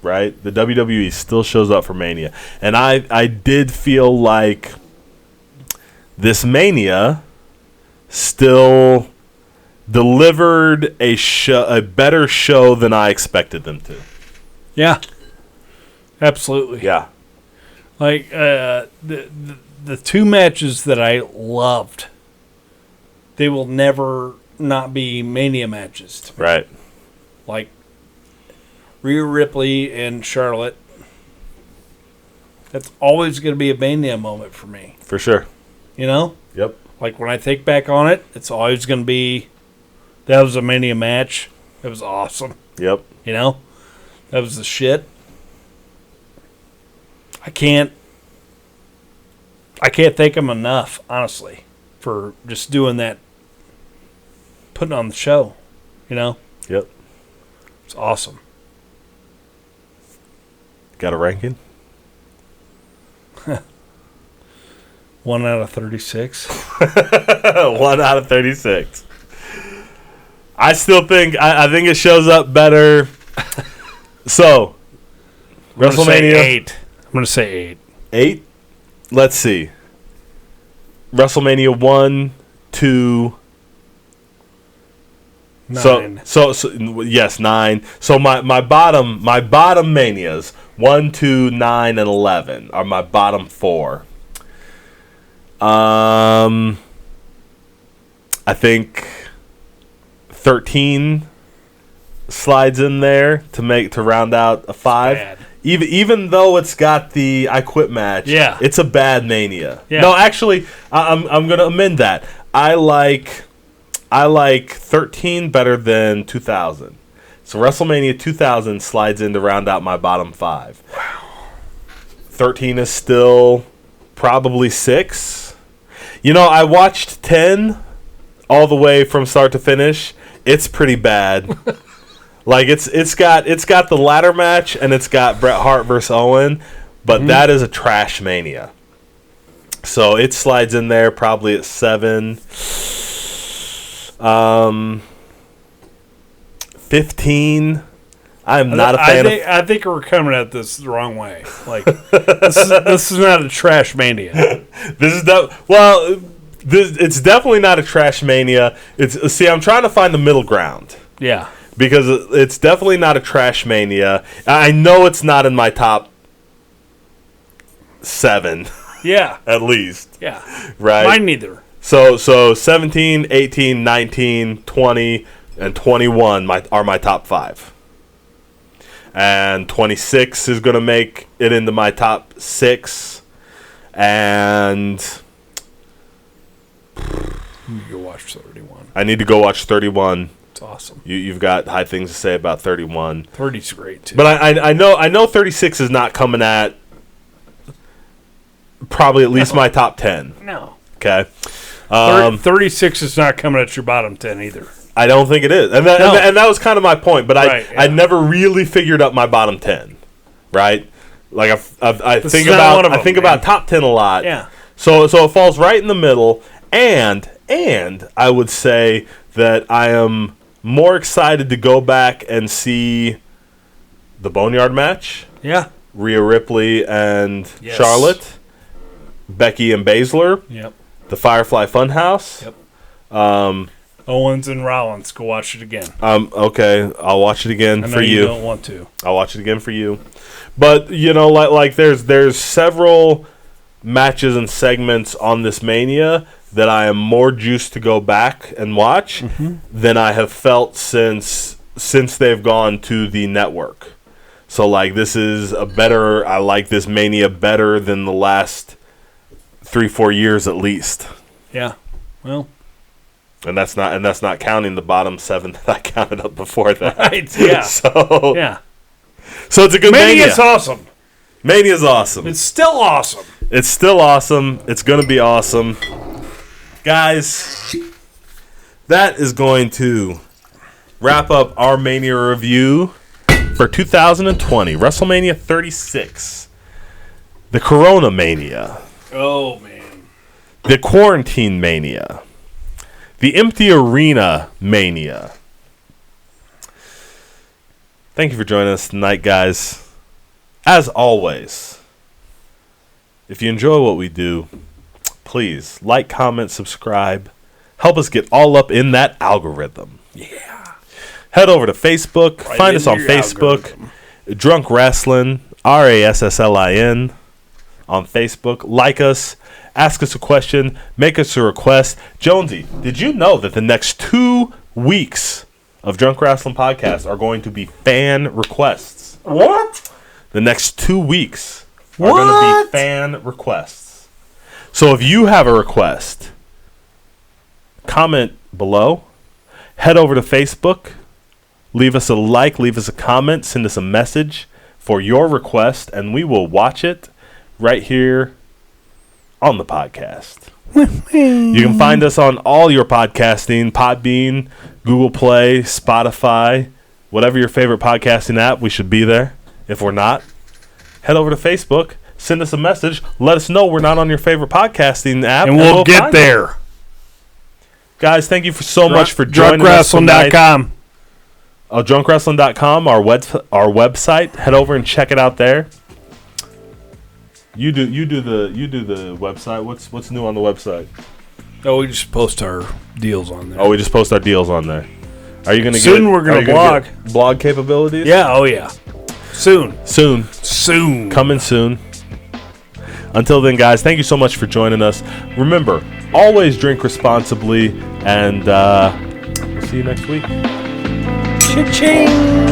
right? The WWE still shows up for Mania. And I did feel like this Mania still delivered a better show than I expected them to. Yeah. Absolutely. Yeah. Like, the two matches that I loved, they will never not be Mania matches to me. Right. Like Rhea Ripley and Charlotte. That's always going to be a Mania moment for me. For sure. You know? Yep. Like when I think back on it, it's always going to be, that was a Mania match. It was awesome. Yep. You know? That was the shit. I can't thank them enough, honestly, for just doing that, putting on the show. You know? Yep. It's awesome. Got a ranking? 1 out of 36. 1 out of 36. I still think I think it shows up better. So, WrestleMania 8. I'm going to say 8. 8. Let's see. WrestleMania 1, 2. 9. So yes, 9. So my bottom manias 1, 2, 9, and 11 are my bottom 4. I think 13 slides in there to round out a 5. Bad. Even though it's got the I Quit match, Yeah. it's a bad Mania. Yeah. No, actually, I'm gonna amend that. I like 13 better than 2000. So WrestleMania 2000 slides in to round out my bottom 5. Wow. 13 is still probably 6. You know, I watched 10 all the way from start to finish. It's pretty bad. Like it's got the ladder match and it's got Bret Hart versus Owen, but that is a trash Mania. So it slides in there probably at 7. 15. I'm not a fan I think we're coming at this the wrong way. Like this is not a trash Mania. It's definitely not a trash Mania. I'm trying to find the middle ground. Yeah. Because it's definitely not a trash Mania. I know it's not in my top 7. Yeah. At least. Yeah. Right? Mine neither. So 17, 18, 19, 20, and 21 are my top 5. And 26 is going to make it into my top 6. And You go watch 31. I need to go watch 31. It's awesome. You've got high things to say about 31. 30's great too. But I know 36 is not coming at probably at least my top 10. No. Okay. 36 is not coming at your bottom 10 either. I don't think it is. And that was kind of my point, but I never really figured up my bottom 10. Right? Like I think about top 10 a lot. Yeah. So it falls right in the middle, and I would say that I am more excited to go back and see the Boneyard match. Yeah. Rhea Ripley and Charlotte, Becky and Baszler. Yep. The Firefly Funhouse. Yep. Owens and Rollins. Go watch it again. Okay, I'll watch it again for you. You don't want to. I'll watch it again for you. But you know, like there's several matches and segments on this Mania that I am more juiced to go back and watch than I have felt since they've gone to the network. So like this is I like this Mania better than the last 3-4 years at least. Yeah. Well, and that's not counting the bottom 7 that I counted up before that. Right. Yeah. So it's a good Mania. Mania's awesome. Mania's awesome. It's still awesome. It's still awesome. It's going to be awesome. Guys, that is going to wrap up our Mania review for 2020. WrestleMania 36. The Corona Mania. Oh, man. The Quarantine Mania. The Empty Arena Mania. Thank you for joining us tonight, guys. As always, if you enjoy what we do, please like, comment, subscribe. Help us get all up in that algorithm. Yeah. Head over to Facebook. Find us on Facebook. Algorithm. Drunk Rasslin, Rasslin on Facebook. Like us. Ask us a question. Make us a request. Jonesy, did you know that the next 2 weeks of Drunk Rasslin podcast are going to be fan requests? What? The next 2 weeks are going to be fan requests. So if you have a request, comment below. Head over to Facebook. Leave us a like. Leave us a comment. Send us a message for your request, and we will watch it right here on the podcast. You can find us on all your podcasting, Podbean, Google Play, Spotify, whatever your favorite podcasting app. We should be there. If we're not, head over to Facebook, send us a message, let us know we're not on your favorite podcasting app, and we'll get there. Guys, thank you so much for joining us tonight. DrunkWrestling.com. DrunkWrestling.com, our website. Head over and check it out there. You do the website. What's new on the website? Oh, we just post our deals on there. Oh, we just post our deals on there. Are you gonna soon? We're gonna blog. Get blog capabilities. Yeah. Oh yeah. Soon. Coming soon. Until then, guys, thank you so much for joining us. Remember, always drink responsibly, and we'll see you next week. Cha-ching.